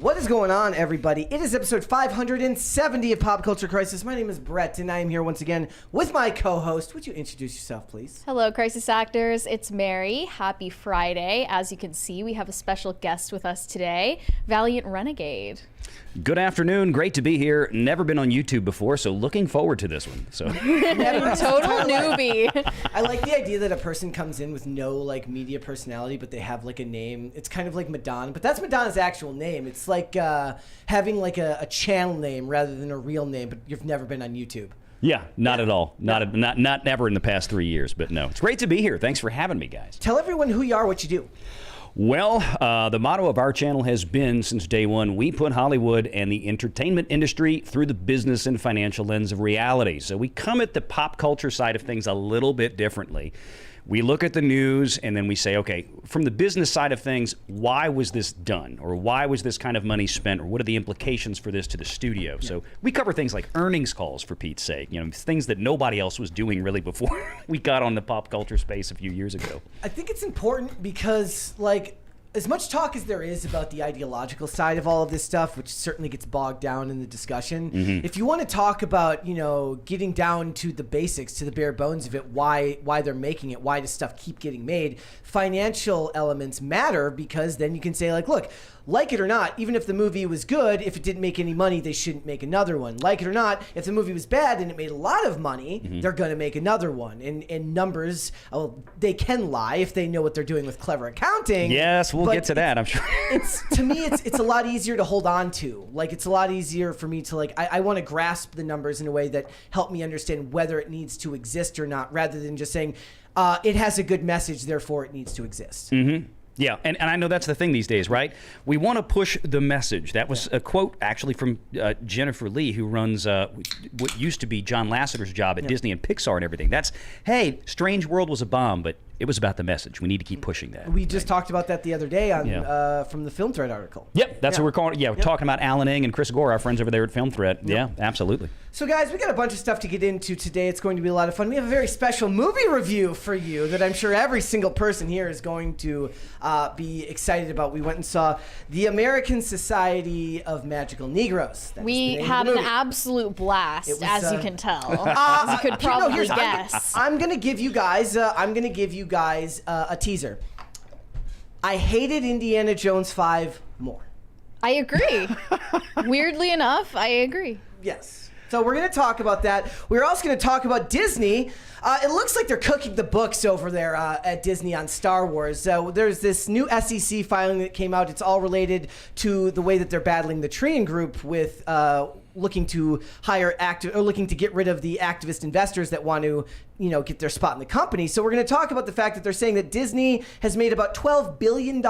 What is going on, everybody? It is episode 570 of Pop Culture Crisis. My name is Brett, and I am here once again with my co-host. Would you introduce yourself, please? Hello, Crisis Actors. It's Mary. Happy Friday. As you can see, we have a special guest with us today, Valliant Renegade. Good afternoon. Great to be here. Never been on YouTube before, so looking forward to this one. So Total newbie. I like the idea that a person comes in with no like media personality, but they have like a name. It's kind of like Madonna, but that's Madonna's actual name. It's like having like a channel name rather than a real name, but you've never been on YouTube. yeah, not at all. Not ever in the past 3 years, but no. It's great to be here. Thanks for having me, guys. Tell everyone who you are, what you do. Well, the motto of our channel has been since day one, we put Hollywood and the entertainment industry through the business and financial lens of reality. So we come at the pop culture side of things a little bit differently. We look at the news and then we say, okay, from the business side of things, why was this done? Or why was this kind of money spent? Or what are the implications for this to the studio? Yeah. So we cover things like earnings calls, for Pete's sake. You know, things that nobody else was doing really before we got on the pop culture space a few years ago. I think it's important because, like, as much talk as there is about the ideological side of all of this stuff, which certainly gets bogged down in the discussion, if you want to talk about, you know, getting down to the basics, to the bare bones of it, why they're making it, why does stuff keep getting made, financial elements matter, because then you can say, like, look, like it or not, even if the movie was good, if it didn't make any money, they shouldn't make another one. Like it or not, if the movie was bad and it made a lot of money, they're going to make another one. And numbers, they can lie if they know what they're doing with clever accounting. Yes, we'll get to that, I'm sure. To me, it's a lot easier to hold on to. Like, it's a lot easier for me to, like, I want to grasp the numbers in a way that help me understand whether it needs to exist or not, rather than just saying, it has a good message, therefore it needs to exist. Yeah, and I know that's the thing these days, right? We want to push the message. That was a quote, actually, from Jennifer Lee, who runs what used to be John Lasseter's job at Disney and Pixar and everything. That's, hey, Strange World was a bomb, but it was about the message. We need to keep pushing that. We just talked about that the other day on from the Film Thread article. Yep, that's what we're calling it. Yeah, we're talking about Alan Ng and Chris Gore, our friends over there at Film Thread. Yeah, absolutely. So, guys, we got a bunch of stuff to get into today. It's going to be a lot of fun. We have a very special movie review for you that I'm sure every single person here is going to be excited about. We went and saw The American Society of Magical Negroes. We had an absolute blast, as you can tell. As you could probably guess. I'm going to give you guys a teaser. I hated Indiana Jones 5 more. I agree. Weirdly enough, I agree. Yes. So we're going to talk about that. We're also going to talk about Disney. It looks like they're cooking the books over there at Disney on Star Wars. So there's this new SEC filing that came out. It's all related to the way that they're battling the Trian Group with looking to looking to get rid of the activist investors that want to, you know, get their spot in the company. So we're going to talk about the fact that they're saying that Disney has made about $12 billion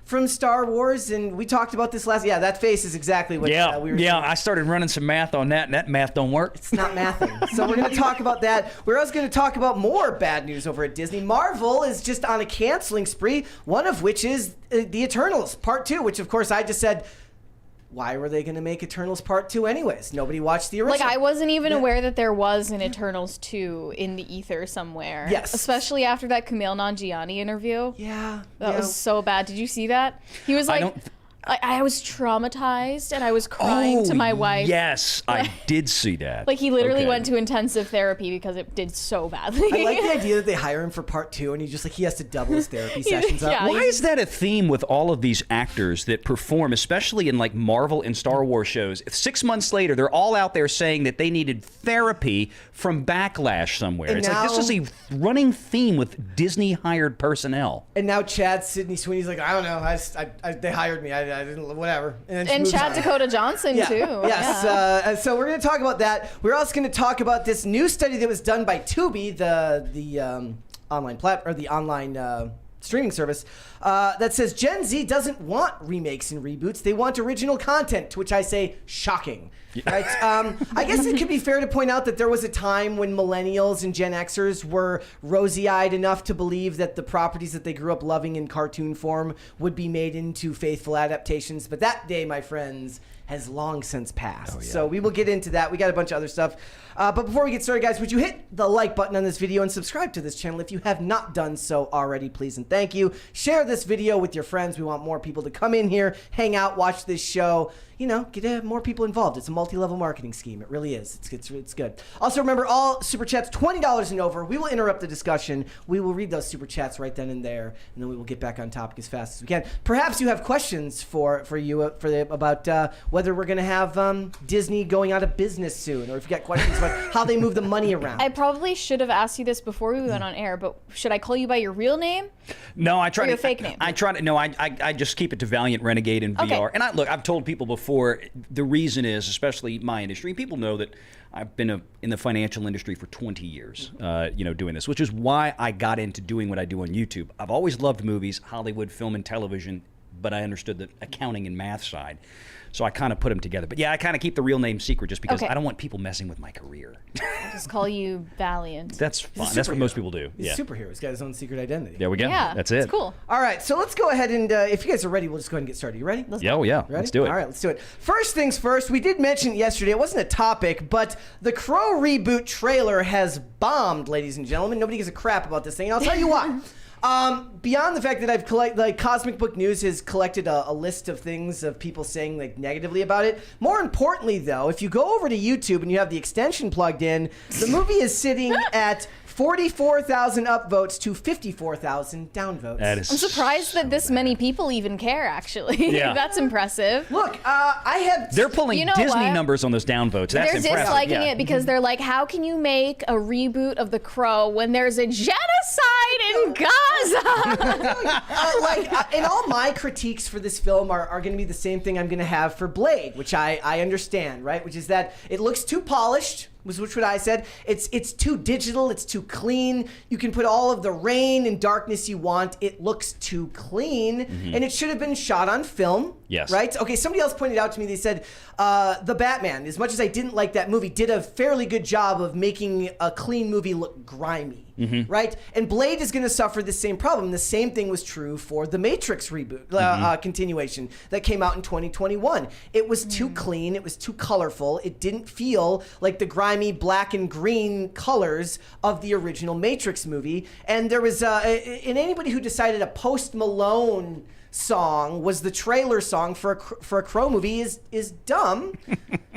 from Star Wars, and we talked about this last. Yeah, that face is exactly what we were. Yeah, I started running some math on that, and that math don't work. It's not mathing. So we're going to talk about that. We're also going to talk about more bad news over at Disney. Marvel is just on a canceling spree. One of which is the Eternals Part 2, which of course I just said, why were they going to make Eternals Part 2 anyways? Nobody watched the original. Like, I wasn't even aware that there was an Eternals 2 in the ether somewhere. Yes. Especially after that Kumail Nanjiani interview. Yeah. That was so bad. Did you see that? He was like... I was traumatized and I was crying to my wife. Yes, I did see that. Like, he literally went to intensive therapy because it did so badly. I like the idea that they hire him for Part 2 and he has to double his therapy sessions up. Why is that a theme with all of these actors that perform, especially in like Marvel and Star Wars shows? 6 months later, they're all out there saying that they needed therapy from backlash somewhere. And it's now, like this is a running theme with Disney hired personnel. And now Chad Sidney Sweeney's like, I don't know, they hired me. I didn't, whatever. And Chad Dakota Johnson, too. Yes. Yeah. So we're going to talk about that. We're also going to talk about this new study that was done by Tubi, the online streaming service, that says Gen Z doesn't want remakes and reboots. They want original content, to which I say, shocking. Right? I guess it could be fair to point out that there was a time when millennials and Gen Xers were rosy-eyed enough to believe that the properties that they grew up loving in cartoon form would be made into faithful adaptations. But that day, my friends, has long since passed. So we will get into that. We got a bunch of other stuff. But before we get started, guys, would you hit the like button on this video and subscribe to this channel if you have not done so already, please and thank you. Share this video with your friends. We want more people to come in here, hang out, watch this show. You know, get more people involved. It's a multi-level marketing scheme. It really is. It's good. Also, remember, all Super Chats, $20 and over. We will interrupt the discussion. We will read those Super Chats right then and there, and then we will get back on topic as fast as we can. Perhaps you have questions for you about whether we're going to have Disney going out of business soon, or if you got questions about how they move the money around. I probably should have asked you this before we went on air, but should I call you by your real name? No, I try or to. Your fake name. I try to. No, I just keep it to Valliant Renegade and VR. Okay. And I've told people before. The reason is, especially my industry, people know that I've been in the financial industry for 20 years, doing this, which is why I got into doing what I do on YouTube. I've always loved movies, Hollywood, film, and television, but I understood the accounting and math side. So I kind of put them together. But yeah, I kind of keep the real name secret just because I don't want people messing with my career. I'll just call you Valiant. That's fine. That's what most people do. He's a superhero. He's got his own secret identity. There we go. Yeah, that's it. It's cool. All right, so let's go ahead and if you guys are ready, we'll just go ahead and get started. You ready? Yeah, Ready? Let's do it. All right, let's do it. First things first, we did mention it yesterday. It wasn't a topic, but the Crow reboot trailer has bombed, ladies and gentlemen. Nobody gives a crap about this thing, and I'll tell you why. Beyond the fact that I've collected, like, Cosmic Book News has collected a list of things of people saying, like, negatively about it. More importantly, though, if you go over to YouTube and you have the extension plugged in, the movie is sitting at 44,000 upvotes to 54,000 downvotes. That is I'm surprised that this many people even care, actually. Yeah. That's impressive. Look, They're pulling You know Disney what? numbers on those downvotes. That's They're impressive. disliking Yeah. it because they're like, how can you make a reboot of The Crow when there's a genocide in Gaza? And all my critiques for this film are going to be the same thing I'm going to have for Blade, which I understand, right? Which is that it looks too polished, was what I said. It's too digital, it's too clean. You can put all of the rain and darkness you want. It looks too clean, and it should have been shot on film. Yes. Right? Okay, somebody else pointed out to me, they said, The Batman, as much as I didn't like that movie, did a fairly good job of making a clean movie look grimy. Right? And Blade is going to suffer the same problem. The same thing was true for the Matrix reboot, continuation that came out in 2021. It was too clean. It was too colorful. It didn't feel like the grimy black and green colors of the original Matrix movie. And there was, and anybody who decided a Post Malone song was the trailer song for a Crow movie is dumb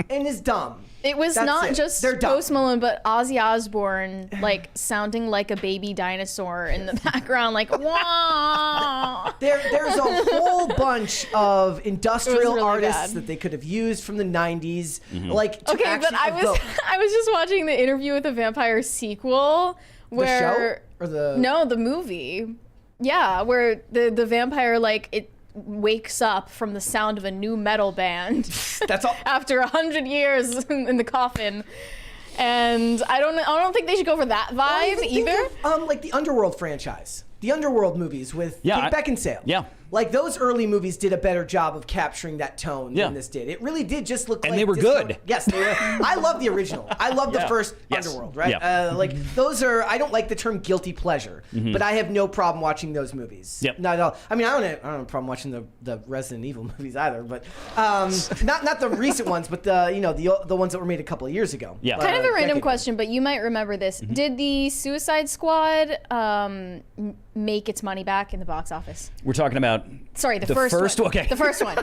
and is dumb. It was not just They're dumb. Post Malone, but Ozzy Osbourne, like, sounding like a baby dinosaur in the background, like, wah. There's a whole bunch of industrial really artists bad. that they could have used from the 90s. Like, to Okay, but actually I was just watching the Interview with the Vampire sequel where the show or no, the movie. Yeah, where the vampire, like, it wakes up from the sound of a new metal band. That's all. After 100 years in the coffin. And I don't think they should go for that vibe either. Like the Underworld franchise. The Underworld movies with Kate Beckinsale. Yeah. Like, those early movies did a better job of capturing that tone than this did. It really did just look like... And they were good. Yes, they were. I love the original. I love the first Underworld, right? Yeah. Like, those are... I don't like the term guilty pleasure, but I have no problem watching those movies. Yep. Not at all. I mean, I don't have a problem watching the Resident Evil movies either, but... not the recent ones, but the ones that were made a couple of years ago. Yeah. Kind of a random decade question, but you might remember this. Did the Suicide Squad make its money back in the box office? We're talking about... Sorry, the first one. Okay. The first one.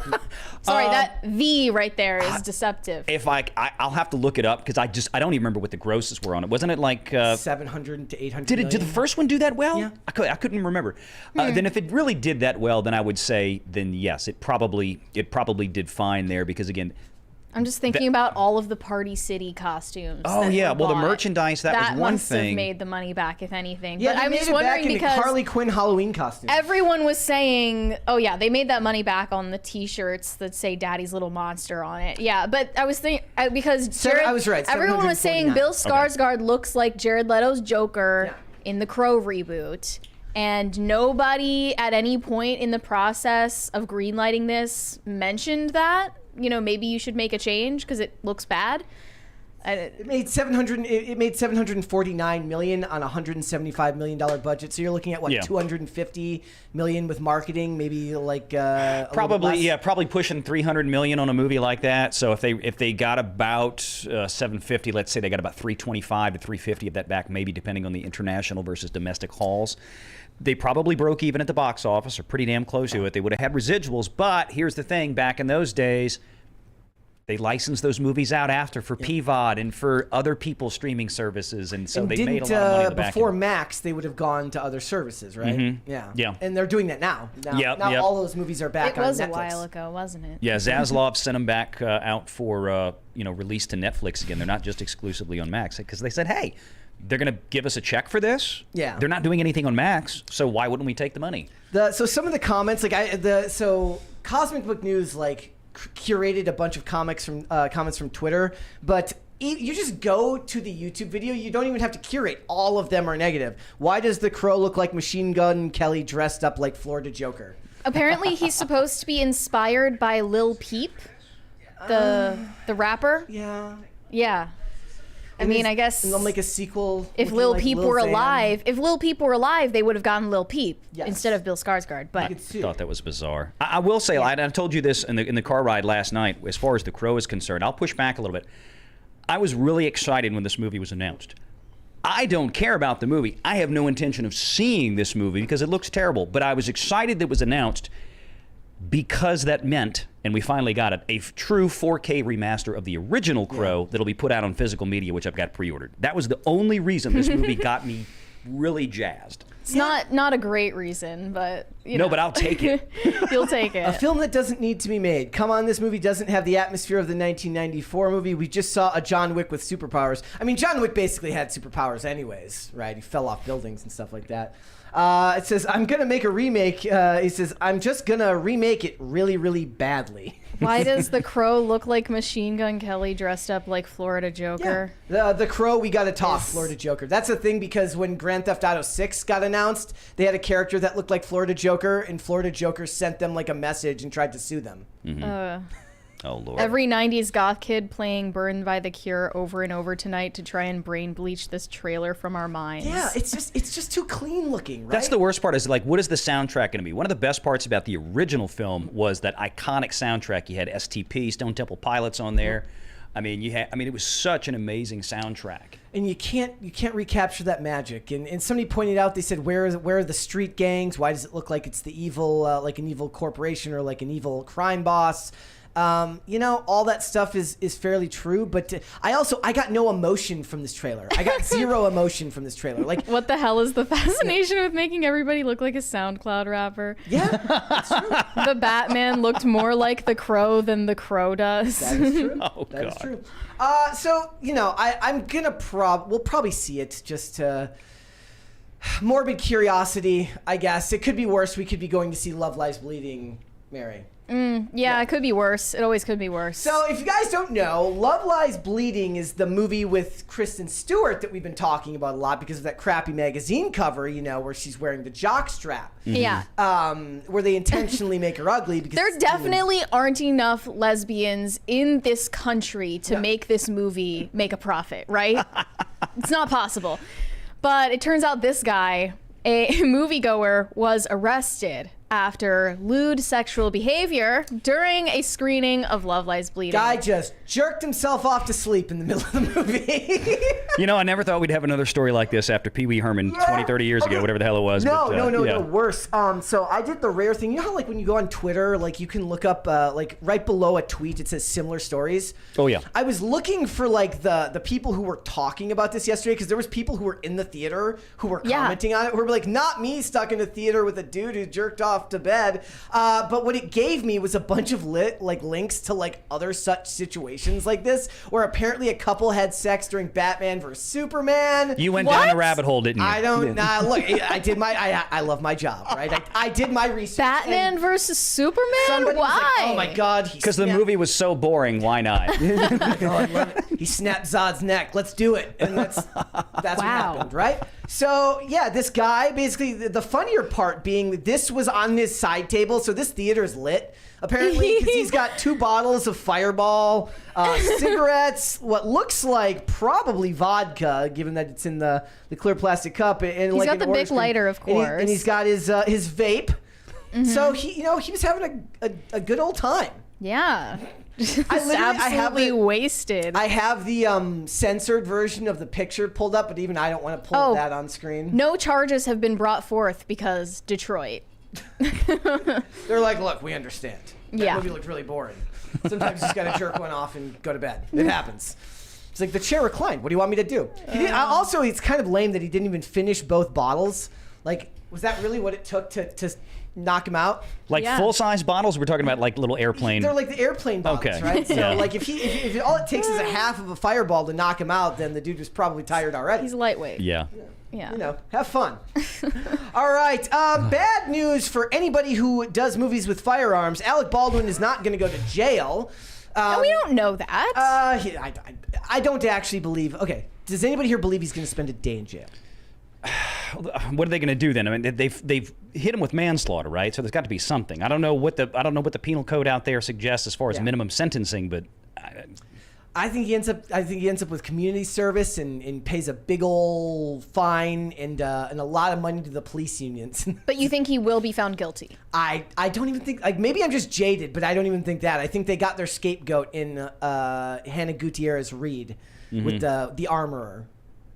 Sorry, that V right there is deceptive. If I'll have to look it up because I don't even remember what the grosses were on it. Wasn't it like 700 to 800 Did the first one do that well? Yeah. I couldn't remember. Then if it really did that well, then I would say then yes, it probably did fine there because again. I'm just thinking about all of the Party City costumes. Oh that yeah, were well the bought. merchandise that was one must thing. have made the money back, if anything. Yeah, but they I'm made just it back wondering into because Harley Quinn Halloween costume. everyone was saying, oh yeah, they made that money back on the T-shirts that say "Daddy's Little Monster" on it. Yeah, but I was thinking because I was right. Everyone was saying Bill 749. Skarsgård looks like Jared Leto's Joker in the Crow reboot. And nobody at any point in the process of greenlighting this mentioned that. Maybe you should make a change because it looks bad. It made $749 million on a $175 million budget. So you're looking at what, $250 million with marketing, maybe like probably pushing $300 million on a movie like that. So if they got about 750, let's say they got about 325 to 350 of that back, maybe depending on the international versus domestic hauls. They probably broke even at the box office, or pretty damn close to it. They would have had residuals, but here's the thing: back in those days, they licensed those movies out after for PVOD and for other people's streaming services, and so they made a lot of money in the back before end. Max, they would have gone to other services, right? Mm-hmm. Yeah. And they're doing that now. Now all those movies are back on Netflix. It was a while ago, wasn't it? Yeah, Zaslav sent them back out for release to Netflix again. They're not just exclusively on Max, because they said, hey, they're going to give us a check for this. Yeah. They're not doing anything on Max, so why wouldn't we take the money? So some of the comments, Cosmic Book News curated a bunch of comments from Twitter, but you just go to the YouTube video. You don't even have to curate. All of them are negative. Why does the Crow look like Machine Gun Kelly dressed up like Florida Joker? Apparently, he's supposed to be inspired by Lil Peep, the rapper. Yeah. Yeah. I mean, I guess. And they'll make a sequel. If Lil Peep were alive, they would have gotten Lil Peep instead of Bill Skarsgård. But I thought that was bizarre. I will say, I told you this in the car ride last night. As far as The Crow is concerned, I'll push back a little bit. I was really excited when this movie was announced. I don't care about the movie. I have no intention of seeing this movie because it looks terrible. But I was excited that it was announced because that meant, and we finally got it, a true 4K remaster of the original Crow that'll be put out on physical media, which I've got pre-ordered. That was the only reason this movie got me really jazzed. It's not a great reason, but No, but I'll take it. You'll take it. A film that doesn't need to be made. Come on, this movie doesn't have the atmosphere of the 1994 movie. We just saw a John Wick with superpowers. I mean, John Wick basically had superpowers anyways, right? He fell off buildings and stuff like that. It says, I'm going to make a remake. He says, I'm just going to remake it really, really badly. Why does the Crow look like Machine Gun Kelly dressed up like Florida Joker? Yeah. The Crow, we got to talk Florida Joker. That's the thing, because when Grand Theft Auto 6 got announced, they had a character that looked like Florida Joker, and Florida Joker sent them like a message and tried to sue them. Mm-hmm. Oh, Lord. Every 90s goth kid playing Burned by the Cure over and over tonight to try and brain bleach this trailer from our minds. Yeah, it's just too clean looking, right? That's the worst part, is what is the soundtrack going to be? One of the best parts about the original film was that iconic soundtrack. You had STP, Stone Temple Pilots on there. I mean, it was such an amazing soundtrack. And you can't recapture that magic. And somebody pointed out, they said, where are the street gangs? Why does it look like it's the evil, like an evil corporation or like an evil crime boss? All that stuff is fairly true, but I got no emotion from this trailer. I got zero emotion from this trailer. Like, what the hell is the fascination with making everybody look like a SoundCloud rapper? Yeah, that's true. The Batman looked more like the Crow than the Crow does. That is true. Oh, that God. is true. I'm gonna we'll probably see it just to morbid curiosity, I guess. It could be worse. We could be going to see Love Lies Bleeding, Mary. Yeah, it could be worse. It always could be worse. So if you guys don't know, Love Lies Bleeding is the movie with Kristen Stewart that we've been talking about a lot because of that crappy magazine cover, where she's wearing the jock strap. Yeah. Where they intentionally make her ugly. Because there definitely aren't enough lesbians in this country to make this movie make a profit, right? It's not possible. But it turns out this guy, a moviegoer, was arrested after lewd sexual behavior during a screening of Love Lies Bleeding. Guy just jerked himself off to sleep in the middle of the movie. I never thought we'd have another story like this after Pee Wee Herman 20, 30 years ago, whatever the hell it was. No, worse. So I did the rare thing. You know how when you go on Twitter, you can look up right below a tweet, it says similar stories. Oh, yeah. I was looking for the people who were talking about this yesterday, because there was people who were in the theater who were commenting on it, who were like, not me stuck in a theater with a dude who jerked off to bed. But what it gave me was a bunch of links to other such situations like this, where apparently a couple had sex during Batman vs Superman. You went down a rabbit hole, didn't you? I don't. Look, I did I love my job, right? I did my research. Batman versus Superman? Why? Why? Oh my God! Because the movie was so boring. Why not? He snapped Zod's neck. Let's do it. And that's what Wow. happened, right? So, yeah, this guy, basically, the funnier part being this was on his side table, so this theater is lit, apparently, because he's got 2 bottles of Fireball, cigarettes, what looks like probably vodka, given that it's in the clear plastic cup. And He's like got an the orange big green- lighter, of course. And he's got his vape. So, he was having a good old time. Yeah. Just I have absolutely wasted. I have the censored version of the picture pulled up, but even I don't want to pull that on screen. No charges have been brought forth because Detroit. They're like, look, we understand. That Yeah. movie looked really boring. Sometimes you just got to jerk one off and go to bed. It happens. It's like the chair reclined. What do you want me to do? Also, it's kind of lame that he didn't even finish both bottles. Like, was that really what it took to knock him out? Like Yeah. full-size bottles? We're talking about like little airplane. They're like the airplane bottles, Okay. right? So, Yeah. like, if all it takes is a half of a Fireball to knock him out, then the dude was probably tired already. He's lightweight. Yeah. Yeah. Have fun. All right. Bad news for anybody who does movies with firearms. Alec Baldwin is not going to go to jail. And we don't know that. I don't actually believe. Okay. Does anybody here believe he's going to spend a day in jail? What are they going to do then? I mean, they've hit him with manslaughter, right? So there's got to be something. I don't know what the penal code out there suggests as far as minimum sentencing, but I think he ends up with community service and pays a big old fine and a lot of money to the police unions. But you think he will be found guilty? I don't even think, like, maybe I'm just jaded, but I don't even think that. I think they got their scapegoat in Hannah Gutierrez Reed with the armorer.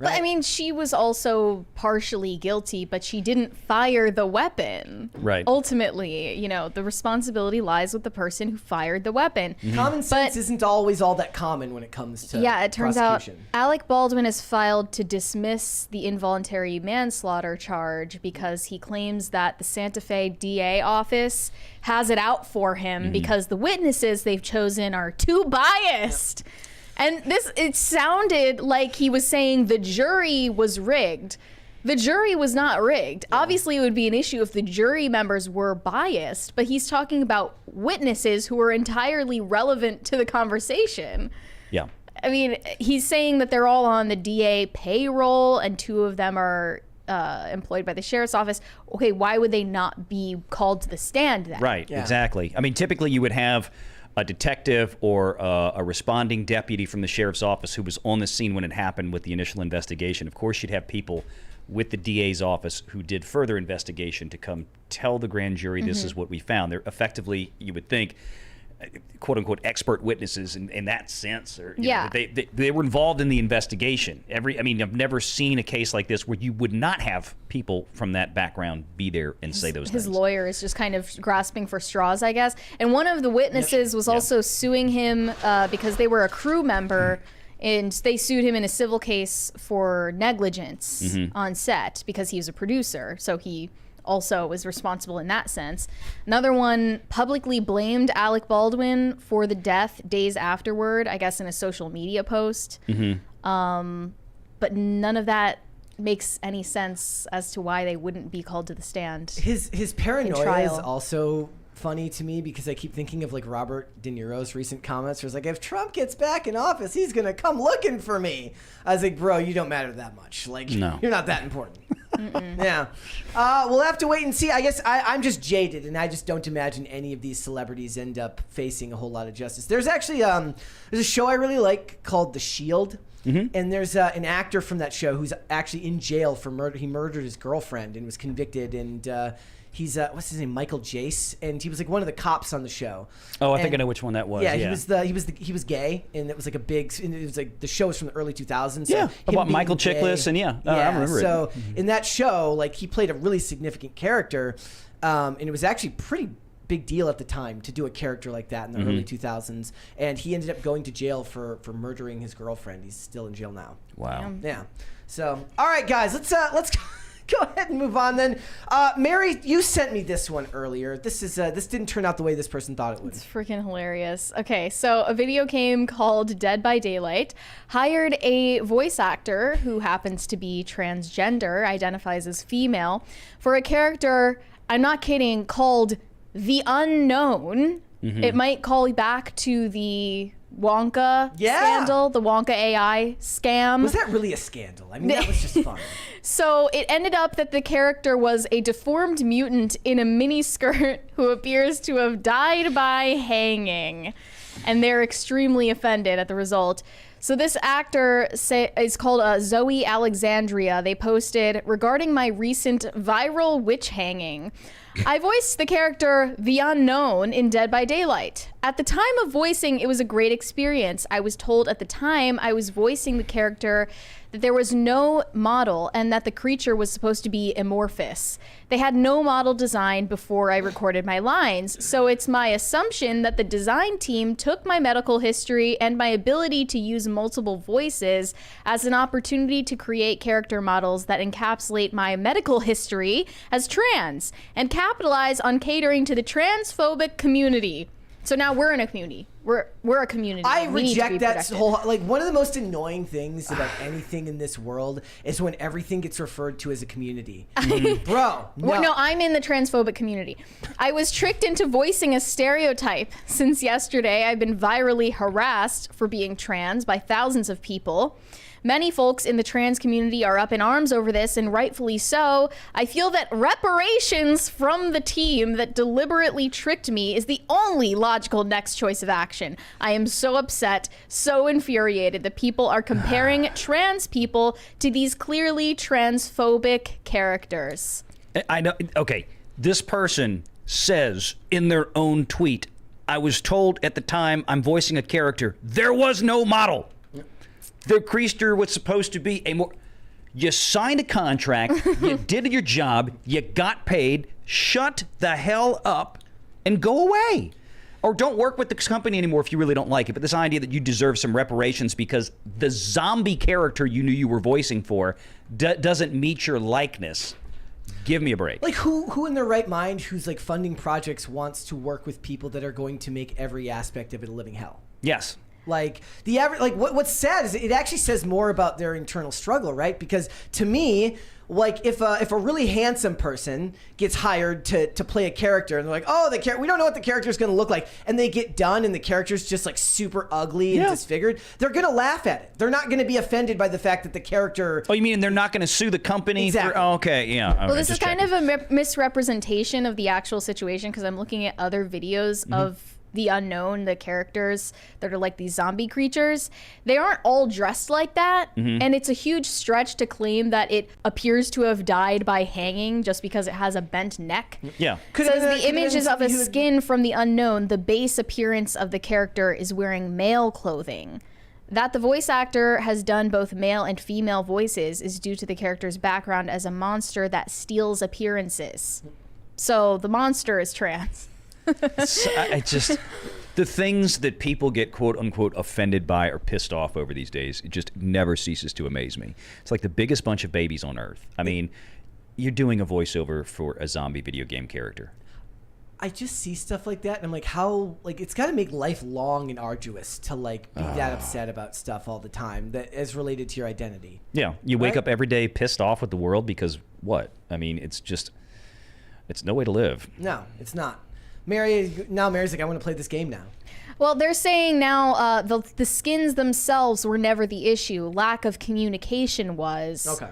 Right? But I mean, she was also partially guilty, but she didn't fire the weapon. Right. Ultimately, the responsibility lies with the person who fired the weapon. Common sense isn't always all that common when it comes to It turns out prosecution. Alec Baldwin has filed to dismiss the involuntary manslaughter charge because he claims that the Santa Fe DA office has it out for him because the witnesses they've chosen are too biased. And it sounded like he was saying the jury was rigged. The jury was not rigged. Obviously, it would be an issue if the jury members were biased, but he's talking about witnesses who are entirely relevant to the conversation. yeah. I mean, he's saying that they're all on the DA payroll and 2 of them are employed by the sheriff's office. Okay, why would they not be called to the stand then? Right, Yeah. exactly. I mean, typically you would have a detective or a responding deputy from the sheriff's office who was on the scene when it happened with the initial investigation. Of course, you'd have people with the DA's office who did further investigation to come tell the grand jury this is what we found. They're effectively, you would think, quote unquote expert witnesses in that sense, or you know, they were involved in the investigation. I've never seen a case like this where you would not have people from that background be there and say those things. His lawyer is just kind of grasping for straws, I guess. And one of the witnesses was also suing him because they were a crew member. And they sued him in a civil case for negligence on set because he was a producer. So he also was responsible in that sense. Another one publicly blamed Alec Baldwin for the death days afterward, I guess in a social media post. But none of that makes any sense as to why they wouldn't be called to the stand. His paranoia trial. is also funny to me because I keep thinking of like Robert De Niro's recent comments where it's like, if Trump gets back in office, he's gonna come looking for me. I was like, bro, you don't matter that much. Like, No. you're not that important. Yeah. We'll have to wait and see. I guess I'm just jaded, and I just don't imagine any of these celebrities end up facing a whole lot of justice. There's actually there's a show I really like called The Shield. And there's an actor from that show who's actually in jail for murder. He murdered his girlfriend and was convicted. And he's what's his name, Michael Jace, and he was like one of the cops on the show. Oh, I think I know which one that was. Yeah, he was gay, and it was like a big. And it was like the show was from the early 2000s. So Yeah, him about being Michael gay- Chiklis, and I remember it. So in that show, like he played a really significant character, and it was actually pretty big deal at the time to do a character like that in the early 2000s. And he ended up going to jail for murdering his girlfriend. He's still in jail now. Wow. Yeah. So, all right, guys, let's go ahead and move on then. Mary, you sent me this one earlier. This didn't turn out the way this person thought it would. It's freaking hilarious. Okay, so a video game called Dead by Daylight hired a voice actor who happens to be transgender, identifies as female, for a character, I'm not kidding, called The Unknown. It might call back to the Wonka scandal, the Wonka AI scam. Was that really a scandal? I mean, that was just fun. So it ended up that the character was a deformed mutant in a miniskirt who appears to have died by hanging. And they're extremely offended at the result. So this actor is called Zoe Alexandria. They posted, regarding my recent viral witch hanging, I voiced the character The Unknown in Dead by Daylight. At the time of voicing, it was a great experience. I was told at the time I was voicing the character that there was no model and that the creature was supposed to be amorphous. They had no model design before I recorded my lines, so it's my assumption that the design team took my medical history and my ability to use multiple voices as an opportunity to create character models that encapsulate my medical history as trans and capitalize on catering to the transphobic community. So now we're in a community. We're a community. I reject that whole, like, one of the most annoying things about anything in this world is when everything gets referred to as a community. Bro, no. Well, no, I'm in the transphobic community. I was tricked into voicing a stereotype. Since yesterday, I've been virally harassed for being trans by thousands of people. Many folks in the trans community are up in arms over this, and rightfully so. I feel that reparations from the team that deliberately tricked me is the only logical next choice of action. I am so upset, so infuriated that people are comparing trans people to these clearly transphobic characters. I know. Okay, this person says in their own tweet, I was told at the time I'm voicing a character, there was no model. The creature was supposed to be a more... You signed a contract, you did your job, you got paid, shut the hell up and go away. Or don't work with the company anymore if you really don't like it. But this idea that you deserve some reparations because the zombie character you knew you were voicing for doesn't meet your likeness. Give me a break. Like, who in their right mind who's like funding projects wants to work with people that are going to make every aspect of it a living hell? Yes. Like the average, like what's sad is it actually says more about their internal struggle, right? Because to me, like if a really handsome person gets hired to play a character and they're like, oh, we don't know what the character is going to look like, and they get done and the character's just like super ugly and disfigured, they're going to laugh at it. They're not going to be offended by the fact that the character. Oh, you mean they're not going to sue the company? Exactly. Oh, okay, yeah. Okay, well, this is kind of a misrepresentation of the actual situation because I'm looking at other videos of The Unknown, the characters that are like these zombie creatures. They aren't all dressed like that, and it's a huge stretch to claim that it appears to have died by hanging just because it has a bent neck. Yeah. It says the images of a skin from The Unknown, the base appearance of the character is wearing male clothing. That the voice actor has done both male and female voices is due to the character's background as a monster that steals appearances. So the monster is trans. I just, the things that people get quote unquote offended by or pissed off over these days, it just never ceases to amaze me. It's like the biggest bunch of babies on earth. I mean, you're doing a voiceover for a zombie video game character. I just see stuff like that and I'm like, how, like, it's got to make life long and arduous to like be that upset about stuff all the time that is related to your identity. Yeah, you wake up every day pissed off with the world because what? I mean, it's no way to live. No, it's not. Mary's like, I want to play this game now. Well, they're saying now the skins themselves were never the issue. Lack of communication was. Okay.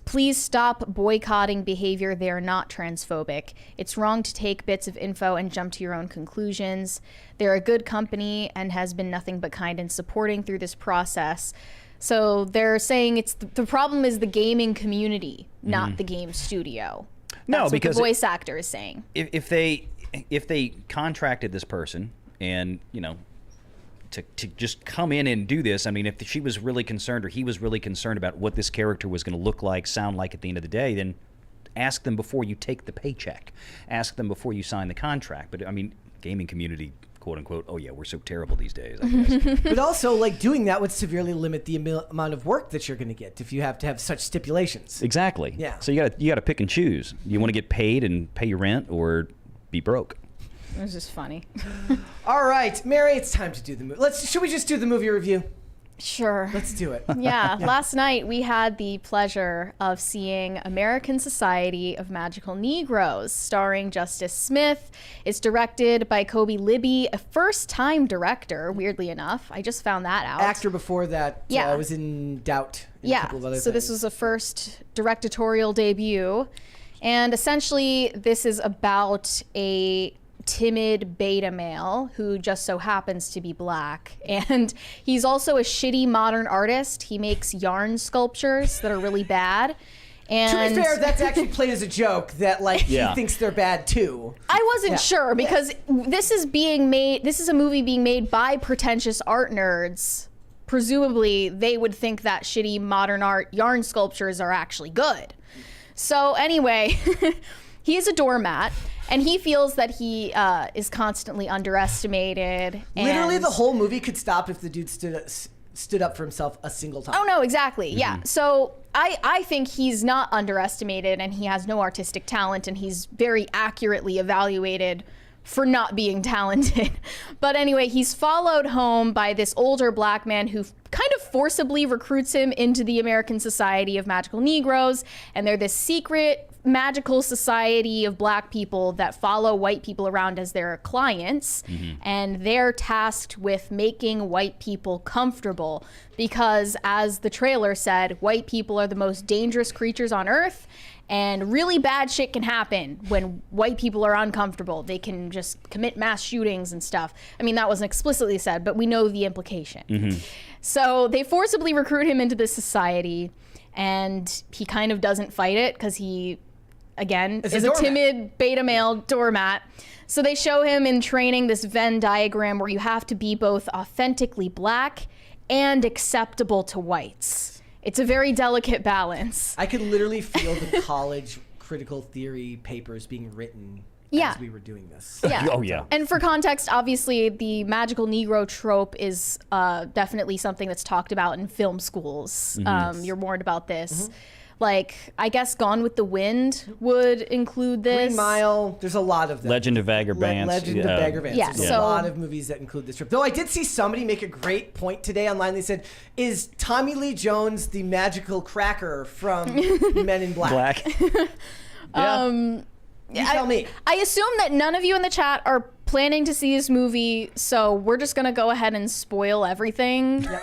Please stop boycotting behavior. They are not transphobic. It's wrong to take bits of info and jump to your own conclusions. They're a good company and has been nothing but kind and supporting through this process. So they're saying it's the problem is the gaming community, not the game studio. No, That's because what the voice actor is saying. If they contracted this person and, you know, to just come in and do this, I mean, if she was really concerned or he was really concerned about what this character was going to look like, sound like at the end of the day, then ask them before you take the paycheck. Ask them before you sign the contract. But, I mean, gaming community, quote unquote, oh yeah, we're so terrible these days, I guess. But also, like, doing that would severely limit the amount of work that you're going to get if you have to have such stipulations. Exactly. Yeah. So you got to pick and choose. You want to get paid and pay your rent or be broke. It was just funny. All right, Mary, it's time to do the movie. Should we just do the movie review? Sure. Let's do it. Yeah, last night we had the pleasure of seeing American Society of Magical Negroes, starring Justice Smith. It's directed by Kobe Libby, a first-time director, weirdly enough. I just found that out. Actor before that was in Doubt. And a couple of other so things. this was a first directorial debut. And essentially, this is about a timid beta male who just so happens to be black, and he's also a shitty modern artist. He makes yarn sculptures that are really bad. And to be fair, that's actually played as a joke that he thinks they're bad too. I wasn't sure because this is a movie being made by pretentious art nerds. Presumably they would think that shitty modern art yarn sculptures are actually good. So anyway, he is a doormat. And he feels that he is constantly underestimated. Literally, the whole movie could stop if the dude stood up for himself a single time. Oh, no, exactly. Yeah. So I think he's not underestimated, and he has no artistic talent, and he's very accurately evaluated for not being talented. But anyway, he's followed home by this older black man who kind of forcibly recruits him into the American Society of Magical Negroes, and they're this secret magical society of black people that follow white people around as their clients, and they're tasked with making white people comfortable because, as the trailer said, white people are the most dangerous creatures on earth, and really bad shit can happen when white people are uncomfortable. They can just commit mass shootings and stuff. I mean, that wasn't explicitly said, but we know the implication. So they forcibly recruit him into this society, and he kind of doesn't fight it because he, again, is a timid beta male doormat. So they show him in training this Venn diagram where you have to be both authentically black and acceptable to whites. It's a very delicate balance. I could literally feel the college critical theory papers being written as we were doing this. Yeah. Oh, yeah. And for context, obviously, the magical Negro trope is definitely something that's talked about in film schools. You're warned about this. Like, I guess Gone with the Wind would include this. Green Mile, there's a lot of them. Legend of Bagger Vance. Legend of Bagger Vance. Yeah, There's a lot of movies that include this trope. Though I did see somebody make a great point today online. They said, is Tommy Lee Jones the magical cracker from Men in Black? You tell me. I assume that none of you in the chat are planning to see this movie, so we're just going to go ahead and spoil everything. Yep.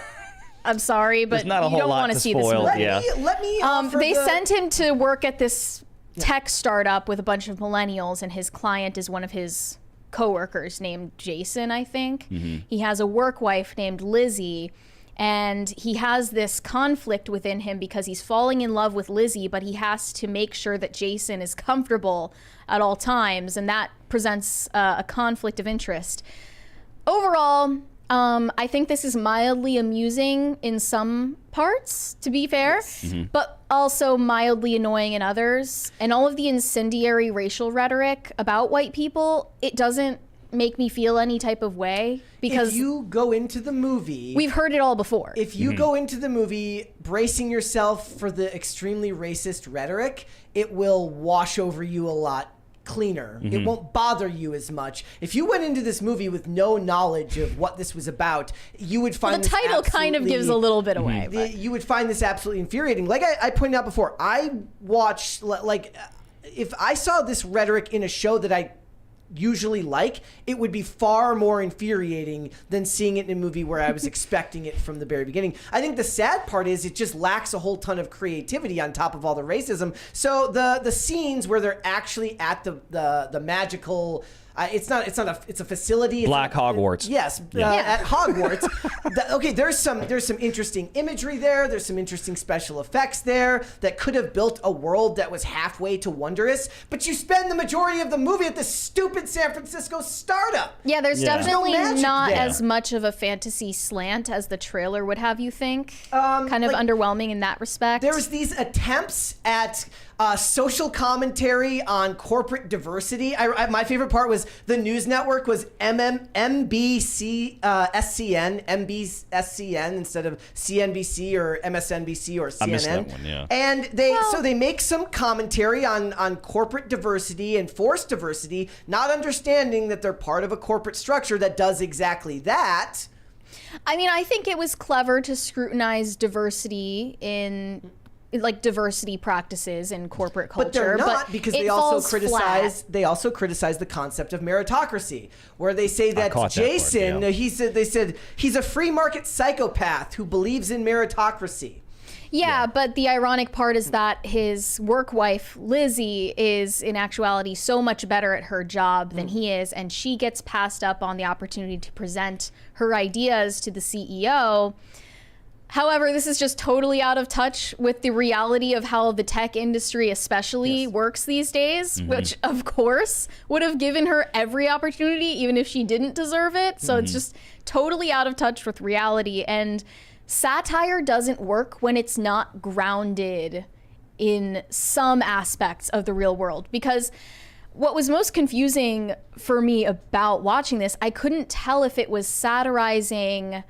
I'm sorry, but There's not a you whole don't lot want to see this spoil. movie. Let me They sent him to work at this tech startup with a bunch of millennials, and his client is one of his coworkers named Jason, I think. He has a work wife named Lizzie, and he has this conflict within him because he's falling in love with Lizzie, but he has to make sure that Jason is comfortable at all times, and that presents a conflict of interest. Overall, I think this is mildly amusing in some parts, to be fair, but also mildly annoying in others. And all of the incendiary racial rhetoric about white people, it doesn't make me feel any type of way because if you go into the movie, we've heard it all before. If you go into the movie bracing yourself for the extremely racist rhetoric, it will wash over you a lot cleaner. It won't bother you as much. If you went into this movie with no knowledge of what this was about, you would find the title kind of gives a little bit away. You would find this absolutely infuriating. Like I pointed out before, I watched, if I saw this rhetoric in a show that I usually like, it would be far more infuriating than seeing it in a movie where I was expecting it from the very beginning. I think the sad part is it just lacks a whole ton of creativity on top of all the racism. So the scenes where they're actually at the magical it's a facility. Black Hogwarts. Yes, at Hogwarts. There's some interesting imagery there. There's some interesting special effects there that could have built a world that was halfway to wondrous. But you spend the majority of the movie at this stupid San Francisco startup. Yeah, there's definitely not there. as much of a fantasy slant as the trailer would have you think. Kind of underwhelming in that respect. There's these attempts at social commentary on corporate diversity. My favorite part was the news network was MBC SCN, MBSCN instead of CNBC or MSNBC or CNN. I missed that one, yeah. And they make some commentary on corporate diversity and forced diversity, not understanding that they're part of a corporate structure that does exactly that. I mean, I think it was clever to scrutinize diversity in like diversity practices in corporate culture, but they're not, because it they also falls criticize flat. they also criticize the concept of meritocracy, where they say that caught that Jason, part, yeah. they said he's a free market psychopath who believes in meritocracy. Yeah, but the ironic part is that his work wife, Lizzie, is in actuality so much better at her job than he is, and she gets passed up on the opportunity to present her ideas to the CEO. However, this is just totally out of touch with the reality of how the tech industry especially works these days, which of course would have given her every opportunity, even if she didn't deserve it. So it's just totally out of touch with reality. And satire doesn't work when it's not grounded in some aspects of the real world. Because what was most confusing for me about watching this, I couldn't tell if it was satirizing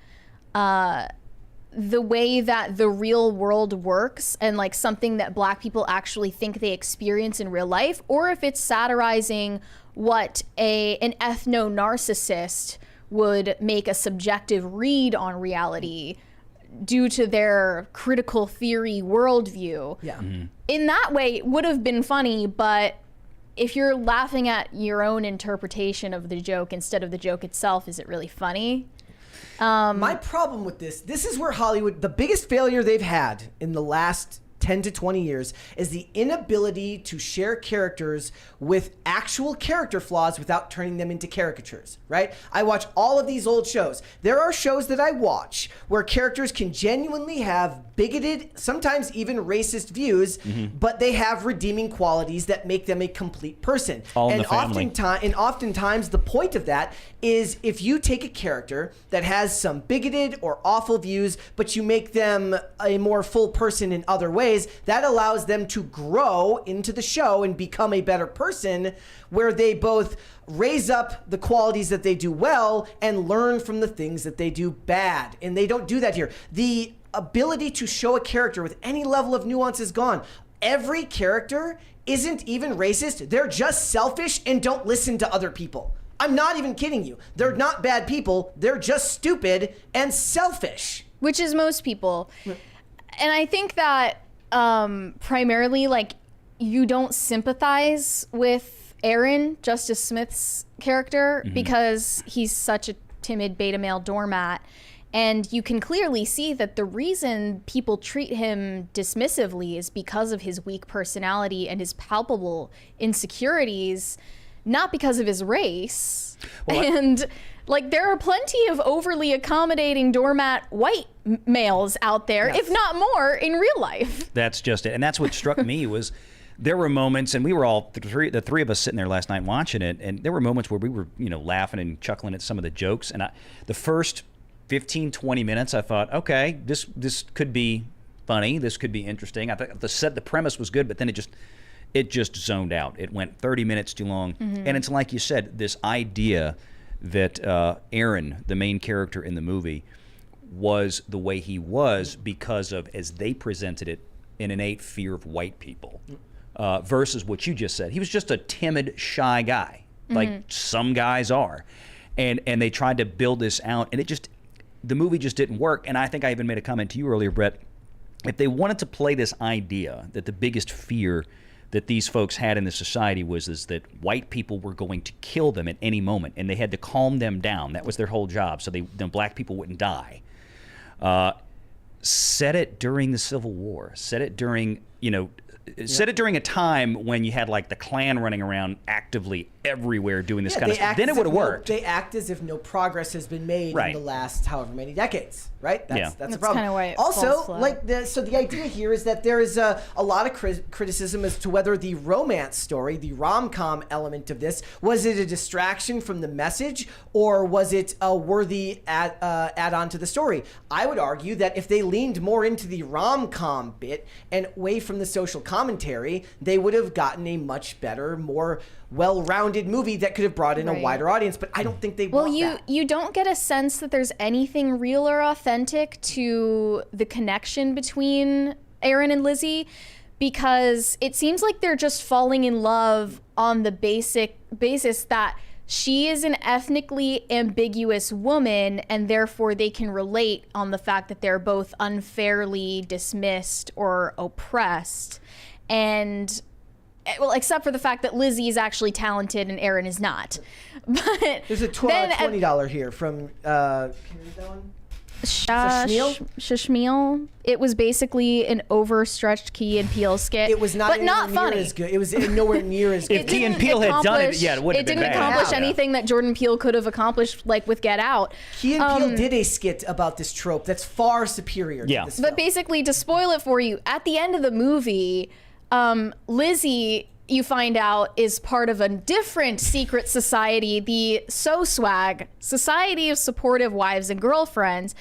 the way that the real world works and like something that Black people actually think they experience in real life, or if it's satirizing what an ethno-narcissist would make a subjective read on reality due to their critical theory worldview. Yeah. In that way, it would have been funny, but if you're laughing at your own interpretation of the joke instead of the joke itself, is it really funny? My problem with this is where Hollywood, the biggest failure they've had in the last 10 to 20 years, is the inability to share characters with actual character flaws without turning them into caricatures, right? I watch all of these old shows. There are shows that I watch where characters can genuinely have bigoted, sometimes even racist views, but they have redeeming qualities that make them a complete person. All in the family. Oftentimes the point of that is if you take a character that has some bigoted or awful views, but you make them a more full person in other ways, that allows them to grow into the show and become a better person, where they both raise up the qualities that they do well and learn from the things that they do bad. And they don't do that here. The ability to show a character with any level of nuance is gone. Every character isn't even racist. They're just selfish and don't listen to other people. I'm not even kidding you. They're not bad people. They're just stupid and selfish. Which is most people. And I think that primarily, like, you don't sympathize with Aaron, Justice Smith's character, because he's such a timid beta male doormat. And you can clearly see that the reason people treat him dismissively is because of his weak personality and his palpable insecurities, not because of his race. Well, and like, there are plenty of overly accommodating doormat white males out there, if not more, in real life. That's just it. And that's what struck me was there were moments, and we were all, the three of us sitting there last night watching it, and there were moments where we were, laughing and chuckling at some of the jokes. And the first 15, 20 minutes, I thought, okay, this could be funny. This could be interesting. I thought the premise was good, but then it just zoned out. It went 30 minutes too long. And it's like you said, this idea that Aaron, the main character in the movie, was the way he was because of, as they presented it, an innate fear of white people, versus what you just said. He was just a timid, shy guy, like some guys are. And they tried to build this out, and the movie just didn't work. And I think I even made a comment to you earlier, Brett, if they wanted to play this idea that the biggest fear that these folks had in the society is that white people were going to kill them at any moment, and they had to calm them down. That was their whole job, so the black people wouldn't die. Set it during the Civil War. Set it during, set it during a time when you had like the Klan running around actively everywhere doing this kind of stuff. Then it would have worked. They act as if no progress has been made in the last however many decades, right? That's a problem. Kind of why it also, falls flat. so the idea here is that there is a lot of criticism as to whether the romance story, the rom-com element of this, was it a distraction from the message, or was it a worthy add-on to the story? I would argue that if they leaned more into the rom-com bit and away from the social commentary, they would have gotten a much better, more well-rounded movie that could have brought in a wider audience, but I don't think they want that. You don't get a sense that there's anything real or authentic to the connection between Aaron and Lizzie, because it seems like they're just falling in love on the basis that she is an ethnically ambiguous woman, and therefore they can relate on the fact that they're both unfairly dismissed or oppressed. And, well, except for the fact that Lizzie is actually talented and Aaron is not. But there's a $20 here from, can you read that one? Shashmiel. It was basically an overstretched Key and Peele skit. It was not, but not funny. As good. It was nowhere near as good. If Key and Peele had done it, yeah, it would have been bad. It didn't accomplish anything that Jordan Peele could have accomplished, like with Get Out. Key and Peele did a skit about this trope that's far superior to this film. But basically, to spoil it for you, at the end of the movie, Lizzie, you find out, is part of a different secret society, the SOSWAG, Society of Supportive Wives and Girlfriends.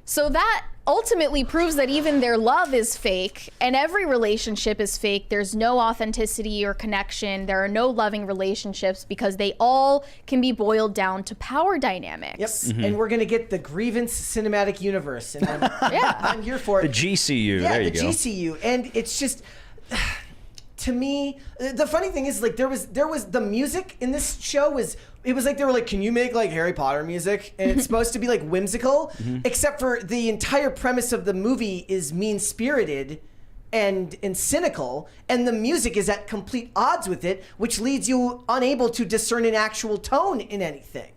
So that ultimately proves that even their love is fake, and every relationship is fake. There's no authenticity or connection. There are no loving relationships because they all can be boiled down to power dynamics. Yep. And we're going to get the Grievance cinematic universe. And I'm here for it. The GCU. There you go. The GCU. And it's just... To me, the funny thing is, like, there was the music in this show was like they were like, can you make like Harry Potter music? And it's supposed to be like whimsical, except for the entire premise of the movie is mean-spirited and cynical, and the music is at complete odds with it, which leads you unable to discern an actual tone in anything.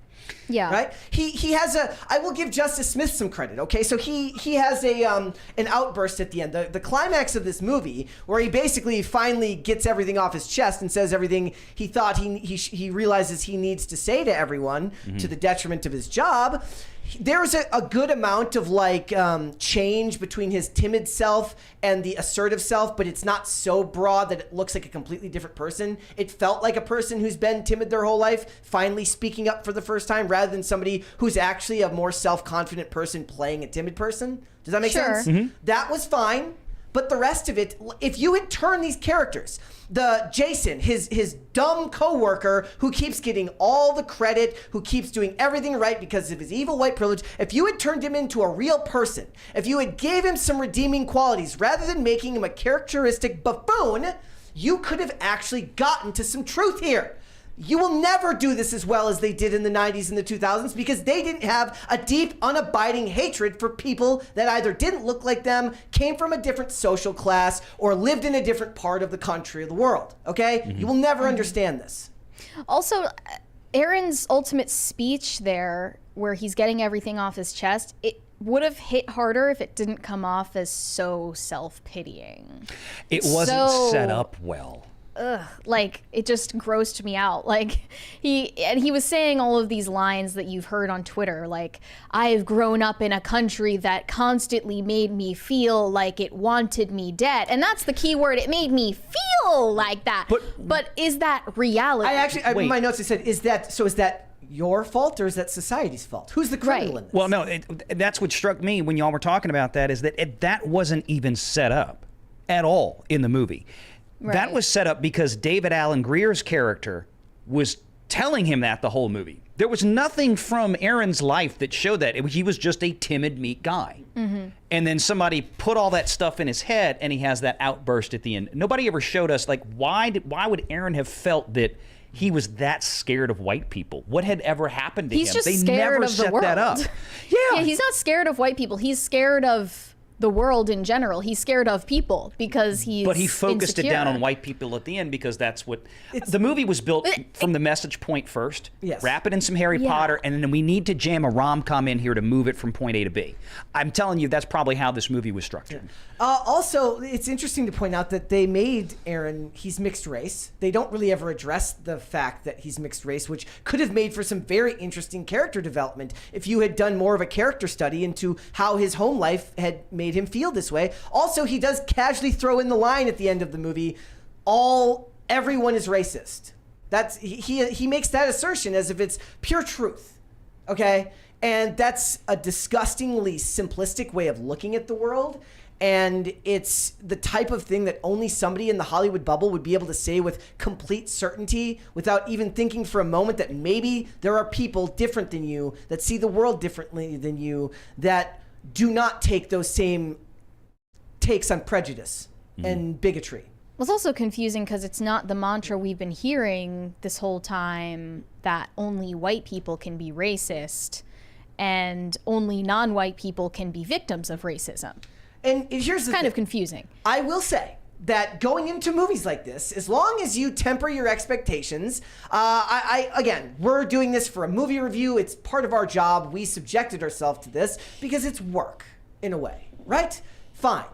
Yeah. Right. He has a. I will give Justice Smith some credit. Okay. So he has a an outburst at the end. The climax of this movie, where he basically finally gets everything off his chest and says everything he thought he realizes he needs to say to everyone, to the detriment of his job. There's a good amount of like change between his timid self and the assertive self, but it's not so broad that it looks like a completely different person. It felt like a person who's been timid their whole life finally speaking up for the first time, rather than somebody who's actually a more self-confident person playing a timid person. Does that make sense? That was fine. But the rest of it, if you had turned these characters, the Jason, his dumb coworker who keeps getting all the credit, who keeps doing everything right because of his evil white privilege, if you had turned him into a real person, if you had gave him some redeeming qualities rather than making him a characteristic buffoon, you could have actually gotten to some truth here. You will never do this as well as they did in the 90s and the 2000s because they didn't have a deep, unabiding hatred for people that either didn't look like them, came from a different social class, or lived in a different part of the country or the world, okay? You will never understand this. Also, Aaron's ultimate speech there, where he's getting everything off his chest, it would have hit harder if it didn't come off as so self-pitying. It wasn't set up well. Like, it just grossed me out. Like, he was saying all of these lines that you've heard on Twitter, like, I've grown up in a country that constantly made me feel like it wanted me dead. And that's the key word. It made me feel like that. But is that reality? My notes, I said, is that your fault or is that society's fault? Who's the criminal in this? Well, no, that's what struck me when y'all were talking about that, is that that wasn't even set up at all in the movie. Right. That was set up because David Alan Grier's character was telling him that the whole movie. There was nothing from Aaron's life that showed that. He was just a timid, meek guy. And then somebody put all that stuff in his head, and he has that outburst at the end. Nobody ever showed us, like, why would Aaron have felt that he was that scared of white people? What had ever happened to him? He's just scared of the world. That up. Yeah, he's not scared of white people. He's scared of the world in general. He's scared of people because he's But he focused insecure. it down on white people at the end because that's what... the movie was built from the message point first. Yes. Wrap it in some Harry Potter, and then we need to jam a rom-com in here to move it from point A to B. I'm telling you, that's probably how this movie was structured. Also, it's interesting to point out that they made Aaron, he's mixed race. They don't really ever address the fact that he's mixed race, which could have made for some very interesting character development if you had done more of a character study into how his home life had made him feel this way. Also, he does casually throw in the line at the end of the movie, everyone is racist. That's he makes that assertion as if it's pure truth. Okay? And that's a disgustingly simplistic way of looking at the world. And it's the type of thing that only somebody in the Hollywood bubble would be able to say with complete certainty without even thinking for a moment that maybe there are people different than you that see the world differently than you that do not take those same takes on prejudice and bigotry. Well, it's also confusing because it's not the mantra we've been hearing this whole time that only white people can be racist and only non-white people can be victims of racism. And here's the kind thing. of confusing. I will say that going into movies like this, as long as you temper your expectations, again, we're doing this for a movie review. It's part of our job. We subjected ourselves to this because it's work in a way, right? Fine.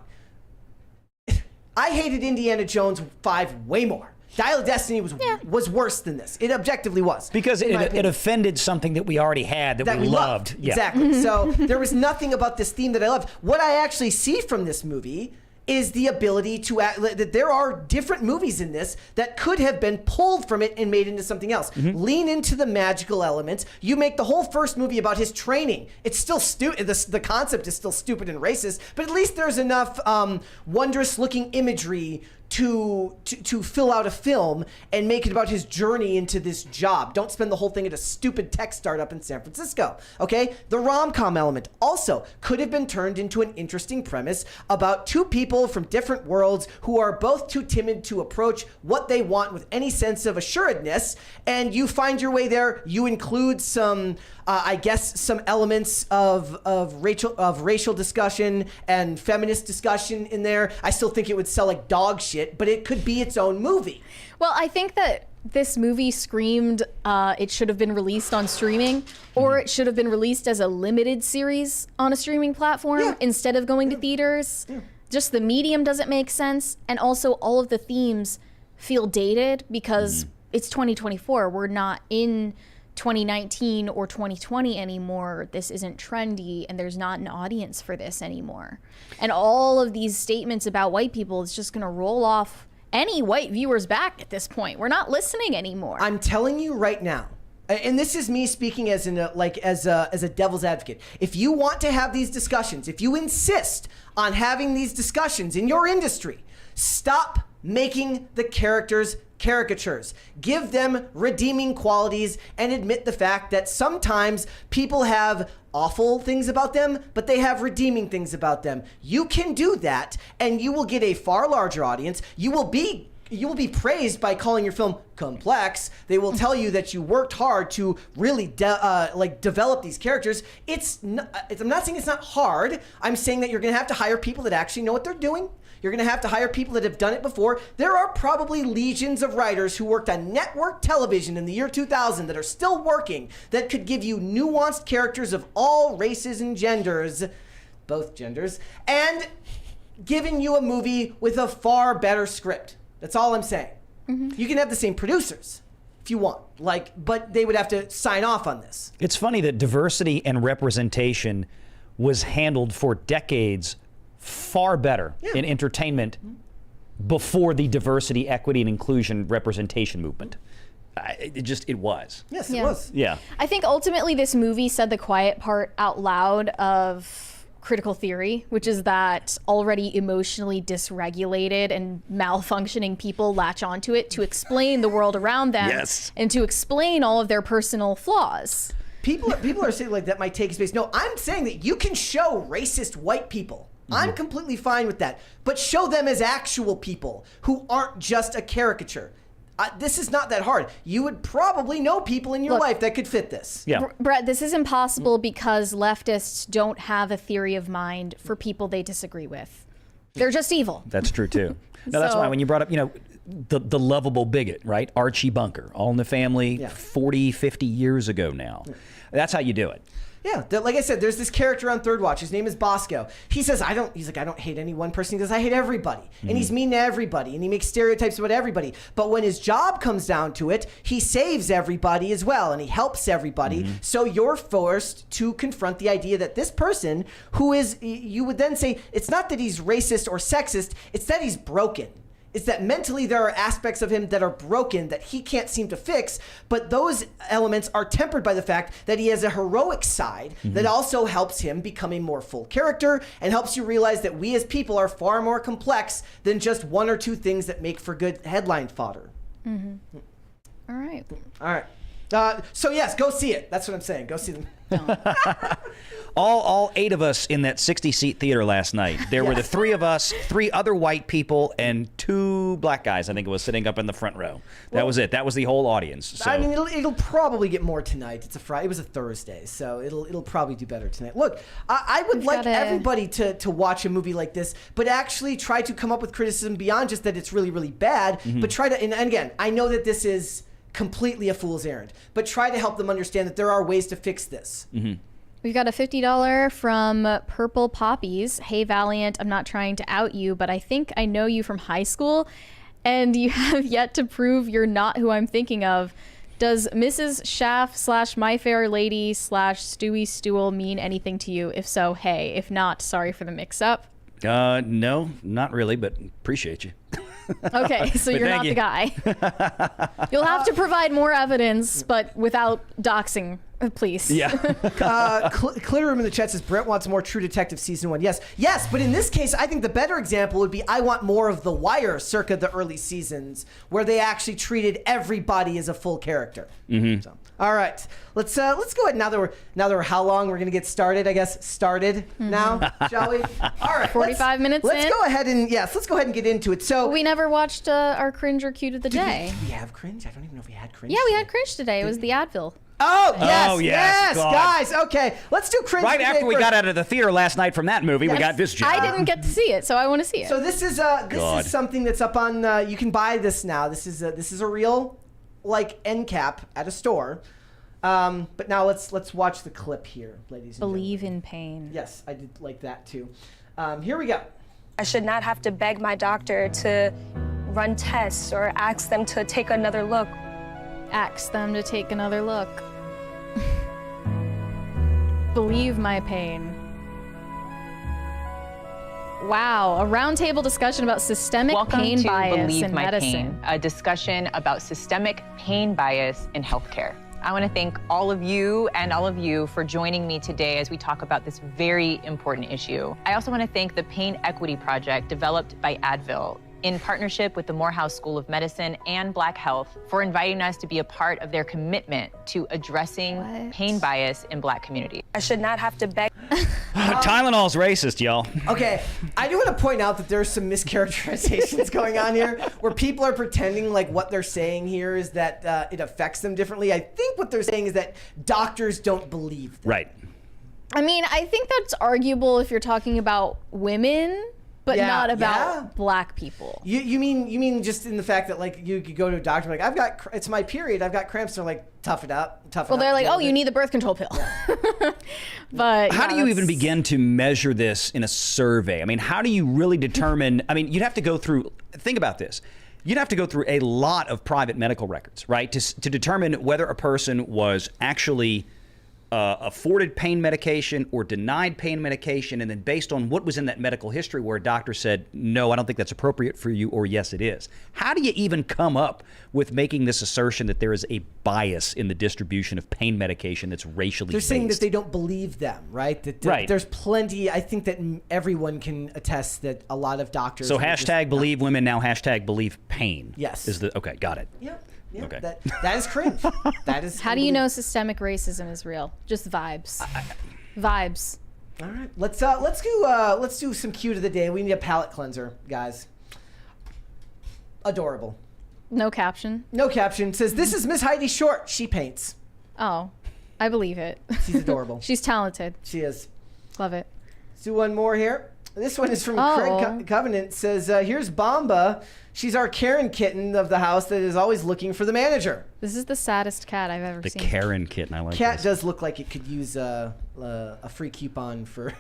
I hated Indiana Jones 5 way more. Dial of Destiny was worse than this. It objectively was. Because it offended something that we already had that we loved. Yeah. Exactly. So there was nothing about this theme that I loved. What I actually see from this movie is the ability to that there are different movies in this that could have been pulled from it and made into something else. Lean into the magical elements. You make the whole first movie about his training. It's still stupid. The concept is still stupid and racist, but at least there's enough wondrous looking imagery to fill out a film and make it about his journey into this job. Don't spend the whole thing at a stupid tech startup in San Francisco, okay? The rom-com element also could have been turned into an interesting premise about two people from different worlds who are both too timid to approach what they want with any sense of assuredness, and you find your way there. You include some I guess some elements of racial discussion and feminist discussion in there. I still think it would sell like dog shit, but it could be its own movie. Well, I think that this movie screamed it should have been released on streaming, or it should have been released as a limited series on a streaming platform instead of going to theaters. Just the medium doesn't make sense, and also all of the themes feel dated because it's 2024. We're not in 2019 or 2020 anymore. This isn't trendy, and there's not an audience for this anymore. And all of these statements about white people is just gonna roll off any white viewers back at this point. We're not listening anymore. I'm telling you right now, and this is me speaking as a devil's advocate. If you want to have these discussions, if you insist on having these discussions in your industry, stop making the characters caricatures. Give them redeeming qualities and admit the fact that sometimes people have awful things about them, but they have redeeming things about them. You can do that, and you will get a far larger audience. You will be praised by calling your film complex. They will tell you that you worked hard to really develop these characters. I'm not saying it's not hard. I'm saying that you're going to have to hire people that actually know what they're doing. You're going to have to hire people that have done it before. There are probably legions of writers who worked on network television in the year 2000 that are still working that could give you nuanced characters of all races and genders, both genders, and giving you a movie with a far better script. That's all I'm saying. You can have the same producers if you want, but they would have to sign off on this. It's funny that diversity and representation was handled for decades far better in entertainment before the diversity, equity, and inclusion representation movement. It was. Yes, it was. Yeah. I think ultimately this movie said the quiet part out loud of critical theory, which is that already emotionally dysregulated and malfunctioning people latch onto it to explain the world around them and to explain all of their personal flaws. People are saying like that might take space. No, I'm saying that you can show racist white people. I'm completely fine with that. But show them as actual people who aren't just a caricature. This is not that hard. You would probably know people in your life that could fit this. Yeah. Brett, this is impossible because leftists don't have a theory of mind for people they disagree with. They're just evil. That's true too. No, that's why when you brought up, the lovable bigot, right? Archie Bunker, All in the Family, 40, 50 years ago now. That's how you do it. Yeah, like I said, there's this character on Third Watch. His name is Bosco. He says, I don't hate any one person. He goes, I hate everybody. And he's mean to everybody. And he makes stereotypes about everybody. But when his job comes down to it, he saves everybody as well. And he helps everybody. So you're forced to confront the idea that this person who is, you would then say, it's not that he's racist or sexist. It's that he's broken. It's that mentally there are aspects of him that are broken that he can't seem to fix, but those elements are tempered by the fact that he has a heroic side that also helps him become a more full character and helps you realize that we as people are far more complex than just one or two things that make for good headline fodder. All right. All right. So yes, go see it. That's what I'm saying. Go see them. All 8 of us in that 60-seat theater last night. There were the 3 of us, 3 other white people, and 2 black guys, I think it was, sitting up in the front row. That was it. That was the whole audience. So. I mean, it'll probably get more tonight. It's a Friday. It was a Thursday, so it'll probably do better tonight. Look, I would like everybody to watch a movie like this, but actually try to come up with criticism beyond just that it's really, really bad, but try to, and again, I know that this is completely a fool's errand, but try to help them understand that there are ways to fix this. We've got a $50 from Purple Poppies. Hey, Valliant, I'm not trying to out you, but I think I know you from high school, and you have yet to prove you're not who I'm thinking of. Does Mrs. Schaff / My Fair Lady / Stewie Stewell mean anything to you? If so, hey. If not, sorry for the mix-up. No, not really, but appreciate you. Okay, so you're not the guy. You'll have to provide more evidence, but without doxing, please. Yeah. Clear Room in the chat says Brent wants more True Detective season 1. Yes, but in this case, I think the better example would be I want more of The Wire circa the early seasons, where they actually treated everybody as a full character. So, all right, let's go ahead now that we're how long we're gonna get started? I guess started now, shall we? All right, 45 minutes. Let's go ahead and get into it. So we never watched our Cringe or Cute of the day. Did we have Cringe? I don't even know if we had Cringe. Yeah, we had Cringe today. It was the Advil. Oh, yes, God. guys. Okay, let's do Cringe. Right after we got out of the theater last night from that movie, we got this job. I didn't get to see it, so I want to see it. So this is something that's up on. You can buy this now. This is a real end cap at a store. But now let's watch the clip here, ladies and gentlemen. Believe in pain. Yes, I did like that too. Here we go. I should not have to beg my doctor to run tests or ask them to take another look. Ask them to take another look. Believe my pain. Wow, a roundtable discussion about systemic pain bias in medicine. A discussion about systemic pain bias in healthcare. I want to thank all of you and all of you for joining me today as we talk about this very important issue. I also want to thank the Pain Equity Project developed by Advil in partnership with the Morehouse School of Medicine and Black Health for inviting us to be a part of their commitment to addressing pain bias in Black communities. I should not have to beg. Tylenol's racist, y'all. Okay, I do want to point out that there's some mischaracterizations going on here where people are pretending like what they're saying here is that it affects them differently. I think what they're saying is that doctors don't believe them. Right. I mean, I think that's arguable if you're talking about women, but not about Black people. You mean just in the fact that like you could go to a doctor like it's my period, I've got cramps, and they're like tough it up. Well, they're like, oh, you need the birth control pill. But how do you even begin to measure this in a survey? I mean, how do you really determine? I mean, you'd have to go through. Think about this. You'd have to go through a lot of private medical records, right, to determine whether a person was actually afforded pain medication or denied pain medication, and then based on what was in that medical history where a doctor said, no, I don't think that's appropriate for you, or yes, it is. How do you even come up with making this assertion that there is a bias in the distribution of pain medication that's racially based? They're saying that they don't believe them, right? That there's plenty. I think that everyone can attest that a lot of doctors. So hashtag believe women, now hashtag believe pain. Yes. Okay, got it. Yep. Yeah, okay. That is cringe. That is. How do you know systemic racism is real? Just vibes. Vibes. All right, let's do some cute of the day. We need a palate cleanser, guys. Adorable. No caption. No caption. Says this is Miss Heidi Short. She paints. Oh, I believe it. She's adorable. She's talented. She is. Love it. Let's do one more here. This one is from Craig Covenant. Says, here's Bomba. She's our Karen kitten of the house that is always looking for the manager. This is the saddest cat I've ever seen. The Karen kitten, I like Cat this. does look like it could use a free coupon for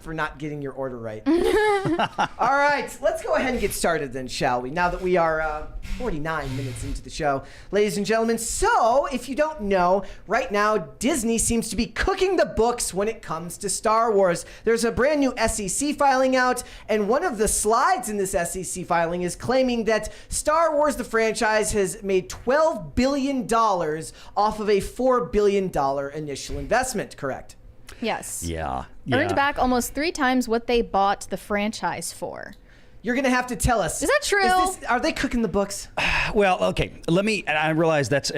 not getting your order right. All right, let's go ahead and get started then, shall we? Now that we are 49 minutes into the show, ladies and gentlemen. So, if you don't know, right now Disney seems to be cooking the books when it comes to Star Wars. There's a brand new SEC filing out, and one of the slides in this SEC filing is claiming that Star Wars, the franchise, has made $12 billion off of a $4 billion initial investment, correct? Yes. Yeah. Earned back almost 3 times what they bought the franchise for. You're going to have to tell us. Is that true? Are they cooking the books? Well, okay. I realize that's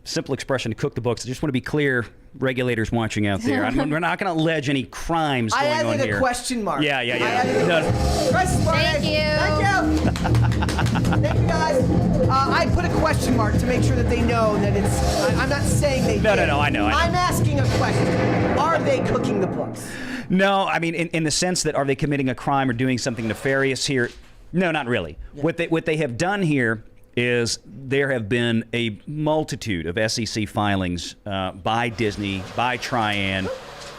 simple expression to cook the books. I just want to be clear, regulators watching out there. We're not going to allege any crimes going on here. I added a question mark. Yeah. Thank you. Thank you, guys. I put a question mark to make sure that they know that it's. I'm not saying they did. No, I know. I'm asking a question. Are they cooking the books? No, I mean, in the sense that are they committing a crime or doing something nefarious here? No, not really. Yeah. What they have done here is there have been a multitude of SEC filings by Disney, by Trian,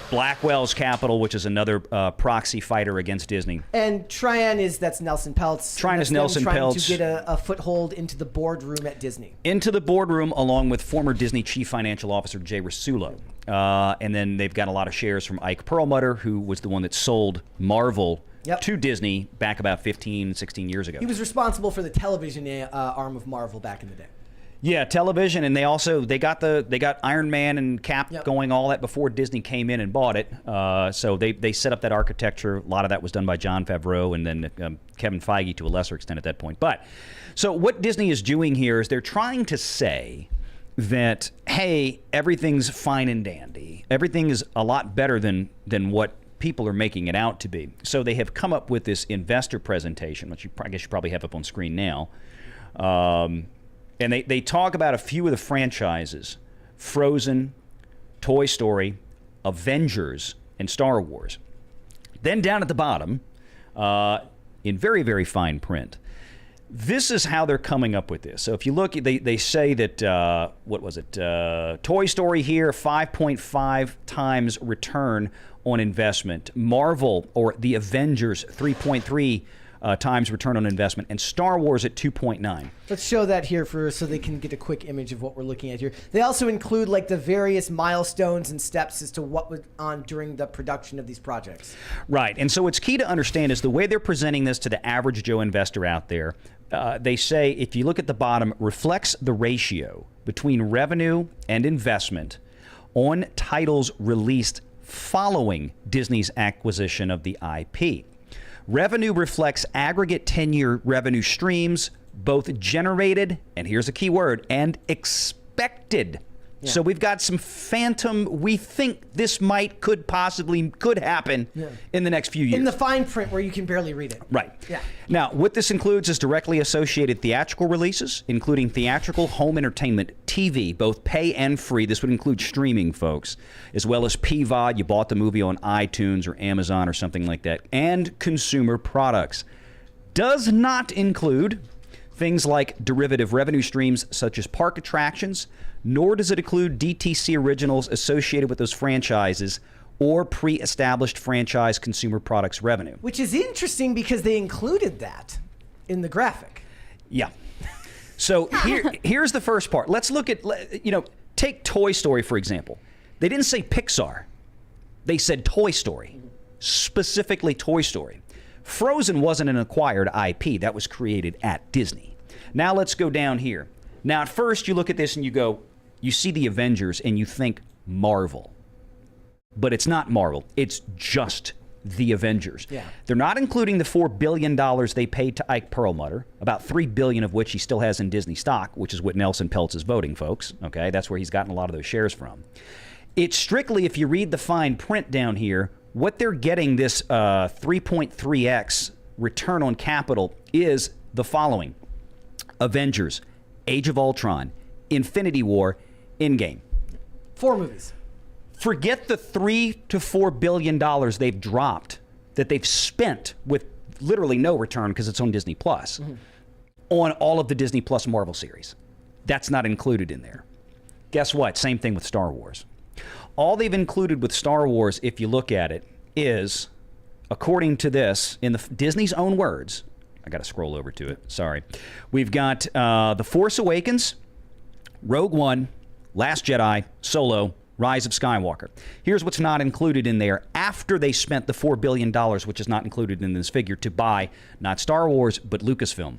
Blackwell's Capital, which is another proxy fighter against Disney. And Trian that's Nelson Peltz. Trian is Nelson Peltz. Trying to get a foothold into the boardroom at Disney. Into the boardroom, along with former Disney Chief Financial Officer Jay Rasulo. And then they've got a lot of shares from Ike Perlmutter, who was the one that sold Marvel to Disney back about 15, 16 years ago. He was responsible for the television arm of Marvel back in the day. Yeah, television, and they got Iron Man and Cap going, all that before Disney came in and bought it. So they set up that architecture. A lot of that was done by Jon Favreau and then Kevin Feige to a lesser extent at that point. But so what Disney is doing here is they're trying to say that, hey, everything's fine and dandy. Everything is a lot better than what people are making it out to be. So they have come up with this investor presentation, which I guess you probably have up on screen now. And they talk about a few of the franchises: Frozen, Toy Story, Avengers, and Star Wars. Then down at the bottom, in very, very fine print, this is how they're coming up with this. So if you look, they say that, what was it? Toy Story here, 5.5 times return on investment. Marvel, or the Avengers, 3.3 times return on investment, and Star Wars at 2.9. Let's show that here so they can get a quick image of what we're looking at here. They also include like the various milestones and steps as to what went on during the production of these projects. Right, and so what's key to understand is the way they're presenting this to the average Joe investor out there. They say, if you look at the bottom, reflects the ratio between revenue and investment on titles released following Disney's acquisition of the IP. Revenue reflects aggregate 10-year revenue streams, both generated, and here's a key word, and expected. Yeah. So we've got some phantom, we think this could happen in the next few years. In the fine print where you can barely read it. Right. Yeah. Now, what this includes is directly associated theatrical releases, including theatrical home entertainment, TV, both pay and free. This would include streaming, folks, as well as PVOD. You bought the movie on iTunes or Amazon or something like that. And consumer products. Does not include things like derivative revenue streams such as park attractions, nor does it include DTC originals associated with those franchises or pre-established franchise consumer products revenue. Which is interesting because they included that in the graphic. Yeah. So here's the first part. Let's look at, take Toy Story, for example. They didn't say Pixar. They said Toy Story, specifically Toy Story. Frozen wasn't an acquired IP. That was created at Disney. Now let's go down here. Now, at first, you look at this and you see the Avengers and you think Marvel. But it's not Marvel. It's just the Avengers. Yeah. They're not including the $4 billion they paid to Ike Perlmutter, about $3 billion of which he still has in Disney stock, which is what Nelson Peltz is voting, folks. Okay, that's where he's gotten a lot of those shares from. It's strictly, if you read the fine print down here, what they're getting this 3.3x return on capital is the following: Avengers, Age of Ultron, Infinity War, Endgame. 4 movies. Forget the $3 to $4 billion they've dropped, that they've spent with literally no return because it's on Disney Plus, on all of the Disney Plus Marvel series. That's not included in there. Guess what? Same thing with Star Wars. All they've included with Star Wars, if you look at it, is, according to this, in Disney's own words, I got to scroll over to it. Sorry. We've got The Force Awakens, Rogue One, Last Jedi, Solo, Rise of Skywalker. Here's what's not included in there after they spent the $4 billion, which is not included in this figure, to buy not Star Wars, but Lucasfilm.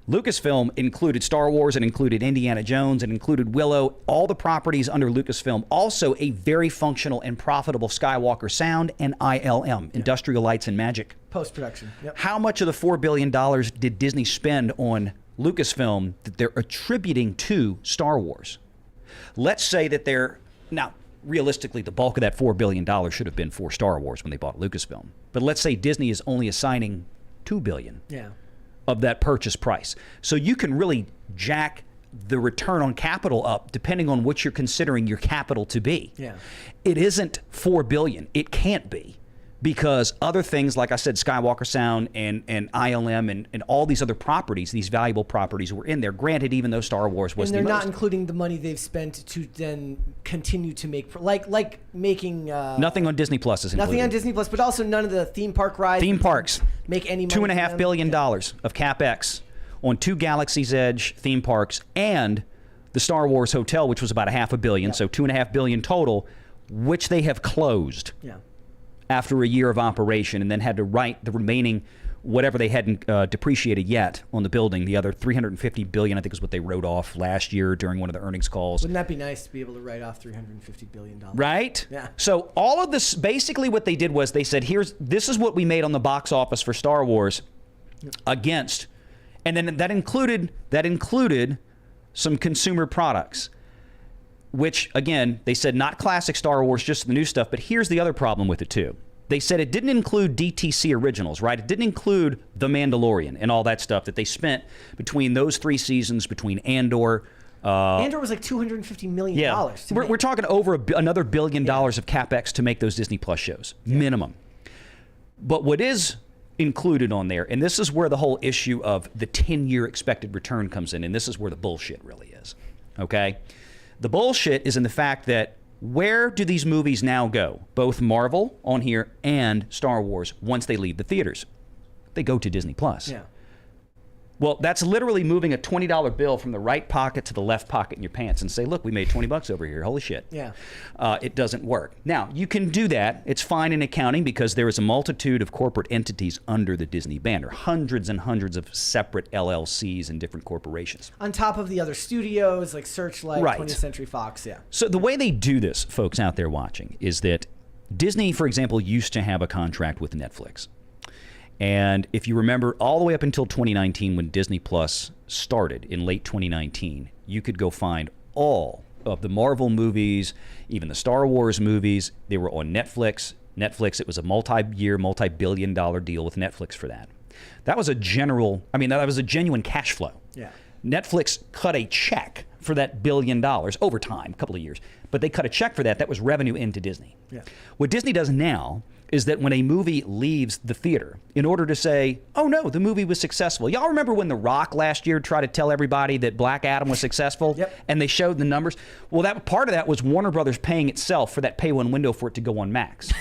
Lucasfilm included Star Wars, and included Indiana Jones, and included Willow, all the properties under Lucasfilm. Also a very functional and profitable Skywalker Sound and ILM, Industrial Lights and Magic. Post-production. Yep. How much of the $4 billion did Disney spend on Lucasfilm that they're attributing to Star Wars. Let's say that now, realistically, the bulk of that $4 billion should have been for Star Wars when they bought Lucasfilm. But let's say Disney is only assigning $2 billion of that purchase price. So you can really jack the return on capital up depending on what you're considering your capital to be. It isn't $4 billion. It can't be. Because other things, like I said, Skywalker Sound and ILM and all these other properties, these valuable properties were in there. Granted, even though Star Wars was and they're not including the money they've spent to then continue to make, like making... nothing on Disney Plus is included. Nothing on Disney Plus, but also none of the theme park rides. Theme parks. Make any money. $2.5 billion of CapEx on 2 Galaxy's Edge theme parks and the Star Wars Hotel, which was about $500 million, so $2.5 billion total, which they have closed. After a year of operation, and then had to write the remaining whatever they hadn't depreciated yet on the building. The other $350 billion, I think, is what they wrote off last year during one of the earnings calls. Wouldn't that be nice to be able to write off $350 billion? Right? Yeah. So all of this, basically what they did was they said, this is what we made on the box office for Star Wars against, and then that included some consumer products. Which, again, they said not classic Star Wars, just the new stuff. But here's the other problem with it, too. They said it didn't include DTC originals, right? It didn't include The Mandalorian and all that stuff that they spent between those 3 seasons, between Andor. Andor was like $250 million. Yeah, we're talking over another $1 billion of CapEx to make those Disney Plus shows, minimum. But what is included on there, and this is where the whole issue of the 10-year expected return comes in, and this is where the bullshit really is, okay? The bullshit is in the fact that where do these movies now go? Both Marvel on here and Star Wars once they leave the theaters. They go to Disney Plus. Well, that's literally moving a $20 bill from the right pocket to the left pocket in your pants and say, look, we made $20 over here. Holy shit. It doesn't work. Now, you can do that. It's fine in accounting because there is a multitude of corporate entities under the Disney banner. Hundreds and hundreds of separate LLCs and different corporations. On top of the other studios like Searchlight, 20th Century Fox, So the way they do this, folks out there watching, is that Disney, for example, used to have a contract with Netflix. And if you remember, all the way up until 2019, when Disney Plus started in late 2019, you could go find all of the Marvel movies, even the Star Wars movies. They were on Netflix. It was a multi-year, multi-billion-dollar deal with Netflix for that. That was a genuine cash flow. Netflix cut a check for that $1 billion over time, a couple of years. But they cut a check for that. That was revenue into Disney. What Disney does now is that when a movie leaves the theater, in order to say, oh no, the movie was successful. Y'all remember when The Rock last year tried to tell everybody that Black Adam was successful? And they showed the numbers? Well, that part of that was Warner Brothers paying itself for that pay one window for it to go on Max.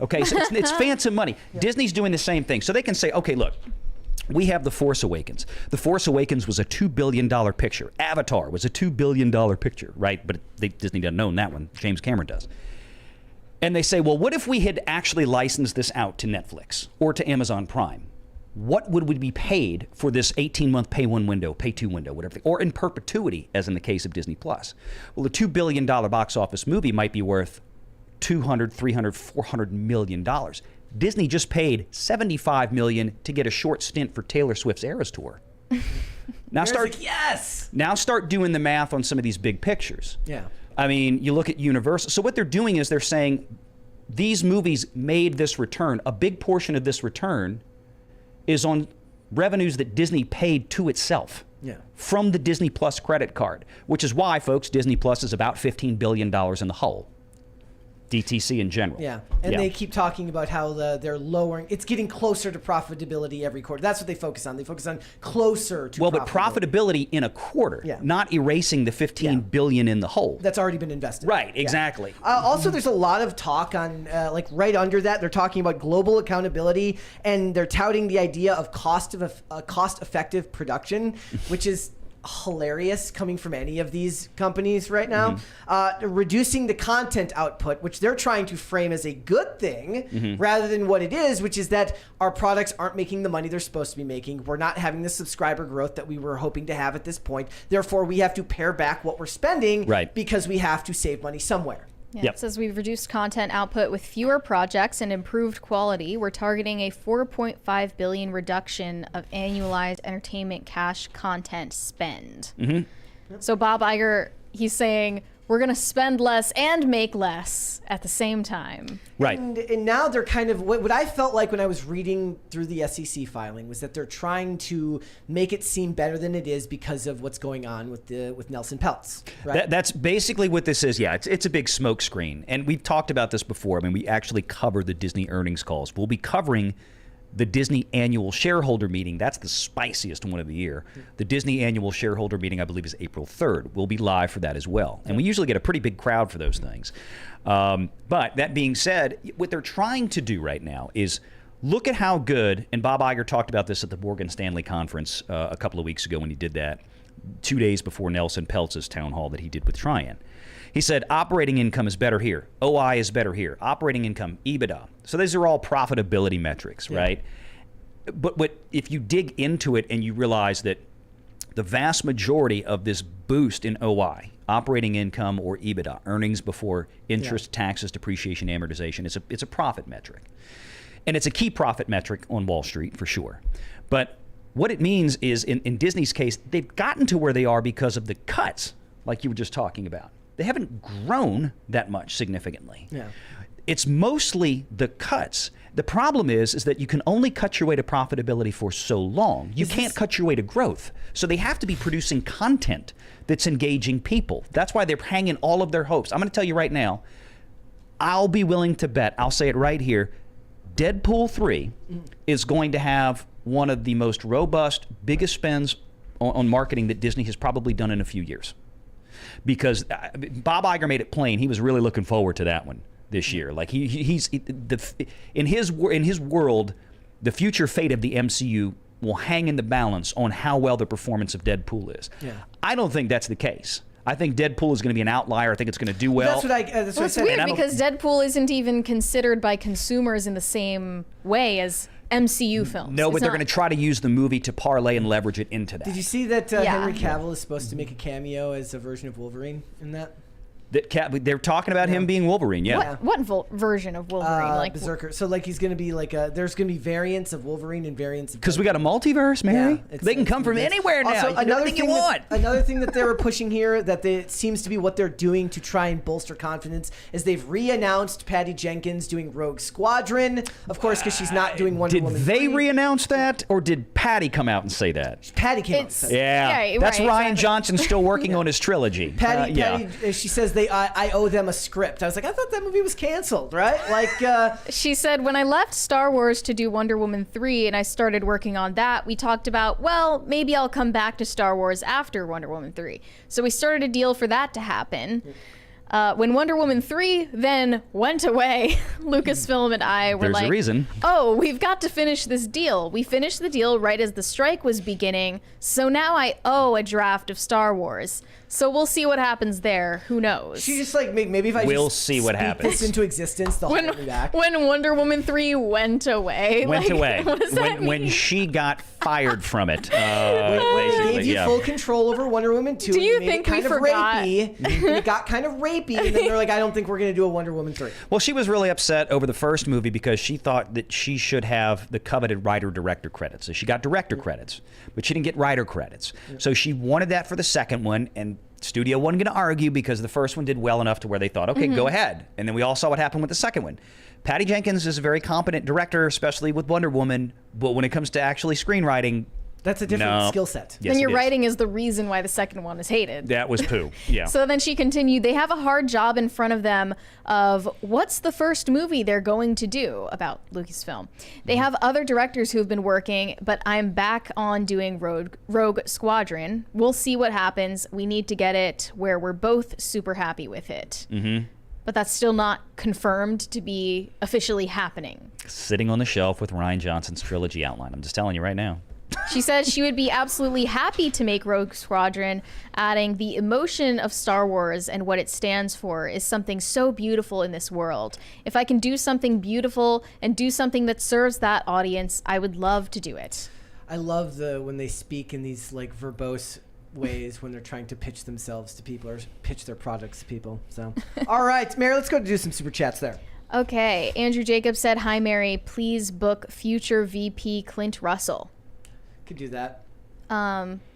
Okay, so it's phantom money. Disney's doing the same thing. So they can say, okay, look, we have The Force Awakens. The Force Awakens was a $2 billion picture. Avatar was a $2 billion picture, right? But Disney doesn't own that one. James Cameron does. And they say, well, what if we had actually licensed this out to Netflix or to Amazon Prime? What would we be paid for this 18-month pay one window, pay two window, whatever, or in perpetuity, as in the case of Disney Plus? Well, a $2 billion box office movie might be worth $200, $300, $400 million. Disney just paid $75 million to get a short stint for Taylor Swift's Eras Tour. Now start doing the math on some of these big pictures. I mean, you look at Universal. So what they're doing is they're saying these movies made this return. A big portion of this return is on revenues that Disney paid to itself from the Disney Plus credit card, which is why, folks, Disney Plus is about $15 billion in the hole. DTC in general. They keep talking about how they're lowering. It's getting closer to profitability every quarter. That's what they focus on. They focus on closer to but profitability in a quarter, not erasing the $15 billion in the hole. That's already been invested. Right, exactly. Also, there's a lot of talk on, like right under that, they're talking about global accountability, and they're touting the idea of cost-effective production, which is hilarious coming from any of these companies right now. Reducing the content output, which they're trying to frame as a good thing rather than what it is, which is that our products aren't making the money they're supposed to be making. We're not having the subscriber growth that we were hoping to have at this point. Therefore, we have to pare back what we're spending because we have to save money somewhere. Yeah, Yep. It says we've reduced content output with fewer projects and improved quality. We're targeting a 4.5 billion reduction of annualized entertainment cash content spend. So Bob Iger, he's saying we're going to spend less and make less at the same time. Right. And now they're kind of what I felt like when I was reading through the SEC filing was that they're trying to make it seem better than it is because of what's going on with Nelson Peltz. Right? That's basically what this is. Yeah, it's a big smoke screen. And we've talked about this before. I mean, we actually cover the Disney earnings calls. We'll be covering the Disney annual shareholder meeting. That's the spiciest one of the year. The Disney annual shareholder meeting, I believe, is April 3rd. We'll be live for that as well. And we usually get a pretty big crowd for those things. But that being said, what they're trying to do right now is look at how good, and Bob Iger talked about this at the Morgan Stanley conference a couple of weeks ago when he did that, 2 days before Nelson Peltz's town hall that he did with Trian. He said operating income is better here. OI is better here. Operating income, EBITDA. So these are all profitability metrics, right? But if you dig into it and you realize that the vast majority of this boost in OI, operating income or EBITDA, earnings before interest, taxes, depreciation, amortization, it's a profit metric. And it's a key profit metric on Wall Street for sure. But what it means is in Disney's case, they've gotten to where they are because of the cuts, like you were just talking about. They haven't grown that much significantly. Yeah. It's mostly the cuts. The problem is that you can only cut your way to profitability for so long. You can't cut your way to growth. So they have to be producing content that's engaging people. That's why they're hanging all of their hopes. I'm going to tell you right now, I'll be willing to bet, I'll say it right here, Deadpool 3 is going to have one of the most robust, biggest spends on marketing that Disney has probably done in a few years. Because Bob Iger made it plain he was really looking forward to that one this year. Like he's in his world, the future fate of the MCU will hang in the balance on how well the performance of Deadpool is. Yeah. I don't think that's the case. I think Deadpool is going to be an outlier. I think it's going to do well. That's what I It's said. weird because Deadpool isn't even considered by consumers in the same way as MCU films. No, but they're going to try to use the movie to parlay and leverage it into that. Did you see that Henry Cavill is supposed to make a cameo as a version of Wolverine in that? They're talking about him being Wolverine, yeah. What version of Wolverine? Like Berserker. So like he's going to be like there's going to be variants of Wolverine and variants of because we got a multiverse, Mary. Yeah, they can come from anywhere now. Also, You can do anything you want. Another thing that they were pushing here that it seems to be what they're doing to try and bolster confidence is they've re-announced Patty Jenkins doing Rogue Squadron, of course, because she's not doing Wonder Woman 3. Did they re-announce that, or did Patty come out and say that? Patty came out and said that. Yeah, that's right, Ryan exactly. Johnson still working on his trilogy. Patty, she says I owe them a script. I was like, I thought that movie was canceled, right? Like, she said, when I left Star Wars to do Wonder Woman 3 and I started working on that, we talked about, well, maybe I'll come back to Star Wars after Wonder Woman 3. So we started a deal for that to happen. When Wonder Woman 3 then went away, Lucasfilm and I were There's like, a reason. oh, we've got to finish this deal. We finished the deal right as the strike was beginning, so now I owe a draft of Star Wars. So we'll see what happens there. Who knows? she just like, maybe if I We'll just see what speak happens. this into existence, they'll hold me back. When Wonder Woman 3 went away. Went away. What does that mean? When she got fired from it. They Basically, gave you full control over Wonder Woman 2. Do you and made think it kind we of forgot? rapey. It got kind of rapey, and then they're like, I don't think we're going to do a Wonder Woman 3. Well, she was really upset over the first movie because she thought that she should have the coveted writer-director credits. So she got director credits, but she didn't get writer credits. So she wanted that for the second one, and studio wasn't going to argue because the first one did well enough to where they thought, okay, go ahead. And then we all saw what happened with the second one. Patty Jenkins is a very competent director, especially with Wonder Woman, but when it comes to actually screenwriting, That's a different skill set. Yes, and your it is. writing is the reason why the second one is hated. That was poo. Yeah. So then she continued, they have a hard job in front of them of what's the first movie they're going to do about Lucasfilm. They have other directors who have been working, but I'm back on doing Rogue Squadron. We'll see what happens. We need to get it where we're both super happy with it. Mm-hmm. But that's still not confirmed to be officially happening. Sitting on the shelf with Ryan Johnson's trilogy outline. I'm just telling you right now. She said she would be absolutely happy to make Rogue Squadron, adding the emotion of Star Wars and what it stands for is something so beautiful in this world. If I can do something beautiful and do something that serves that audience, I would love to do it. I love when they speak in these like verbose ways when they're trying to pitch themselves to people or pitch their products to people. So, all right, Mary, let's go do some super chats there. Okay, Andrew Jacobs said, "Hi Mary, please book future VP Clint Russell." Could do that.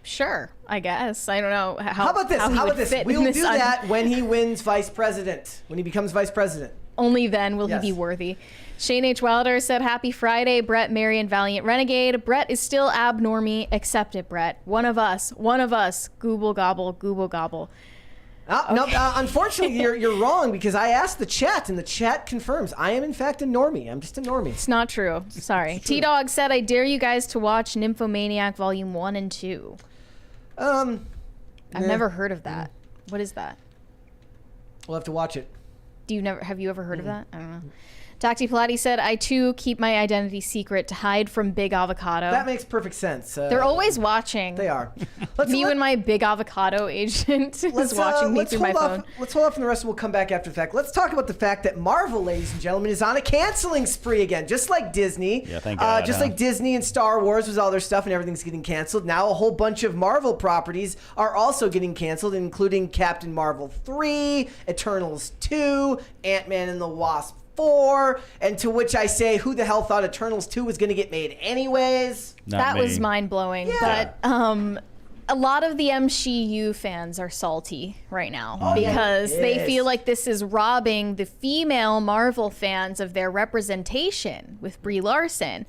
Sure, I guess. I don't know How about this? How about this? We'll do that when he wins vice president, when he becomes vice president. Only then will he be worthy. Shane H. Wilder said, "Happy Friday, Brett, Mary, and Valiant Renegade. Brett is still abnormy. Accept it, Brett. One of us. Google gobble, Google gobble." No, unfortunately, you're wrong because I asked the chat, and the chat confirms I am in fact a normie. I'm just a normie. It's not true. Sorry. T-Dog said, "I dare you guys to watch Nymphomaniac Volume 1 and 2. I've never heard of that. What is that? We'll have to watch it. Have you ever heard of that? I don't know. Takti Pilati said, "I too keep my identity secret to hide from Big Avocado." That makes perfect sense. They're always watching. They are. And my Big Avocado agent is watching me through my phone. Let's hold off on the rest and we'll come back after the fact. Let's talk about the fact that Marvel, ladies and gentlemen, is on a canceling spree again, just like Disney. Yeah, thank God. Just like Disney and Star Wars was all their stuff and everything's getting canceled. Now a whole bunch of Marvel properties are also getting canceled, including Captain Marvel 3, Eternals 2, Ant-Man and the Wasp 4, and to which I say, who the hell thought Eternals 2 was going to get made anyways? That was mind-blowing. Yeah. But a lot of the MCU fans are salty right now because they feel like this is robbing the female Marvel fans of their representation with Brie Larson.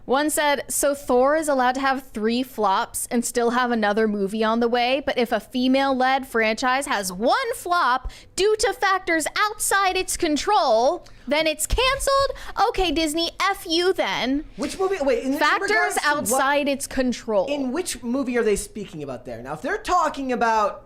One said, "So Thor is allowed to have 3 flops and still have another movie on the way, but if a female-led franchise has 1 flop due to factors outside its control, then it's canceled? Okay, Disney, F you then." Which movie? Wait, factors outside its control. In which movie are they speaking about there? Now, if they're talking about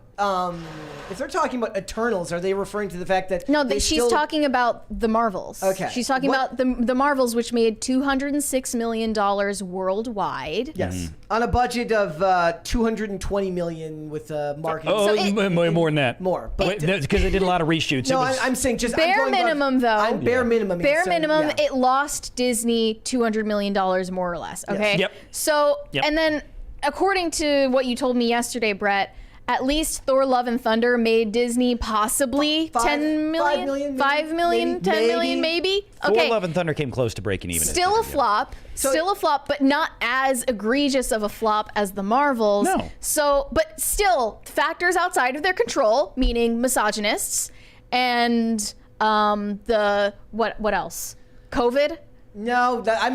Eternals, are they referring to the fact that she's talking about the Marvels. Okay. She's talking about the Marvels, which made $206 million worldwide. Yes. On a budget of $220 million with marketing. More than that. More. Because they did a lot of reshoots. No, I'm saying just bare minimum, though. Bare minimum. Bare minimum, it lost Disney $200 million more or less. Okay. Yep. So, and then according to what you told me yesterday, Brett, at least Thor: Love and Thunder made Disney possibly 10 million, 5 million, 10 million, maybe. Okay. Thor: Love and Thunder came close to breaking even. Still a flop. Still a flop, but not as egregious of a flop as the Marvels. No. So, but still, factors outside of their control, meaning misogynists, and what else? COVID. No, I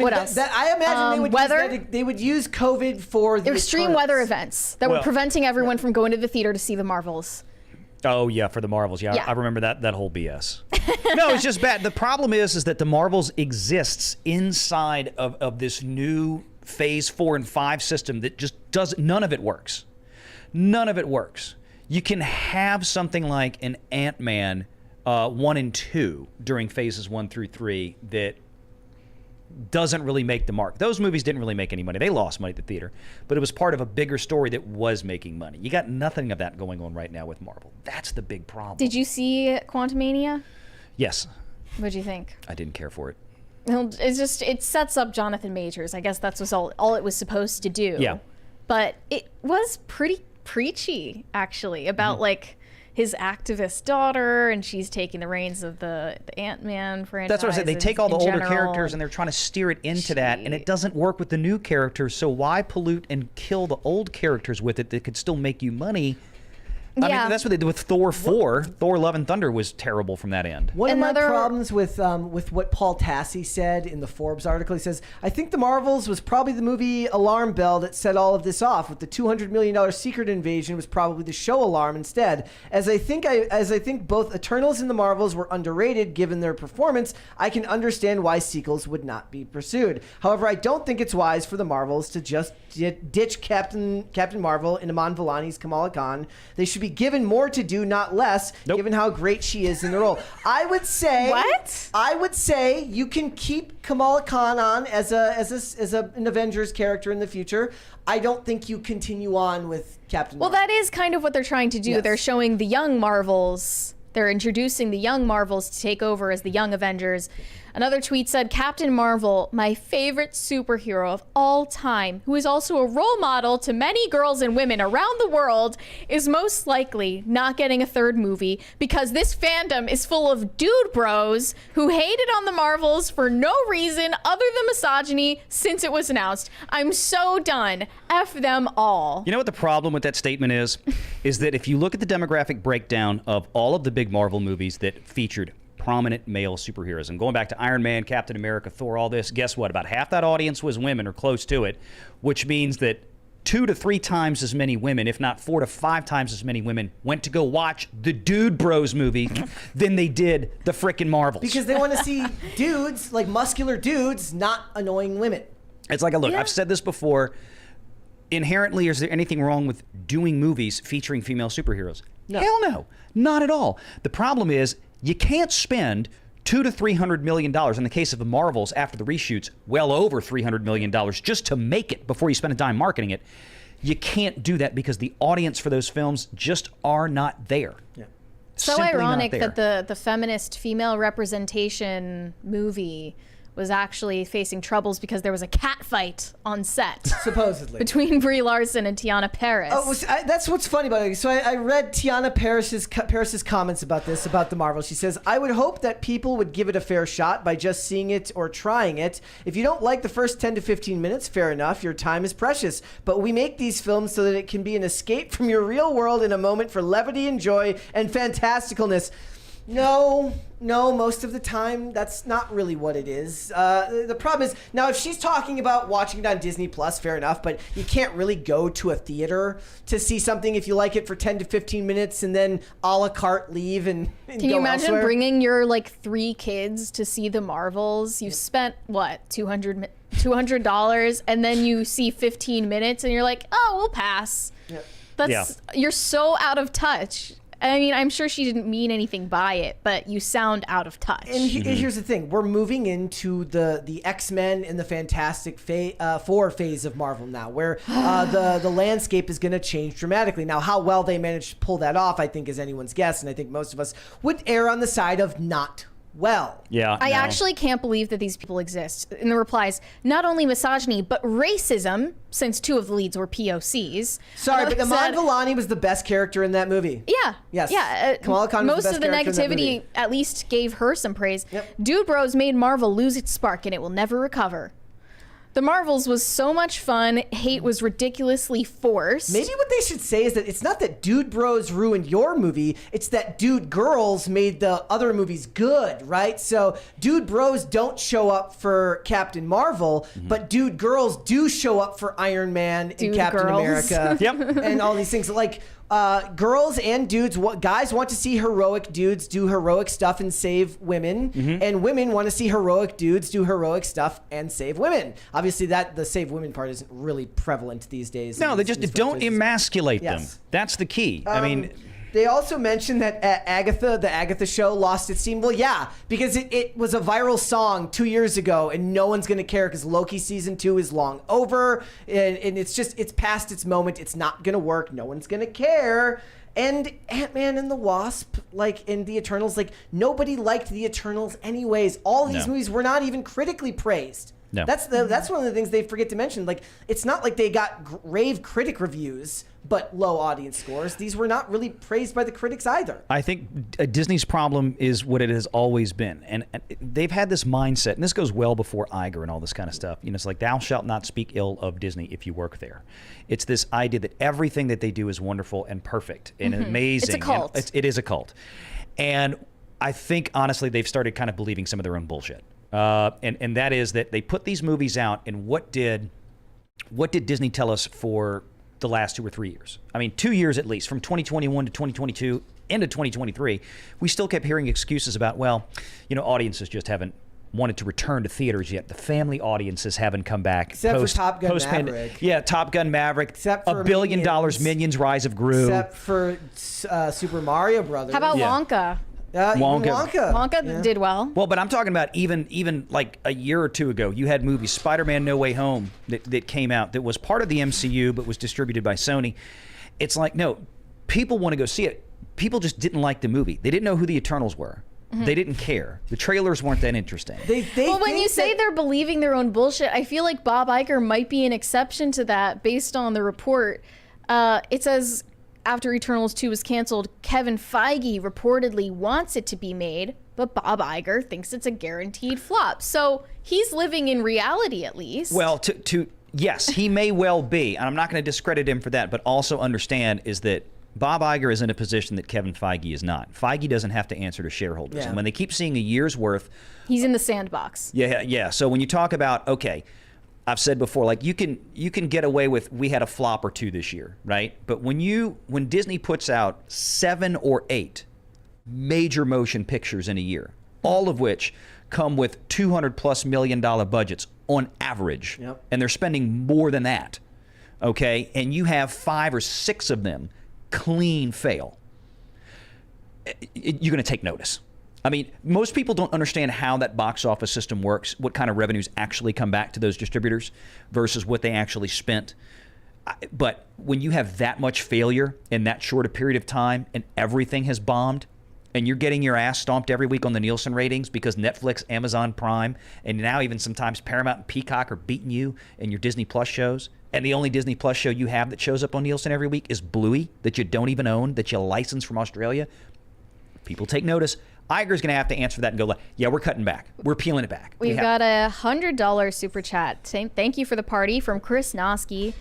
imagine they would use COVID for the extreme weather events that were preventing everyone from going to the theater to see the Marvels. Oh yeah, for the Marvels. Yeah. I remember that whole BS. No, it's just bad. The problem is that the Marvels exists inside of this new Phase 4 and 5 system that just none of it works. None of it works. You can have something like an Ant-Man 1 and 2 during phases 1 through 3 that doesn't really make the mark. Those movies didn't really make any money. They lost money at the theater, but it was part of a bigger story that was making money. You got nothing of that going on right now with Marvel. That's the big problem. Did you see Quantumania? Yes. What'd you think? I didn't care for it. It sets up Jonathan Majors. I guess that's all it was supposed to do. Yeah. But it was pretty preachy, actually, about like his activist daughter, and she's taking the reins of the Ant-Man franchise. That's what I said. They take all the older characters and they're trying to steer it into that, and it doesn't work with the new characters. So why pollute and kill the old characters with it that could still make you money? I mean, that's what they did with Thor 4. Thor: Love and Thunder was terrible from that end. One of my problems with what Paul Tassi said in the Forbes article, he says, "I think The Marvels was probably the movie alarm bell that set all of this off. With the $200 million secret invasion was probably the show alarm instead. As I think both Eternals and The Marvels were underrated given their performance, I can understand why sequels would not be pursued. However, I don't think it's wise for The Marvels to just ditch Captain Marvel and Iman Vellani's Kamala Khan. They should be given more to do, not less, given how great she is in the role." I would say you can keep Kamala Khan on as an Avengers character in the future. I don't think you continue on with Captain Marvel. Well, that is kind of what they're trying to do. Yes. They're showing the young Marvels. They're introducing the young Marvels to take over as the young Avengers. Another tweet said, Captain Marvel, my favorite superhero of all time, who is also a role model to many girls and women around the world, is most likely not getting a third movie because this fandom is full of dude bros who hated on the Marvels for no reason other than misogyny since it was announced. I'm so done. F them all. You know what the problem with that statement is? Is that if you look at the demographic breakdown of all of the big Marvel movies that featured prominent male superheroes, and going back to Iron Man, Captain America, Thor, all this, guess what? About half that audience was women or close to it, which means that 2 to 3 times as many women, if not 4 to 5 times as many women, went to go watch the Dude Bros movie than they did the frickin' Marvels. Because they want to see dudes, like muscular dudes, not annoying women. It's like, look, I've said this before. Inherently, is there anything wrong with doing movies featuring female superheroes? No. Hell no. Not at all. The problem is you can't spend $200 to $300 million in the case of the Marvels after the reshoots, well over $300 million just to make it before you spend a dime marketing it. You can't do that because the audience for those films just are not there. Yeah. So Simply ironic not there. that the feminist female representation movie was actually facing troubles because there was a cat fight on set Supposedly. between Brie Larson and Tiana Paris. Oh, that's what's funny about it. So I read Tiana Paris's comments about this, about the Marvel. She says, I would hope that people would give it a fair shot by just seeing it or trying it. If you don't like the first 10 to 15 minutes, fair enough. Your time is precious. But we make these films so that it can be an escape from your real world in a moment for levity and joy and fantasticalness. No, most of the time, that's not really what it is. The problem is, now if she's talking about watching it on Disney Plus, fair enough, but you can't really go to a theater to see something if you like it for 10 to 15 minutes and then a la carte leave and Can go you imagine elsewhere? bringing your 3 kids to see the Marvels? You spent, what, $200 and then you see 15 minutes and you're like, oh, we'll pass. Yeah. You're so out of touch. I mean, I'm sure she didn't mean anything by it, but you sound out of touch. And here's the thing. We're moving into the X-Men and the Fantastic Four phase of Marvel now, where the landscape is going to change dramatically. Now, how well they manage to pull that off, I think, is anyone's guess, and I think most of us would err on the side of not well. Yeah, I actually can't believe that these people exist. In the replies, not only misogyny, but racism, since 2 of the leads were POCs. Sorry, but Another Iman said- Vellani was the best character in that movie. Yeah. Yes. Yeah. Kamala Khan was most the best of the character in that negativity movie. at least gave her some praise. Yep. Dude Bros made Marvel lose its spark and it will never recover. The Marvels was so much fun. Hate was ridiculously forced. Maybe what they should say is that it's not that Dude Bros ruined your movie, it's that Dude Girls made the other movies good, right? So Dude Bros don't show up for Captain Marvel, but Dude Girls do show up for Iron Man and Dude Captain Girls. America. Yep. And all these things. Like, girls and dudes, guys want to see heroic dudes do heroic stuff and save women, and women want to see heroic dudes do heroic stuff and save women. Obviously, the save women part isn't really prevalent these days. No, they just don't emasculate them. Yes. That's the key. I mean, they also mentioned that the Agatha show lost its steam. Well, yeah, because it was a viral song 2 years ago, and no one's going to care because Loki season 2 is long over, and it's past its moment. It's not going to work. No one's going to care. And Ant-Man and the Wasp, in the Eternals, nobody liked the Eternals anyways. All these movies were not even critically praised. No. That's one of the things they forget to mention. It's not like they got rave critic reviews, but low audience scores. These were not really praised by the critics either. I think Disney's problem is what it has always been. And they've had this mindset, and this goes well before Iger and all this kind of stuff. It's like, thou shalt not speak ill of Disney if you work there. It's this idea that everything that they do is wonderful and perfect and amazing. It's a cult. And it is a cult. And I think, honestly, they've started kind of believing some of their own bullshit. And that is that they put these movies out, and what did Disney tell us for the last 2 or 3 years? I mean, 2 years at least, from 2021 to 2022 into 2023, we still kept hearing excuses about, audiences just haven't wanted to return to theaters yet. The family audiences haven't come back. Except for Top Gun Maverick. Yeah, Top Gun Maverick. Except for $1 billion, Minions Rise of Gru. Except for Super Mario Brothers. How about Yeah. Wonka? Wonka. Did well. Well, but I'm talking about even like a year or 2 ago, you had movies, Spider-Man No Way Home, that came out, that was part of the MCU, but was distributed by Sony. It's like, no, people want to go see it. People just didn't like the movie. They didn't know who the Eternals were. They didn't care. The trailers weren't that interesting. Well, when you say they're believing their own bullshit, I feel like Bob Iger might be an exception to that based on the report. It says after Eternals 2 was canceled, Kevin Feige reportedly wants it to be made, but Bob Iger thinks it's a guaranteed flop. So he's living in reality at least. Well, yes, he may well be, and I'm not going to discredit him for that, but also understand is that Bob Iger is in a position that Kevin Feige is not. Feige doesn't have to answer to shareholders. Yeah. And when they keep seeing a year's worth... He's in the sandbox. Yeah. So when you talk about, okay, I've said before, like you can get away with, we had a flop or two this year, right? But when Disney puts out 7 or 8 major motion pictures in a year, all of which come with $200+ million budgets on average, and they're spending more than that, okay? And you have 5 or 6 of them clean fail, you're going to take notice. I mean, most people don't understand how that box office system works, what kind of revenues actually come back to those distributors versus what they actually spent. But when you have that much failure in that short a period of time and everything has bombed, and you're getting your ass stomped every week on the Nielsen ratings because Netflix, Amazon Prime, and now even sometimes Paramount and Peacock are beating you in your Disney Plus shows, and the only Disney Plus show you have that shows up on Nielsen every week is Bluey, that you don't even own, that you license from Australia, people take notice. Iger's going to have to answer that and go, yeah, we're cutting back. We're peeling it back. We've got a $100 super chat saying thank you for the party from Chris Noski.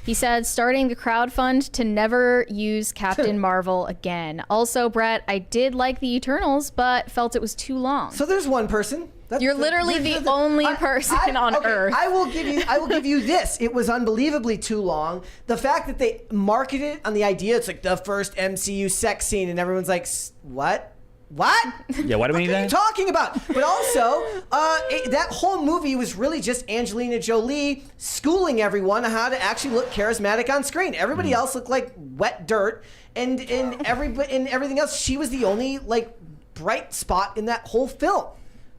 He said, starting the crowdfund to never use Captain Marvel again. Also, Brett, I did like the Eternals, but felt it was too long. So there's one person. You're literally the only person on Earth. I will give you this. It was unbelievably too long. The fact that they marketed it on the idea, it's like the first MCU sex scene, and everyone's like, what? What? Yeah, why do we need that? What are you talking about? But also, that whole movie was really just Angelina Jolie schooling everyone on how to actually look charismatic on screen. Everybody else looked like wet dirt, and everything else, she was the only like bright spot in that whole film.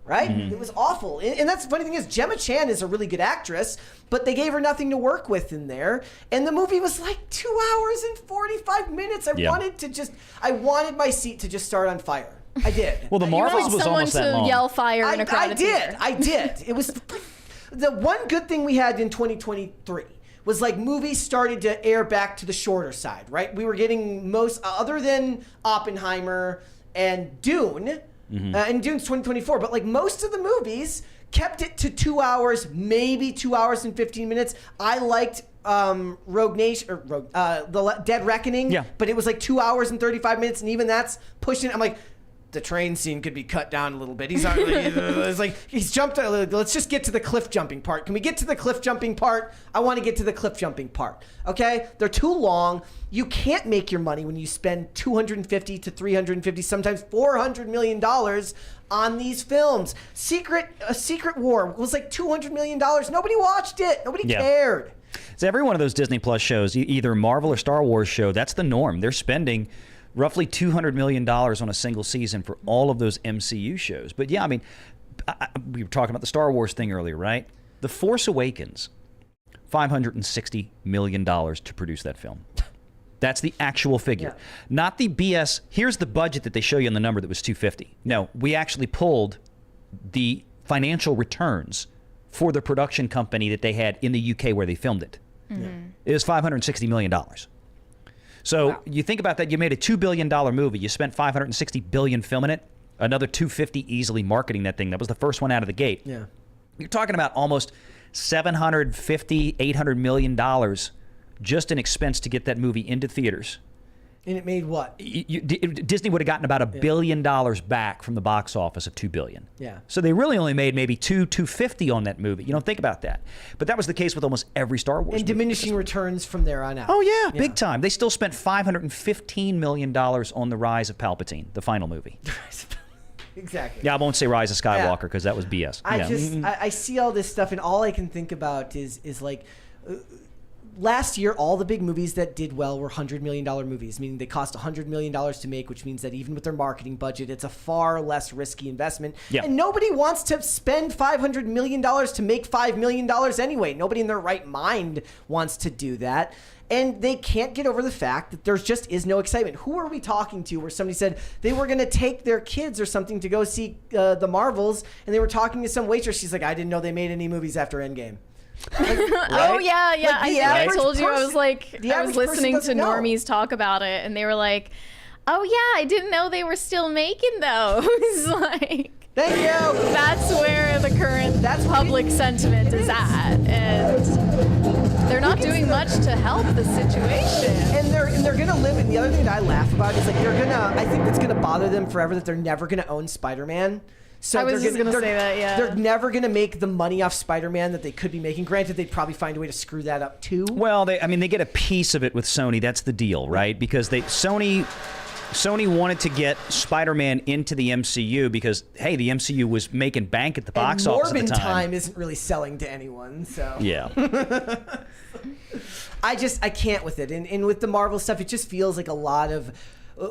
Right? It was awful. And that's the funny thing is Gemma Chan is a really good actress, but they gave her nothing to work with in there. And the movie was like 2 hours and 45 minutes. I wanted my seat to just start on fire. I did. Well, the Marvels was almost that long. Someone to yell fire in a crowded theater. I did. It was the one good thing we had in 2023 was like movies started to air back to the shorter side, right? We were getting most, other than Oppenheimer and Dune, and Dune's 2024, but like most of the movies kept it to 2 hours, maybe 2 hours and 15 minutes. I liked Rogue Nation, or the Dead Reckoning, but it was like 2 hours and 35 minutes, and even that's pushing it. I'm like, the train scene could be cut down a little bit. He's it's like he's jumped. Let's just get to the cliff jumping part. Can we get to the cliff jumping part? I want to get to the cliff jumping part. Okay, they're too long. You can't make your money when you spend $250 to $350, sometimes $400 million on these films. Secret War was like $200 million. Nobody watched it. Nobody cared. So every one of those Disney Plus shows, either Marvel or Star Wars show, that's the norm. They're spending roughly $200 million on a single season for all of those MCU shows. But yeah, I mean, we were talking about the Star Wars thing earlier, right? The Force Awakens, $560 million to produce that film. That's the actual figure, not the BS. Here's the budget that they show you on the number that was $250. No, we actually pulled the financial returns for the production company that they had in the UK where they filmed it. It was $560 million. So you think about that, you made a $2 billion movie, you spent $560 billion filming it, another $250 easily marketing that thing. That was the first one out of the gate. Yeah. You're talking about almost $750, $800 million just in expense to get that movie into theaters. And it made what? Disney would have gotten about $1 billion back from the box office of $2 billion. Yeah. So they really only made maybe $250 on that movie. You don't think about that. But that was the case with almost every Star Wars movie. And diminishing returns from there on out. Oh, yeah, big time. They still spent $515 million on The Rise of Palpatine, the final movie. Exactly. Yeah, I won't say Rise of Skywalker because that was BS. I see all this stuff, and all I can think about is like... last year, all the big movies that did well were $100 million movies, meaning they cost $100 million to make, which means that even with their marketing budget, it's a far less risky investment. Yeah. And nobody wants to spend $500 million to make $5 million anyway. Nobody in their right mind wants to do that. And they can't get over the fact that there just is no excitement. Who are we talking to where somebody said they were going to take their kids or something to go see the Marvels, and they were talking to some waitress. She's like, I didn't know they made any movies after Endgame. Like, Oh yeah. Like, I think I told you I was like the I was average person listening to doesn't know. normies talk about it, and they were like, "Oh yeah, I didn't know they were still making those." Like, Thank you. that's where the current public sentiment is at, and they're not doing much to help the situation. And they're gonna live. And the other thing that I laugh about is like I think it's gonna bother them forever that they're never gonna own Spider-Man. So I was just gonna say that, yeah. They're never gonna make the money off Spider-Man that they could be making. Granted, they'd probably find a way to screw that up too. Well, they get a piece of it with Sony. That's the deal, right? Because Sony wanted to get Spider-Man into the MCU because, hey, the MCU was making bank at the box office at the Morbin time. time isn't really selling to anyone, so Yeah. I can't with it. And with the Marvel stuff, it just feels like a lot of.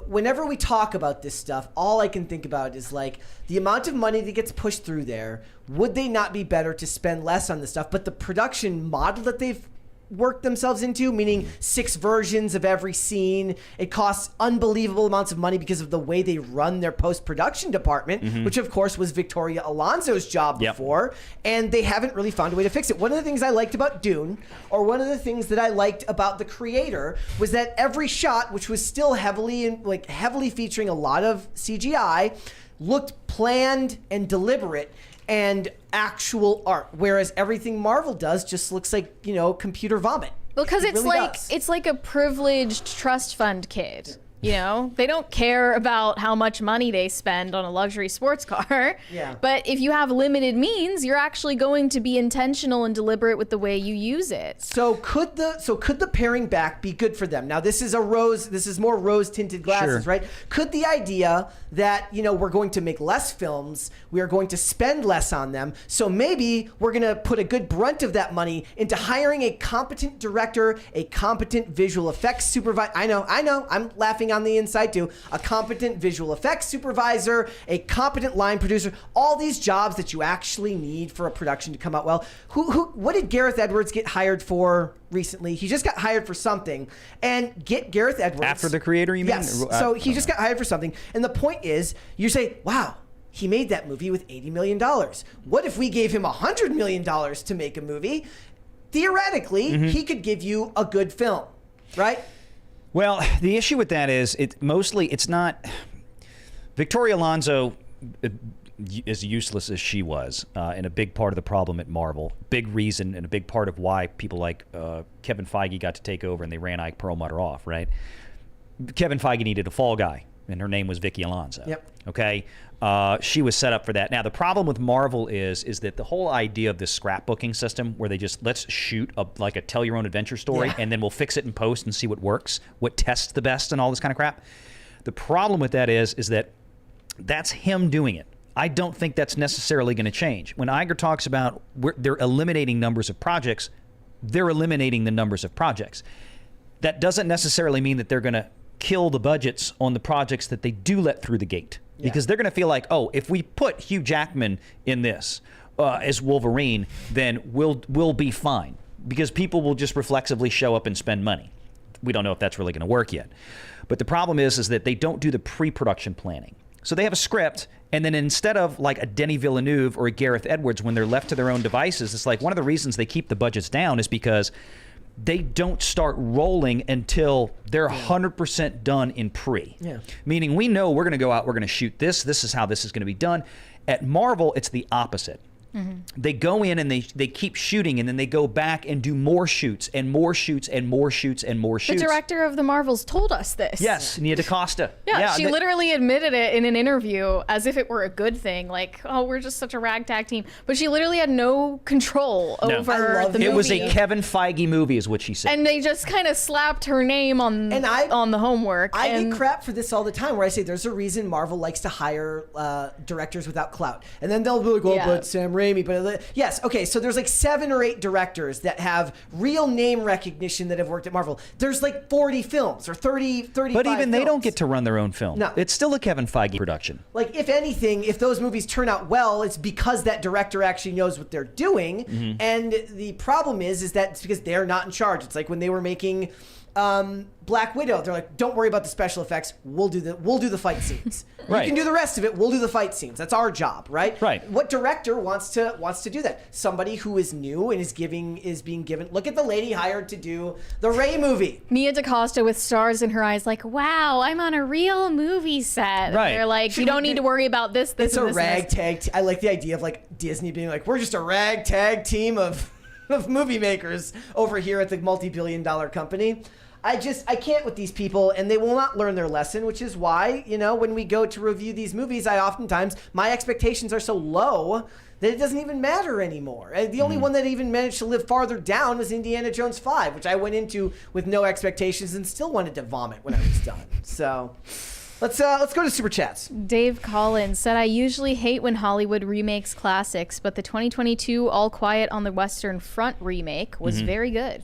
Whenever we talk about this stuff, all I can think about is like the amount of money that gets pushed through there. Would they not be better to spend less on this stuff? But the production model that they've worked themselves into, meaning 6 versions of every scene, it costs unbelievable amounts of money because of the way they run their post-production department, which of course was Victoria Alonso's job before, and they haven't really found a way to fix it. One of the things I liked about Dune, or one of the things that I liked about The Creator, was that every shot, which was still heavily featuring a lot of CGI, looked planned and deliberate and actual art, whereas everything Marvel does just looks like, computer vomit. Because It really does. it's like a privileged trust fund kid. They don't care about how much money they spend on a luxury sports car. Yeah. But if you have limited means, you're actually going to be intentional and deliberate with the way you use it. So could the paring back be good for them? Now this is more rose tinted glasses, Sure. right? Could the idea that, we're going to make less films, we are going to spend less on them, so maybe we're going to put a good brunt of that money into hiring a competent director, a competent visual effects supervisor. I know, I'm laughing on the inside too. A competent visual effects supervisor, a competent line producer, all these jobs that you actually need for a production to come out well. What did Gareth Edwards get hired for recently? He just got hired for something. And get Gareth Edwards. After The Creator, you mean? Yes. So he just got hired for something. And the point is, you say, wow, he made that movie with $80 million. What if we gave him $100 million to make a movie? Theoretically, he could give you a good film, right? Well, the issue with that is it's not Victoria Alonso, as useless as she was, and a big part of the problem at Marvel, big reason and a big part of why people like Kevin Feige got to take over and they ran Ike Perlmutter off, right? Kevin Feige needed a fall guy, and her name was Vicky Alonso. Yep. Okay? She was set up for that. Now, the problem with Marvel is that the whole idea of this scrapbooking system where they just, let's shoot like a tell-your-own-adventure story, and then we'll fix it in post and see what works, what tests the best and all this kind of crap. The problem with that is that that's him doing it. I don't think that's necessarily going to change. When Iger talks about they're eliminating numbers of projects, they're eliminating the numbers of projects. That doesn't necessarily mean that they're going to kill the budgets on the projects that they do let through the gate. Because they're going to feel like, oh, if we put Hugh Jackman in this as Wolverine, then we'll be fine. Because people will just reflexively show up and spend money. We don't know if that's really going to work yet. But the problem is that they don't do the pre-production planning. So they have a script, and then instead of like a Denis Villeneuve or a Gareth Edwards, when they're left to their own devices, it's like one of the reasons they keep the budgets down is because they don't start rolling until they're 100% done in pre. Yeah. Meaning we know we're going to go out, we're going to shoot this is how this is going to be done. At Marvel, it's the opposite. They go in and they keep shooting, and then they go back and do more shoots and more shoots and more shoots and more The shoots. director of the Marvels told us this. Yes, Nia DaCosta. Yeah, she literally admitted it in an interview as if it were a good thing. Like, oh, we're just such a ragtag team. But she literally had no control over the movie. It was a Kevin Feige movie, is what she said. And they just kind of slapped her name on the homework. I get crap for this all the time, where I say there's a reason Marvel likes to hire directors without clout. And then they'll be like, oh, but Sam Raimi, but yes, okay, so there's like 7 or 8 directors that have real name recognition that have worked at Marvel. There's like 40 films or 35 But even they films. don't get to run their own film. No. It's still a Kevin Feige production. Like, if anything, if those movies turn out well, it's because that director actually knows what they're doing. And the problem is that it's because they're not in charge. It's like when they were making Black Widow, they're like, don't worry about the special effects. We'll do the fight scenes. Right. You can do the rest of it. We'll do the fight scenes. That's our job, right? Right. What director wants to do that? Somebody who is new and is being given. Look at the lady hired to do the Rey movie. Mia DaCosta with stars in her eyes, like, wow, I'm on a real movie set. Right. They're like, you don't need to worry about this. It's and a this, and this. ragtag. I like the idea of like Disney being like, we're just a ragtag team of movie makers over here at the multi-billion-dollar company. I can't with these people, and they will not learn their lesson, which is why, when we go to review these movies, my expectations are so low that it doesn't even matter anymore. And the only one that even managed to live farther down was Indiana Jones 5, which I went into with no expectations and still wanted to vomit when I was done. So let's go to Super Chats. Dave Collins said, I usually hate when Hollywood remakes classics, but the 2022 All Quiet on the Western Front remake was very good.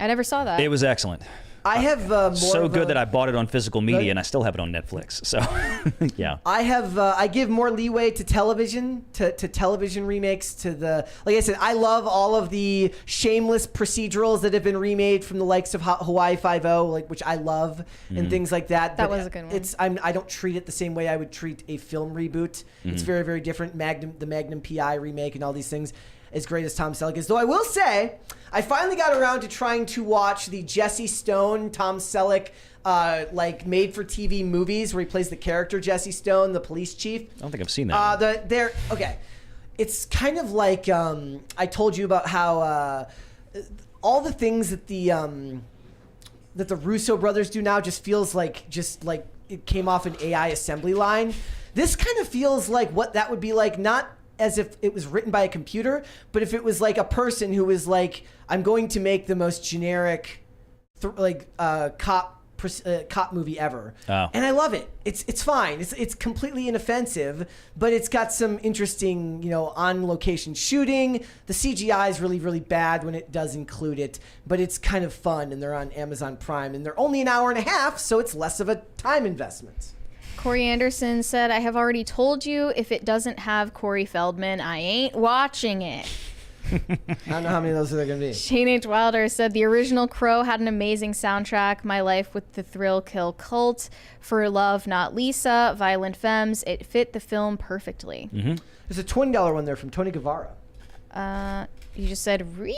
I never saw that. It was excellent. I have more so good that I bought it on physical media, and I still have it on Netflix. So, yeah. I give more leeway to television, to television remakes, like I said, I love all of the shameless procedurals that have been remade from the likes of Hawaii Five-0, which I love, and things like that. That was a good one. I don't treat it the same way I would treat a film reboot. It's very, very different. The Magnum PI remake and all these things. As great as Tom Selleck is. Though I will say, I finally got around to trying to watch the Jesse Stone, Tom Selleck, made-for-TV movies where he plays the character Jesse Stone, the police chief. I don't think I've seen that. Okay. It's kind of like I told you about how all the things that the Russo brothers do now just feels like it came off an AI assembly line. This kind of feels like what that would be like, not as if it was written by a computer, but if it was like a person who was like, I'm going to make the most generic cop movie ever. Oh. And I love it. It's fine. It's completely inoffensive, but it's got some interesting, on location shooting. The CGI is really, really bad when it does include it, but it's kind of fun, and they're on Amazon Prime, and they're only an hour and a half, so it's less of a time investment. Corey Anderson said, I have already told you, if it doesn't have Corey Feldman, I ain't watching it. I don't know how many of those are there going to be. Shane H. Wilder said, the original Crow had an amazing soundtrack. My Life with the Thrill Kill Cult, For Love Not Lisa, Violent Femmes. It fit the film perfectly. There's a $20 one there from Tony Guevara. You just said, Yeah,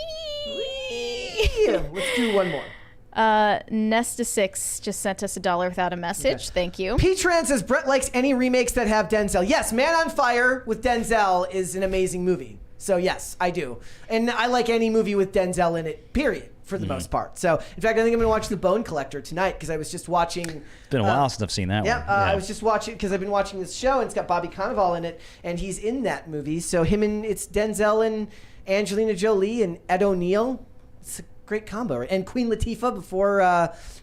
let's do one more. Nesta6 just sent us $1 without a message. Okay. Thank you. P-Tran says Brett likes any remakes that have Denzel. Yes, Man on Fire with Denzel is an amazing movie. So yes, I do. And I like any movie with Denzel in it, period, for the most part. So in fact, I think I'm going to watch The Bone Collector tonight because I was just watching. It's been a while since I've seen that one. I was just watching because I've been watching this show and it's got Bobby Cannavale in it and he's in that movie. So it's Denzel and Angelina Jolie and Ed O'Neill. It's a great combo. And Queen Latifah before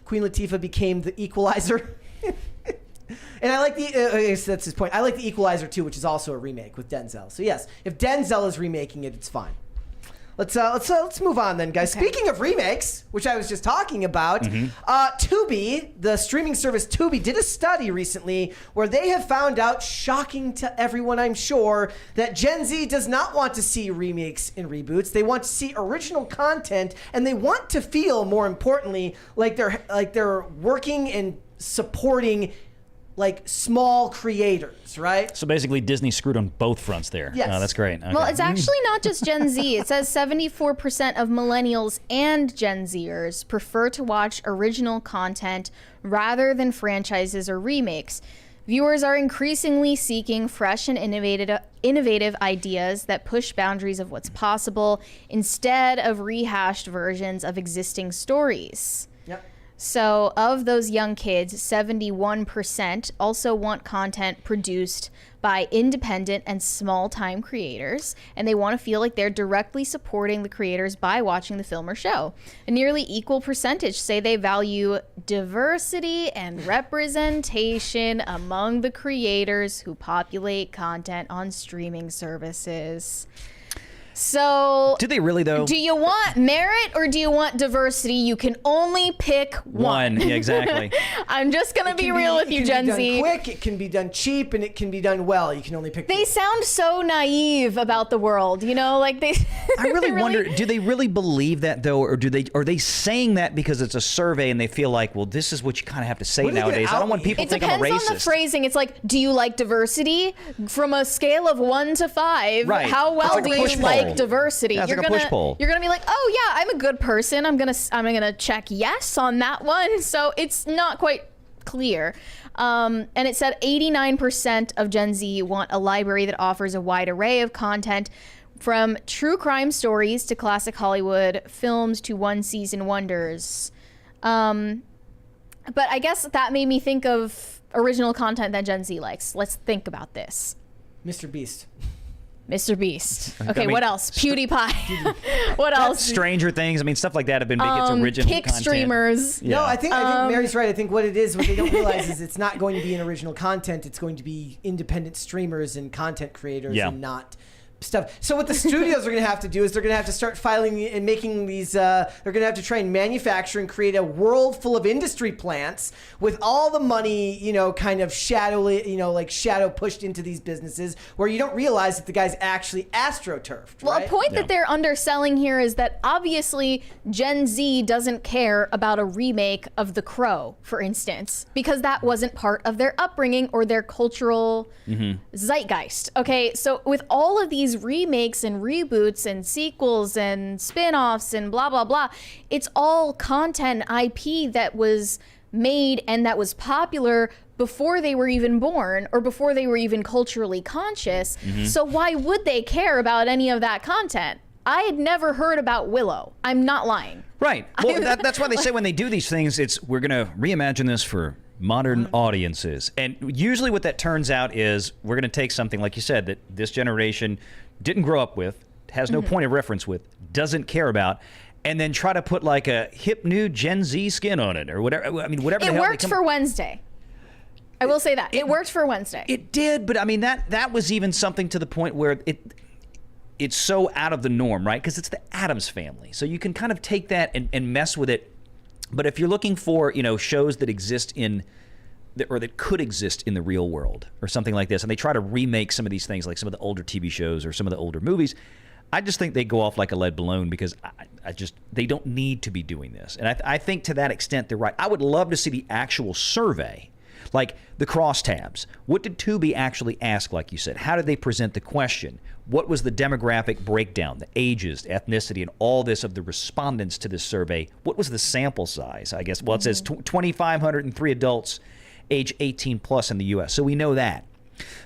Queen Latifah became the Equalizer. And I like that's his point. I like the Equalizer too, which is also a remake with Denzel. So yes, if Denzel is remaking it, it's fine. Let's move on then, guys. Okay. Speaking of remakes, which I was just talking about, Tubi, the streaming service Tubi, did a study recently where they have found out, shocking to everyone, I'm sure, that Gen Z does not want to see remakes and reboots. They want to see original content, and they want to feel, more importantly, like they're working and supporting small creators, right? So basically Disney screwed on both fronts there. Yes. Oh, that's great. Okay. Well, it's actually not just Gen Z. It says 74% of millennials and Gen Zers prefer to watch original content rather than franchises or remakes. Viewers are increasingly seeking fresh and innovative ideas that push boundaries of what's possible instead of rehashed versions of existing stories. Yep. So of those young kids, 71% also want content produced by independent and small-time creators, and they want to feel like they're directly supporting the creators by watching the film or show. A nearly equal percentage say they value diversity and representation among the creators who populate content on streaming services. So, do they really, though? Do you want merit or do you want diversity? You can only pick one. Yeah, exactly. I'm just going to be real with you, Gen Z. It can be done quick, it can be done cheap, and it can be done well. You can only pick They sound so naive about the world, you know? Like they I really wonder, do they really believe that, though, or are they saying that because it's a survey and they feel like, well, this is what you kind of have to say nowadays. I don't want people to think I'm a racist. It depends on the phrasing. It's like, do you like diversity? From a scale of 1 to 5, right. How well do you like diversity? Yeah, you're gonna be like, oh yeah, I'm a good person. I'm gonna check yes on that one. So it's not quite clear. And it said 89% of Gen Z want a library that offers a wide array of content, from true crime stories to classic Hollywood films to one-season wonders. But I guess that made me think of original content that Gen Z likes. Let's think about this. Mr. Beast. Mr. Beast. Okay, what else? PewDiePie. What else? Stranger Things. I mean, stuff like that have been big. It's original Kick content. streamers. Yeah. No, I think Mary's right. I think what they don't realize is it's not going to be an original content. It's going to be independent streamers and content creators and not stuff. So what the studios are going to have to do is they're going to have to start filing and making these, they're going to have to try and manufacture and create a world full of industry plants with all the money, kind of shadow pushed into these businesses where you don't realize that the guy's actually astroturfed. Well, a point that they're underselling here is that obviously Gen Z doesn't care about a remake of The Crow, for instance, because that wasn't part of their upbringing or their cultural zeitgeist. Okay, so with all of these remakes and reboots and sequels and spin-offs and blah blah blah, it's all content IP that was made and that was popular before they were even born or before they were even culturally conscious. So why would they care about any of that content? I had never heard about Willow. I'm not lying. Right. Well, that's why they say when they do these things, we're going to reimagine this for modern audiences. And usually what that turns out is we're going to take something, like you said, that this generation didn't grow up with, has no point of reference with, doesn't care about, and then try to put like a hip new Gen Z skin on it or whatever. I mean, whatever the hell. It worked for Wednesday. I will say that. It worked for Wednesday. It did, but I mean, that was even something to the point where it's so out of the norm, right? Because it's the Addams Family. So you can kind of take that and mess with it. But if you're looking for, shows that exist or that could exist in the real world or something like this, and they try to remake some of these things, like some of the older TV shows or some of the older movies, I just think they go off like a lead balloon because they don't need to be doing this. And I think to that extent, they're right. I would love to see the actual survey, like the crosstabs. What did Tubi actually ask, like you said? How did they present the question? What was the demographic breakdown, the ages, ethnicity, and all this of the respondents to this survey? What was the sample size, I guess? Well, it says 2,503 adults age 18 plus in the U.S., so we know that.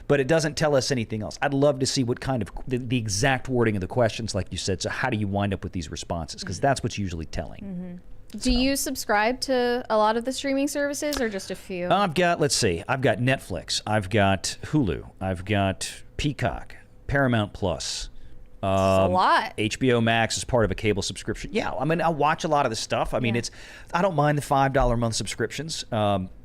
But it doesn't tell us anything else. I'd love to see what kind of the exact wording of the questions, like you said. So how do you wind up with these responses? Because that's what's usually telling. Do you subscribe to a lot of the streaming services or just a few? I've got Netflix. I've got Hulu. I've got Peacock, Paramount Plus. That's a lot. HBO Max is part of a cable subscription. Yeah, I mean, I watch a lot of this stuff. I mean, I don't mind the $5 a month subscriptions.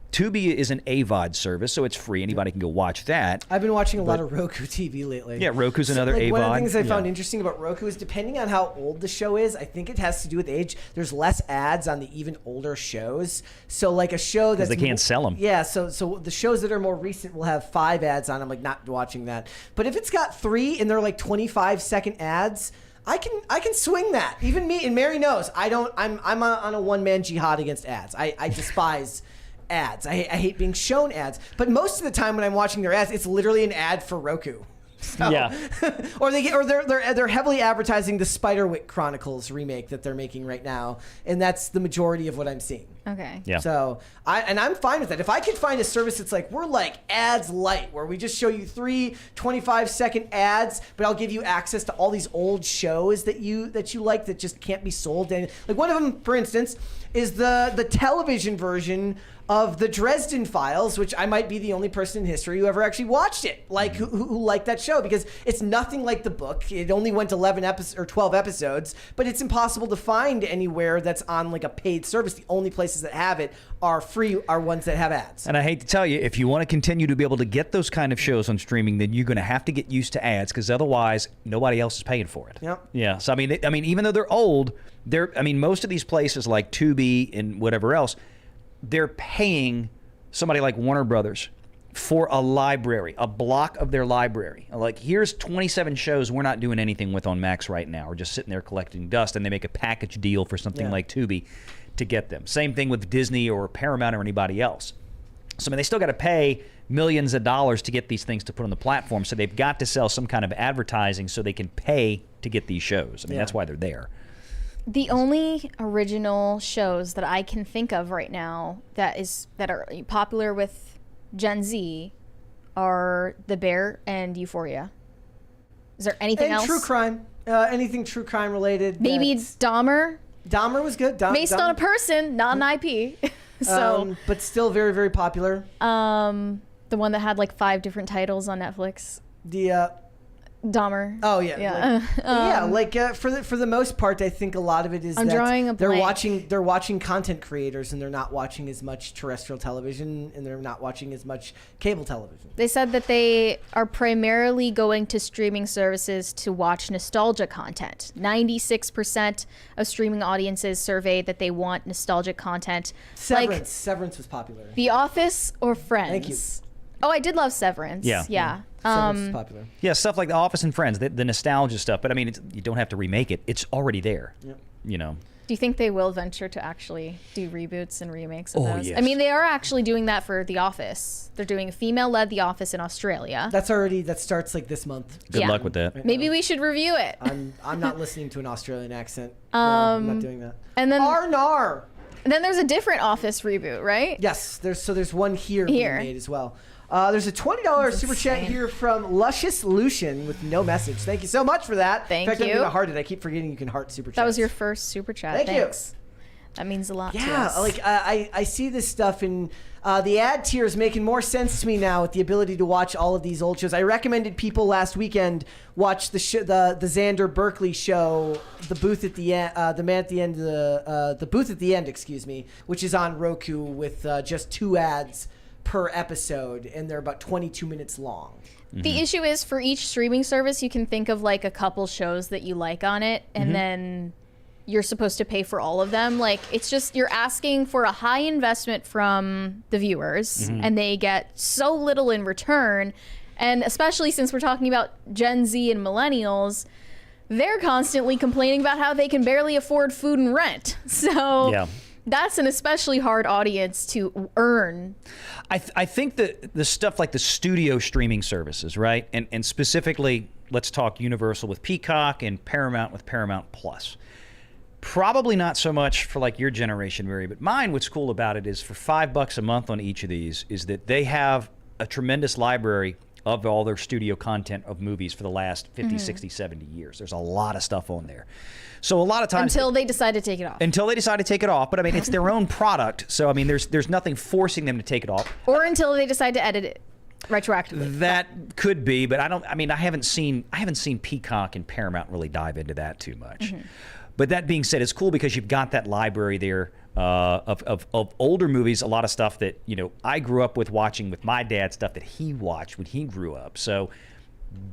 Tubi is an AVOD service, so it's free. Anybody can go watch that. I've been watching a lot of Roku TV lately. Yeah, Roku's another AVOD. One of the things I found interesting about Roku is depending on how old the show is, I think it has to do with age. There's less ads on the even older shows. So like a show that's... Because they can't sell them. Yeah, so the shows that are more recent will have 5 ads on them, like not watching that. But if it's got 3 and they're like 25-second ads... I can swing that. Even me, and Mary knows, I'm on a one-man jihad against ads. I despise ads. I hate being shown ads. But most of the time when I'm watching their ads, it's literally an ad for Roku. So, yeah. or they're heavily advertising the Spiderwick Chronicles remake that they're making right now, and that's the majority of what I'm seeing. Okay. Yeah. So I'm fine with that. If I could find a service that's like, we're like ads light, where we just show you 3 25-second ads, but I'll give you access to all these old shows that you like that just can't be sold. And like one of them, for instance, is the television version of the Dresden Files, which I might be the only person in history who ever actually watched it, like who liked that show, because it's nothing like the book. It only went 11 episodes or 12 episodes, but it's impossible to find anywhere that's on like a paid service. The only places that have it are ones that have ads. And I hate to tell you, if you want to continue to be able to get those kind of shows on streaming, then you're going to have to get used to ads, because otherwise nobody else is paying for it. Yep. Yeah. So I mean, even though they're old, most of these places like Tubi and whatever else, they're paying somebody like Warner Brothers for a library, a block of their library. Like, here's 27 shows we're not doing anything with on Max right now. We're just sitting there collecting dust, and they make a package deal for something like Tubi to get them. Same thing with Disney or Paramount or anybody else. So I mean, they still got to pay millions of dollars to get these things to put on the platform. So they've got to sell some kind of advertising so they can pay to get these shows. I mean, that's why they're there. The only original shows that I can think of right now that are popular with Gen Z are The Bear and Euphoria. Is there anything else? And true crime. Anything true crime related. Maybe Dahmer. Dahmer was good. Based on a person, not an IP. So, but still very, very popular. the one that had like 5 different titles on Netflix. The Dahmer. Oh yeah, for the most part, I think a lot of it is they're watching content creators, and they're not watching as much terrestrial television, and they're not watching as much cable television. They said that they are primarily going to streaming services to watch nostalgia content. 96% of streaming audiences surveyed that they want nostalgic content. Severance was popular. The Office or Friends. Thank you. Oh, I did love Severance. Yeah. Severance was popular. Yeah, stuff like The Office and Friends, the nostalgia stuff. But I mean, you don't have to remake it; it's already there. Yep. You know. Do you think they will venture to actually do reboots and remakes of those? Yes. I mean, they are actually doing that for The Office. They're doing a female-led The Office in Australia. That starts like this month. Good luck with that. Maybe we should review it. I'm not listening to an Australian accent. No, I'm not doing that. And then Arnar. And then there's a different Office reboot, right? Yes, there's one here being made as well. There's a $20 super chat here from Luscious Lucian with no message. Thank you so much for that. Thank In fact, you. I'm gonna heart it. I keep forgetting you can heart super chats. That was your first super chat. Thank Thanks. That means a lot to us. Yeah, like I see this stuff, and the ad tier is making more sense to me now with the ability to watch all of these old shows. I recommended people last weekend watch the Xander Berkeley show, The Booth at the End, The Man at the End, The Booth at the End, excuse me, which is on Roku with just 2 ads per episode, and they're about 22 minutes long. The issue is, for each streaming service, you can think of like a couple shows that you like on it, and then you're supposed to pay for all of them. Like, it's just, you're asking for a high investment from the viewers, and they get so little in return. And especially since we're talking about Gen Z and millennials, they're constantly complaining about how they can barely afford food and rent. So that's an especially hard audience to earn. I think that the stuff like the studio streaming services, right? And specifically, let's talk Universal with Peacock and Paramount with Paramount Plus. Probably not so much for like your generation, Mary, but mine, what's cool about it is for $5 a month on each of these is that they have a tremendous library of all their studio content of movies for the last 50, 60, 70 years. There's a lot of stuff on there. So a lot of times... Until they decide to take it off. Until they decide to take it off. But I mean, it's their own product. So I mean, there's nothing forcing them to take it off. Or until they decide to edit it retroactively. That could be, but I haven't seen Peacock and Paramount really dive into that too much. But that being said, it's cool because you've got that library there of older movies, a lot of stuff that, you know, I grew up with watching with my dad, stuff that he watched when he grew up. So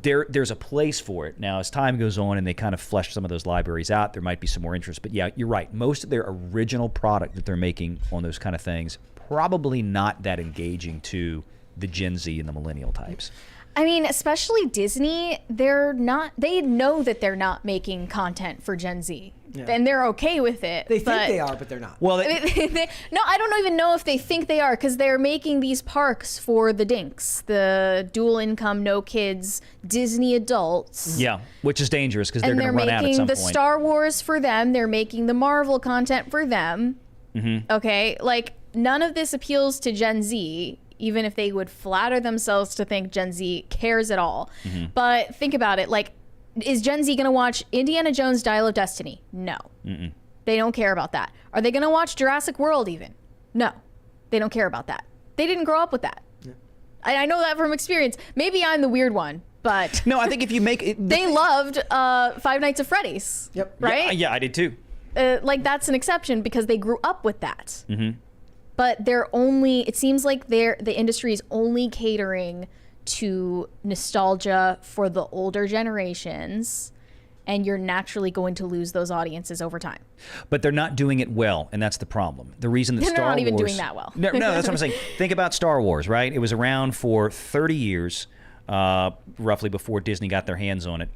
there's a place for it. Now, as time goes on and they kind of flesh some of those libraries out, there might be some more interest. But yeah, you're right. Most of their original product that they're making on those kind of things, probably not that engaging to the Gen Z and the millennial types. I mean, especially Disney, they know that they're not making content for Gen Z. Yeah. And they're okay with it. They think they are, but they're not. Well, no, I don't even know if they think they are, because they're making these parks for the dinks, the dual income, no kids, Disney adults. Yeah, which is dangerous because they're going to run out at some point. And they're making the Star Wars for them. They're making the Marvel content for them. Okay, like none of this appeals to Gen Z, even if they would flatter themselves to think Gen Z cares at all. But think about it, like, is Gen Z gonna watch Indiana Jones Dial of Destiny? No. They don't care about that. Are they gonna watch Jurassic World even? No. They don't care about that. They didn't grow up with that. I know that from experience. Maybe I'm the weird one, but No, I think if you make it, they loved Five Nights at Freddy's. Yep. Right? Yeah, I did too. Like that's an exception because they grew up with that. But it seems like the industry is only catering to nostalgia for the older generations, and you're naturally going to lose those audiences over time. But they're not doing it well, and that's the problem. The reason that They're Star not even Wars, doing that well. No, that's what I'm saying. Think about Star Wars, right? It was around for 30 years, roughly, before Disney got their hands on it,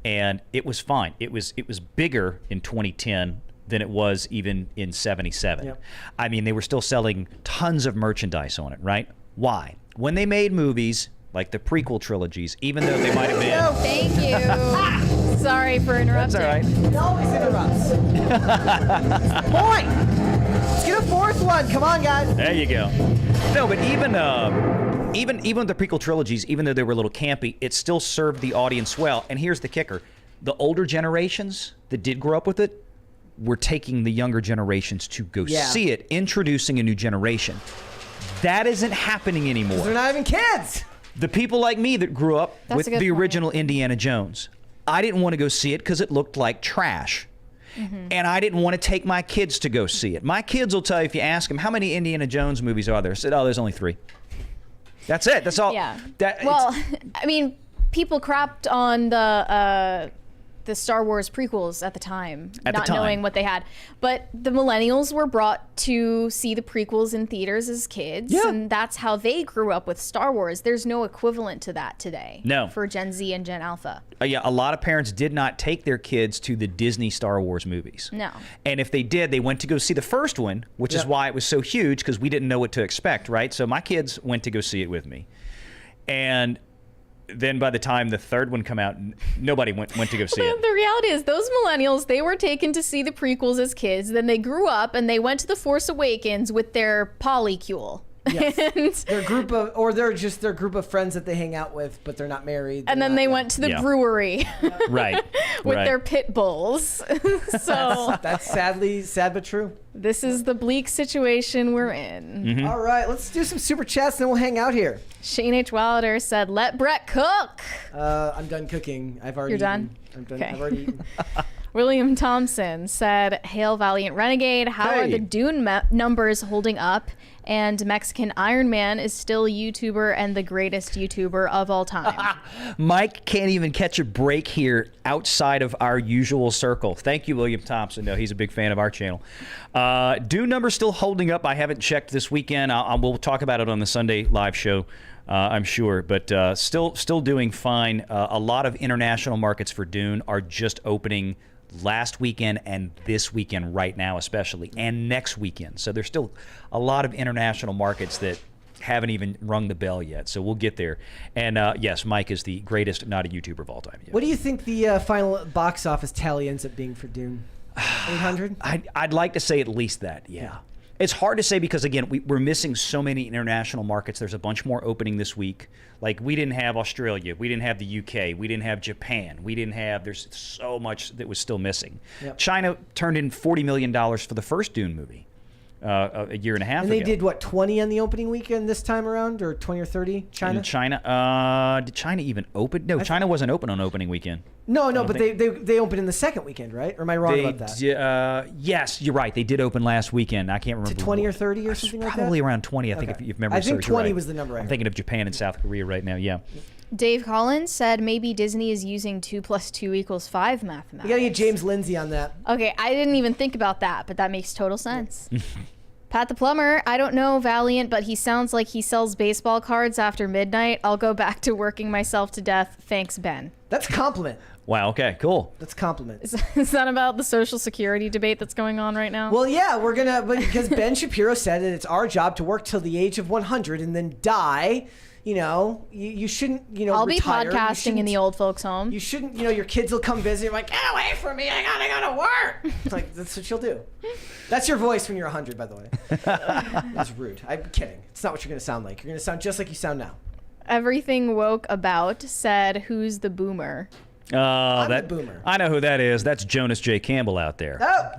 and it was fine. It was bigger in 2010 than it was even in 77. Yep. I mean, they were still selling tons of merchandise on it, right? Why? When they made movies like the prequel trilogies, even though they might have been... Oh, thank you. Sorry for interrupting. That's all right. It always interrupts. Boy! Let's get a fourth one. Come on, guys. There you go. No, but even the prequel trilogies, even though they were a little campy, it still served the audience well. And here's the kicker. The older generations that did grow up with it were taking the younger generations to go see it, introducing a new generation. That isn't happening anymore. They're not even kids. The people like me that grew up with the point. original Indiana Jones, I didn't want to go see it because it looked like trash. And I didn't want to take my kids to go see it. My kids will tell you, if you ask them, how many Indiana Jones movies are there? I said, oh, there's only 3. That's it. That's all. Yeah. Well, I mean, people crapped on the Star Wars prequels at the time, not knowing what they had. But the millennials were brought to see the prequels in theaters as kids, and that's how they grew up with Star Wars. There's no equivalent to that today. No. For Gen Z and Gen Alpha. Yeah, a lot of parents did not take their kids to the Disney Star Wars movies. No. And if they did, they went to go see the first one, which is why it was so huge, because we didn't know what to expect, right? So my kids went to go see it with me. And then by the time the third one come out, nobody went to go see it. The reality is those millennials, they were taken to see the prequels as kids. Then they grew up and they went to The Force Awakens with their polycule. Yes. Their group of, or they're just their group of friends that they hang out with, but they're not married. And then they went to the brewery. Right. With their pit bulls. So that's sadly sad but true. This is the bleak situation we're in. All right, let's do some super chats, then we'll hang out here. Shane H. Wilder said, "Let Brett cook." I'm done cooking. I've already. You're done? I'm done. Okay. I've already eaten. William Thompson said, "Hail Valiant Renegade. How are the Dune numbers holding up? And Mexican Iron Man is still a YouTuber and the greatest YouTuber of all time." Mike can't even catch a break here outside of our usual circle. Thank you, William Thompson. No, he's a big fan of our channel. Dune numbers still holding up. I haven't checked this weekend. We'll talk about it on the Sunday live show, I'm sure. But still doing fine. A lot of international markets for Dune are just opening last weekend and this weekend right now especially, and next weekend. So there's still a lot of international markets that haven't even rung the bell yet. So we'll get there. And yes, Mike is the greatest not a YouTuber of all time. Yeah. What do you think the final box office tally ends up being for Dune? 800? I'd like to say at least that, yeah. It's hard to say because, again, we're missing so many international markets. There's a bunch more opening this week. Like, we didn't have Australia. We didn't have the UK. We didn't have Japan. There's so much that was still missing. Yep. China turned in $40 million for the first Dune movie a year and a half ago. And they did, what, 20 on the opening weekend this time around? Or 20 or 30? China? In China? Did China even open? No, China wasn't open on opening weekend. No, but they opened in the second weekend, right? Or am I wrong about that? Yes, you're right. They did open last weekend. I can't remember. To 20 or 30 or something like that? Probably around 20, I think, if memory serves you right. I think 20 was the number. I'm thinking of Japan and South Korea right now, yeah. Dave Collins said maybe Disney is using 2 + 2 = 5 mathematics. You gotta get James Lindsay on that. Okay, I didn't even think about that, but that makes total sense. Pat the Plumber, I don't know Valiant, but he sounds like he sells baseball cards after midnight. I'll go back to working myself to death. Thanks, Ben. That's a compliment. Wow. Okay. Cool. That's a compliment. Is that about the Social Security debate that's going on right now? Well, yeah, because Ben Shapiro said that it's our job to work till the age of 100 and then die. You know, you shouldn't, I'll retire. be podcasting in the old folks' home. You shouldn't, your kids will come visit. You're like, get away from me. I gotta go to work. It's like, that's what you'll do. That's your voice when you're 100, by the way. That's rude. I'm kidding. It's not what you're going to sound like. You're going to sound just like you sound now. Everything Woke About said, who's the boomer? I'm the boomer. I know who that is. That's Jonas J. Campbell out there. Oh.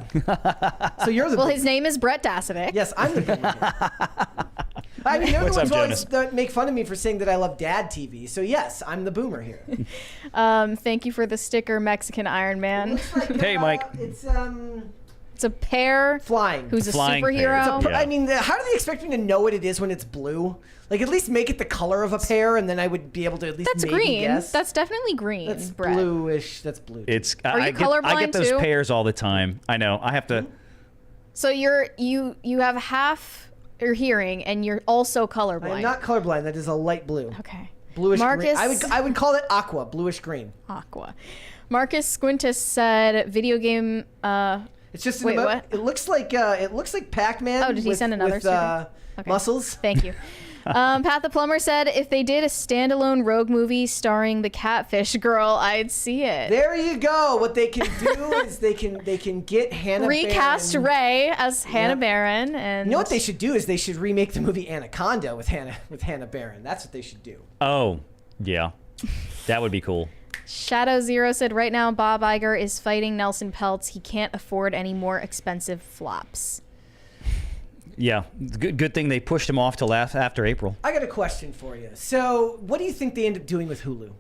So you're the Well, boomer. his name is Brett Dasovic. Yes, I'm the boomer. I mean, they're the ones who always make fun of me for saying that I love dad TV. So yes, I'm the boomer here. Thank you for the sticker, Mexican Iron Man. Like, Hey, Mike. It's It's a pear flying. who's a Flying pear. superhero. Yeah. I mean, how do they expect me to know what it is when it's blue? Like, at least make it the color of a pear, and then I would be able to at least That's maybe green. guess. That's definitely green, That's Brett. bluish. That's blue. It's. Are you I colorblind get those too? pairs all the time. I know. I have to. So you have half your hearing, and you're also colorblind. I'm not colorblind. That is a light blue. Okay. Bluish Marcus, green. I would call it aqua, bluish green. Aqua. Marcus Squintus said, "Video game." It's just Wait, what? It looks like Pac-Man. Oh, did he send another with super? Okay. muscles? Thank you. Pat the Plumber said, if they did a standalone rogue movie starring the catfish girl, I'd see it. There you go. What they can do is they can get Hannah Recast Baron. Ray as Hannah Yep. Baron, and You know what they should do is they should remake the movie Anaconda with Hannah Baron. That's what they should do. Oh, yeah. That would be cool. Shadow Zero said, right now Bob Iger is fighting Nelson Peltz. He can't afford any more expensive flops. Yeah. Good thing they pushed him off till after April. I got a question for you. So, what do you think they end up doing with Hulu?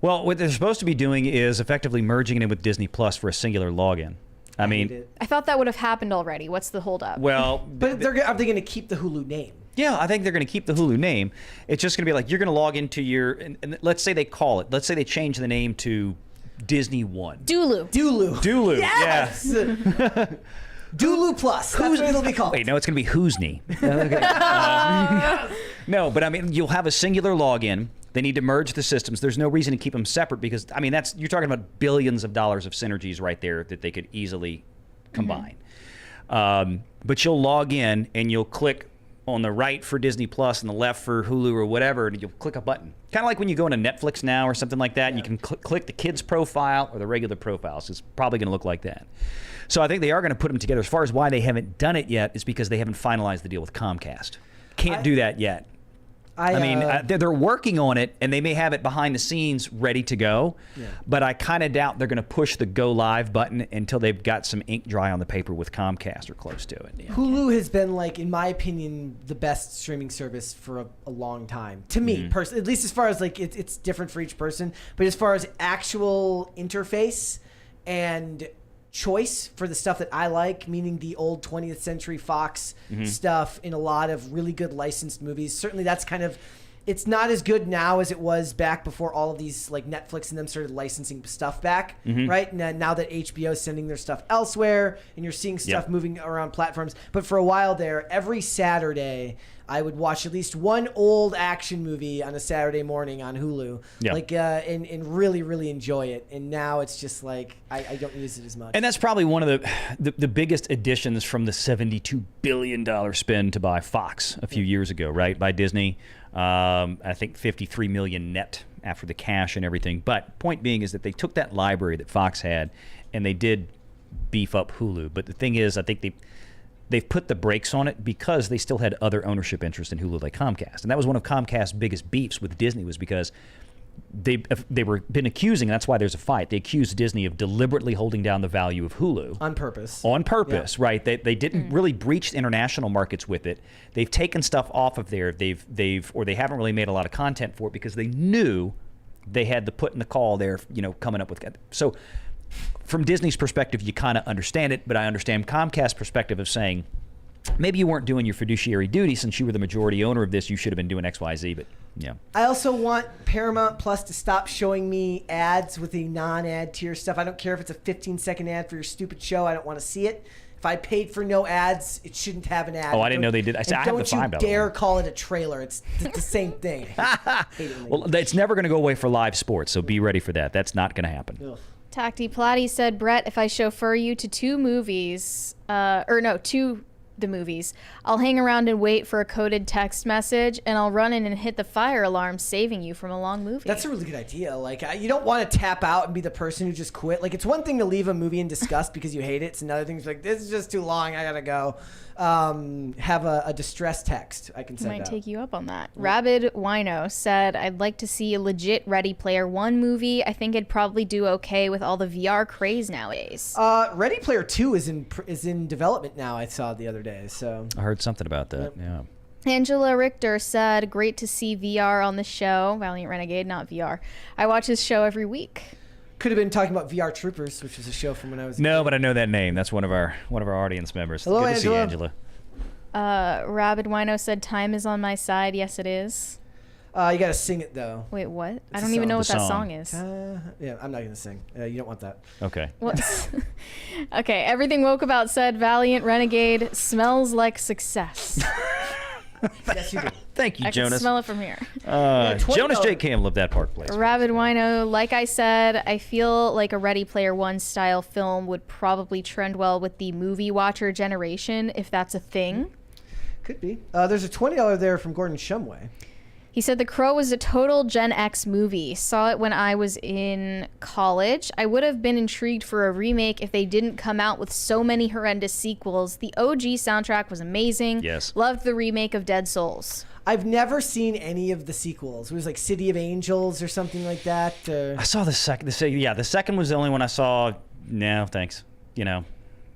Well, what they're supposed to be doing is effectively merging it in with Disney Plus for a singular login. I mean, I thought that would have happened already. What's the holdup? well, But are they going to keep the Hulu name? yeah, I think they're going to keep the Hulu name. It's just going to be like you're going to log into your, and let's say they call it, let's say they change the name to Disney One. Dulu. Dulu. Yes. Dulu Plus. That's what it'll be called. Wait, no, it's going to be Whoosney. No, but I mean, you'll have a singular login. They need to merge the systems. There's no reason to keep them separate because, I mean, you're talking about billions of dollars of synergies right there that they could easily combine. But you'll log in and you'll click on the right for Disney Plus and the left for Hulu or whatever, and you'll click a button. Kind of like when you go into Netflix now or something like that, and you can click the kids' profile or the regular profile. So it's probably going to look like that. So I think they are going to put them together. As far as why they haven't done it yet is because they haven't finalized the deal with Comcast. Can't do that yet. I mean, they're working on it, and they may have it behind the scenes ready to go, but I kind of doubt they're going to push the go live button until they've got some ink dry on the paper with Comcast or close to it. Yeah. Hulu has been, like, in my opinion, the best streaming service for a long time. To me, personally, at least as far as, like, it's different for each person, but as far as actual interface and choice for the stuff that I like, meaning the old 20th Century Fox stuff in a lot of really good licensed movies. Certainly that's kind of, it's not as good now as it was back before all of these, like, Netflix and them started licensing stuff back, right? Now that HBO is sending their stuff elsewhere and you're seeing stuff moving around platforms. But for a while there, every Saturday, I would watch at least one old action movie on a Saturday morning on Hulu, and really, really enjoy it. And now it's just like I don't use it as much. And that's probably one of the biggest additions from the $72 billion spend to buy Fox a few years ago, right, by Disney. I think $53 million net after the cash and everything. But point being is that they took that library that Fox had and they did beef up Hulu. But the thing is, I think they've put the brakes on it because they still had other ownership interest in Hulu like Comcast. And that was one of Comcast's biggest beefs with Disney was because they were been accusing, and that's why there's a fight, they accused Disney of deliberately holding down the value of Hulu. On purpose. On purpose, right. They didn't really breach international markets with it. They've taken stuff off of there. They haven't really made a lot of content for it because they knew they had the put in the call there, coming up with. So from Disney's perspective, you kind of understand it, but I understand Comcast's perspective of saying, maybe you weren't doing your fiduciary duty since you were the majority owner of this. You should have been doing X, Y, Z, but yeah. I also want Paramount Plus to stop showing me ads with the non-ad tier stuff. I don't care if it's a 15-second ad for your stupid show. I don't want to see it. If I paid for no ads, it shouldn't have an ad. Oh, I didn't know they did. I have the $5 Don't you dare one. call it a trailer. It's the same thing. Well, it's never going to go away for live sports, so be ready for that. That's not going to happen. Ugh. Tacti Plati said, Brett, if I chauffeur you to two the movies, I'll hang around and wait for a coded text message, and I'll run in and hit the fire alarm, saving you from a long movie. That's a really good idea. Like, you don't want to tap out and be the person who just quit. Like, it's one thing to leave a movie in disgust because you hate it. It's another thing to like, this is just too long. I gotta go. Have a distress text. I can send Might out. take you up on that. Rabid Wino said, I'd like to see a legit Ready Player One movie. I think it'd probably do okay with all the VR craze nowadays. Ready Player 2 is in development now. I saw the other day. So I heard something about that. Yeah. Angela Richter said, great to see VR on the show. Valiant Renegade, not VR. I watch this show every week. could have been talking about VR Troopers, which was a show from when I was. No, but I know that name. That's one of our audience members. Hello, Good to see you, Angela. Rabid Wino said, time is on my side. Yes, it is. You gotta sing it though. Wait, what? It's I a don't even song. know what The that song. song is. Yeah, I'm not gonna sing. You don't want that. Okay. What? Okay, Everything Woke About said, Valiant Renegade smells like success. Yes, you do. Thank you, I Jonas. can smell it from here. Jonas J. Cam lived that Park Place. Rabid Wino, like I said, I feel like a Ready Player One style film would probably trend well with the movie watcher generation, if that's a thing. Could be. There's a $20 there from Gordon Shumway. He said The Crow was a total Gen X movie. Saw it when I was in college. I would have been intrigued for a remake if they didn't come out with so many horrendous sequels. The OG soundtrack was amazing. Yes. Loved the remake of Dead Souls. I've never seen any of the sequels. It was like City of Angels or something like that. I saw the second. The second was the only one I saw. No, thanks. You know,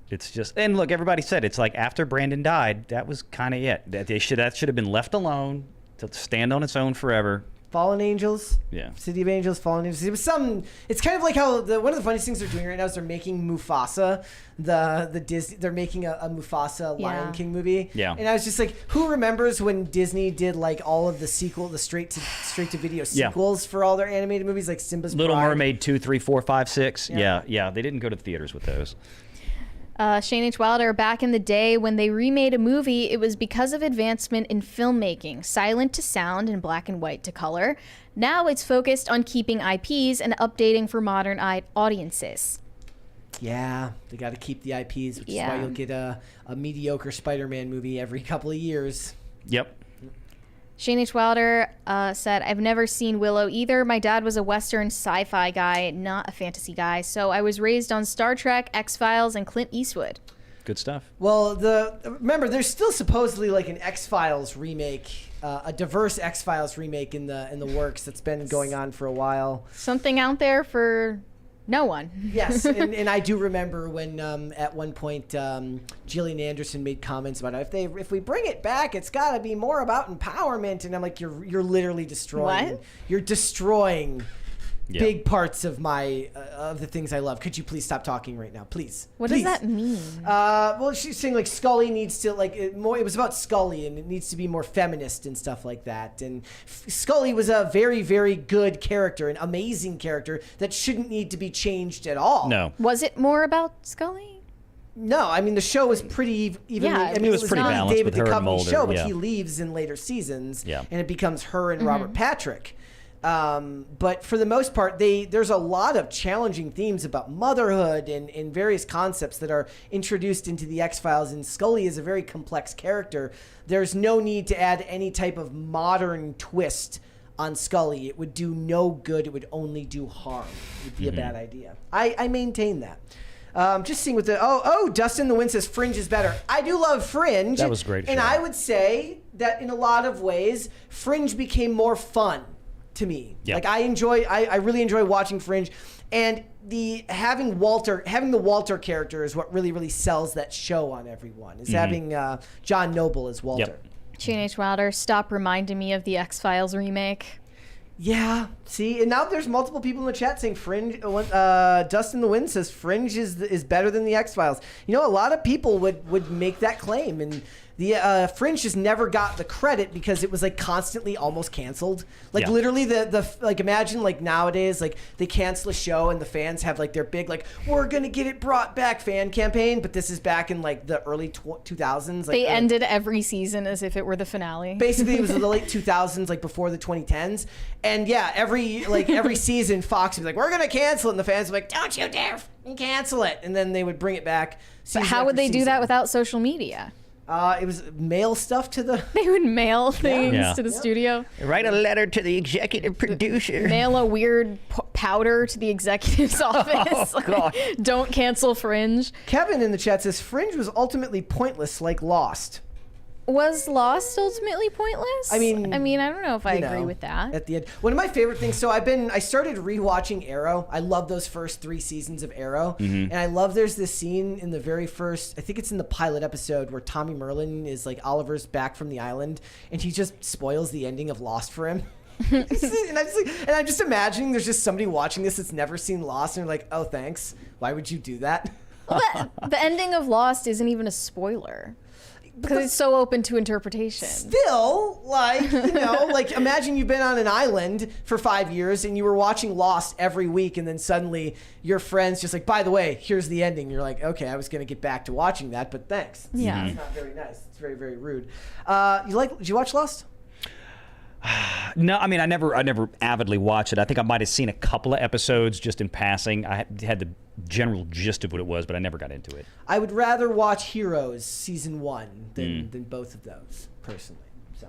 it's just. And look, everybody said it's like after Brandon died, that was kind of it. That should have been left alone to stand on its own forever. Fallen Angels. Yeah. City of Angels, Fallen Angels. It was some. It's kind of like how one of the funniest things they're doing right now is they're making Mufasa, the Disney. They're making a Mufasa Lion King movie. Yeah. And I was just like, who remembers when Disney did like all of the straight to video sequels for all their animated movies, like Simba's Little Pride? Mermaid 2, 3, 4, 5, 6. Yeah. Yeah. They didn't go to the theaters with those. Shane H. Wilder, back in the day when they remade a movie, it was because of advancement in filmmaking, silent to sound and black and white to color. Now it's focused on keeping IPs and updating for modern audiences. Yeah, they got to keep the IPs, which is Yeah. why you'll get a mediocre Spider-Man movie every couple of years. Yep. Shane H. Wilder said, I've never seen Willow either. My dad was a Western sci-fi guy, not a fantasy guy, so I was raised on Star Trek, X-Files, and Clint Eastwood. Good stuff. Well, remember, there's still supposedly like an X-Files remake, a diverse X-Files remake in the works that's been going on for a while. Something out there for no one. Yes, and I do remember when at one point Gillian Anderson made comments about if we bring it back, it's got to be more about empowerment, and I'm like, you're literally destroying. What? You're destroying Yeah. big parts of my of the things I love. Could you please stop talking right now, please? What Please. does that mean? Well, she's saying like Scully needs to it was about Scully and it needs to be more feminist and stuff like that. And Scully was a very, very good character, an amazing character that shouldn't need to be changed at all. No. Was it more about Scully? No, I mean the show was pretty evenly. Yeah, I mean, it was pretty not balanced David with her and Duchovny's Mulder, show, but yeah. he leaves in later seasons, Yeah. and it becomes her and Robert Patrick. But for the most part, there's a lot of challenging themes about motherhood and various concepts that are introduced into the X-Files, and Scully is a very complex character. There's no need to add any type of modern twist on Scully. It would do no good. It would only do harm. It would be a bad idea. I maintain that. Just seeing with the Dustin the Wind says Fringe is better. I do love Fringe. That was a great and show. I would say that in a lot of ways, Fringe became more fun to me. Yep. Like I really enjoy watching Fringe, and having the Walter character is what really sells that show on everyone. Is having John Noble as Walter. Yep. Shane H. Wilder, stop reminding me of the X-Files remake. Yeah, see, and now there's multiple people in the chat saying Fringe. Dustin the Wind says Fringe is better than the X-Files. You know, a lot of people would make that claim, and The Fringe just never got the credit because it was like constantly almost canceled. Like literally the like imagine like nowadays like they cancel a show and the fans have like their big like we're gonna get it brought back fan campaign, but this is back in like the early 2000s. Like, they ended every season as if it were the finale. Basically, it was in the late 2000s, like before the 2010s, and yeah, every season Fox would be like we're gonna cancel it, and the fans would be like don't you dare cancel it, and then they would bring it back. But how would they do that without social media? It was mail stuff to the... They would mail things to the studio. Write a letter to the executive producer. Mail a weird powder to the executive's office. Oh, God. Don't cancel Fringe. Kevin in the chat says, Fringe was ultimately pointless like Lost. Was Lost ultimately pointless? I mean, I don't know if I agree with that. At the end, one of my favorite things. So I started rewatching Arrow. I love those first 3 seasons of Arrow, and I love. There's this scene in the very first. I think it's in the pilot episode where Tommy Merlin is like Oliver's back from the island, and he just spoils the ending of Lost for him. and I'm just imagining there's just somebody watching this that's never seen Lost, and they're like, "Oh, thanks. Why would you do that?" But the ending of Lost isn't even a spoiler. Because it's so open to interpretation. Still, like, like imagine you've been on an island for 5 years and you were watching Lost every week, and then suddenly your friend's just like, by the way, here's the ending. You're like, okay, I was going to get back to watching that, but thanks. Yeah. It's not very nice. It's very, very rude. Did you watch Lost? No, I mean, I never avidly watched it. I think I might have seen a couple of episodes just in passing. I had the general gist of what it was, but I never got into it. I would rather watch Heroes season 1 than both of those, personally. So,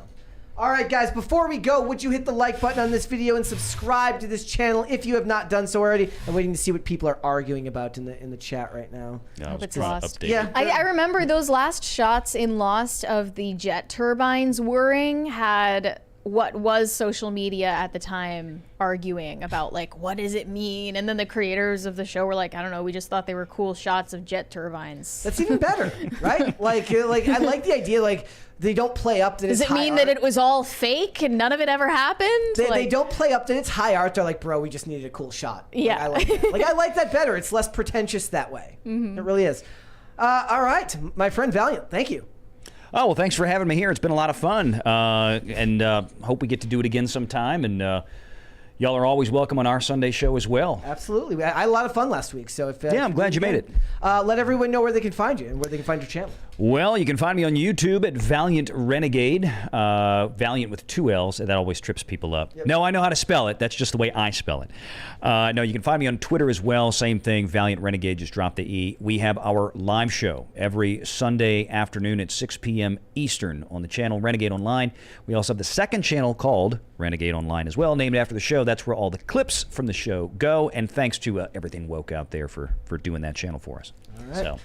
all right, guys, before we go, would you hit the like button on this video and subscribe to this channel if you have not done so already? I'm waiting to see what people are arguing about in the chat right now. I hope was it's trying to Lost. update Yeah. it. I remember those last shots in Lost of the jet turbines whirring had what was social media at the time arguing about, like, what does it mean? And then the creators of the show were like, I don't know, we just thought they were cool shots of jet turbines. That's even better, right? Like I like the idea, like, they don't play up that Does it's it mean that it was all fake and none of it ever happened? They don't play up that it's high art. They're like, bro, we just needed a cool shot. Yeah. Like, I like that. Like, I like that better. It's less pretentious that way. It really is. All right, my friend Valliant, thank you. Oh, well, thanks for having me here. It's been a lot of fun, and hope we get to do it again sometime. And y'all are always welcome on our Sunday show as well. Absolutely. I had a lot of fun last week. So I'm glad you made it. Let everyone know where they can find you and where they can find your channel. Well, you can find me on YouTube at Valliant Renegade. Valiant with 2 L's. That always trips people up. Yep. No, I know how to spell it. That's just the way I spell it. No, you can find me on Twitter as well. Same thing. Valliant Renegade. Just drop the E. We have our live show every Sunday afternoon at 6 p.m. Eastern on the channel Renegade Online. We also have the second channel called Renegade Online as well, named after the show. That's where all the clips from the show go. And thanks to Everything Woke out there for doing that channel for us. All right. So.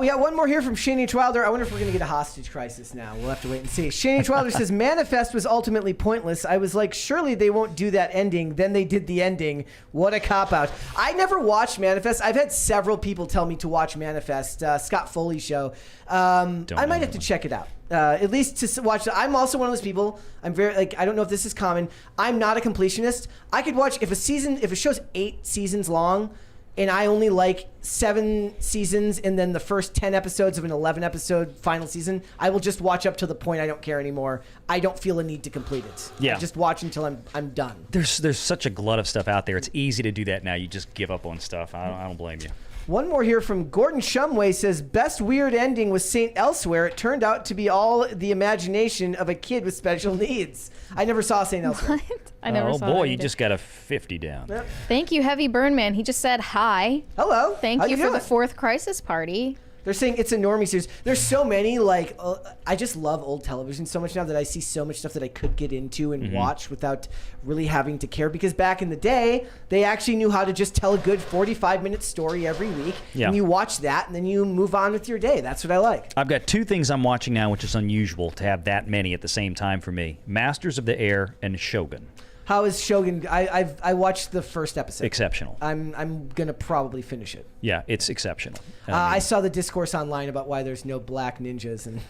We got one more here from Shane H. Wilder. I wonder if we're going to get a hostage crisis now. We'll have to wait and see. Shane H. Wilder says, Manifest was ultimately pointless. I was like, surely they won't do that ending. Then they did the ending. What a cop-out. I never watched Manifest. I've had several people tell me to watch Manifest. Scott Foley's show. I might have to check it out. At least to watch it. I'm also one of those people. I'm very, like, I don't know if this is common. I'm not a completionist. I could watch, if a show's 8 seasons long, and I only like 7 seasons and then the first 10 episodes of an 11-episode final season, I will just watch up to the point I don't care anymore. I don't feel a need to complete it. Yeah. I just watch until I'm done. There's such a glut of stuff out there. It's easy to do that now. You just give up on stuff. I don't blame you. One more here from Gordon Shumway says, best weird ending was Saint Elsewhere. It turned out to be all the imagination of a kid with special needs. I never saw Saint Elsewhere. What? I never saw Oh, boy, that you either. just got a 50 down. Yep. Thank you, Heavy Burn Man. He just said hi. Hello. Thank How you for doing? the 4th Crisis Party. They're saying it's a normie series. There's so many, like, I just love old television so much now that I see so much stuff that I could get into and watch without really having to care. Because back in the day, they actually knew how to just tell a good 45-minute story every week. Yeah. And you watch that, and then you move on with your day. That's what I like. I've got 2 things I'm watching now, which is unusual to have that many at the same time for me. Masters of the Air and Shogun. How is Shogun? I watched the first episode. Exceptional. I'm gonna probably finish it. Yeah, it's exceptional. I saw the discourse online about why there's no black ninjas and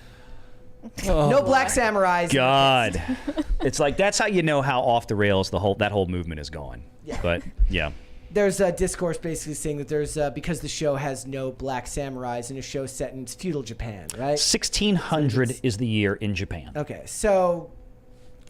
no black samurais. God. It's like, that's how you know how off the rails that whole movement is gone. Yeah. But, yeah. there's a discourse basically saying that there's because the show has no black samurais and a show set in feudal Japan, right? 1600 is the year in Japan. Okay, so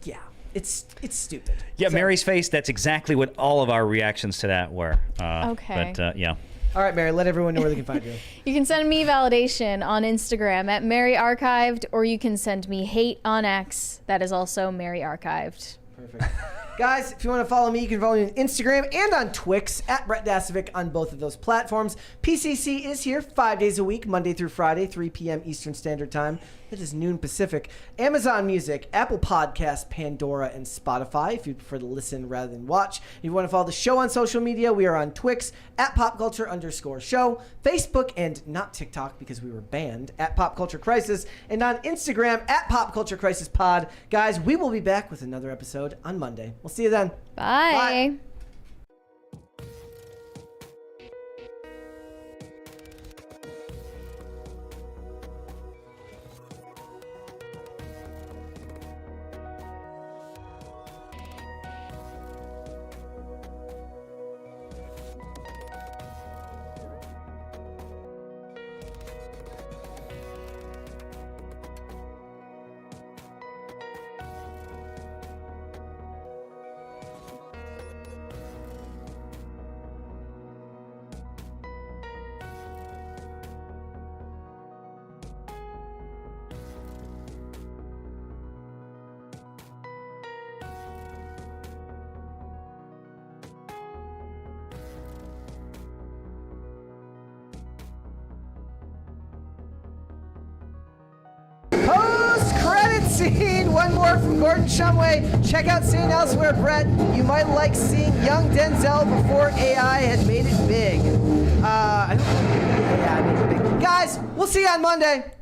yeah, it's stupid. Yeah, So- Mary's face. That's exactly what all of our reactions to that were. Okay. But yeah. All right, Mary, let everyone know where they can find you. You can send me validation on Instagram at Mary Archived, or you can send me hate on X. That is also Mary Archived. Perfect. Guys, if you want to follow me, you can follow me on Instagram and on Twix at Brett Dasovic on both of those platforms. PCC is here 5 days a week, Monday through Friday, 3 p.m. Eastern Standard Time. That is noon Pacific. Amazon Music, Apple Podcasts, Pandora, and Spotify if you prefer to listen rather than watch. If you want to follow the show on social media, we are on Twix at popculture_show, Facebook and not TikTok because we were banned at Pop Culture Crisis, and on Instagram at Pop Culture Crisis Pod. Guys, we will be back with another episode on Monday. We'll see you then. Bye. Bye. Post-credit scene! One more from Gordon Shumway. Check out Seeing Elsewhere, Brett. You might like seeing young Denzel before AI had made it big. I don't think AI made it big. Guys, we'll see you on Monday.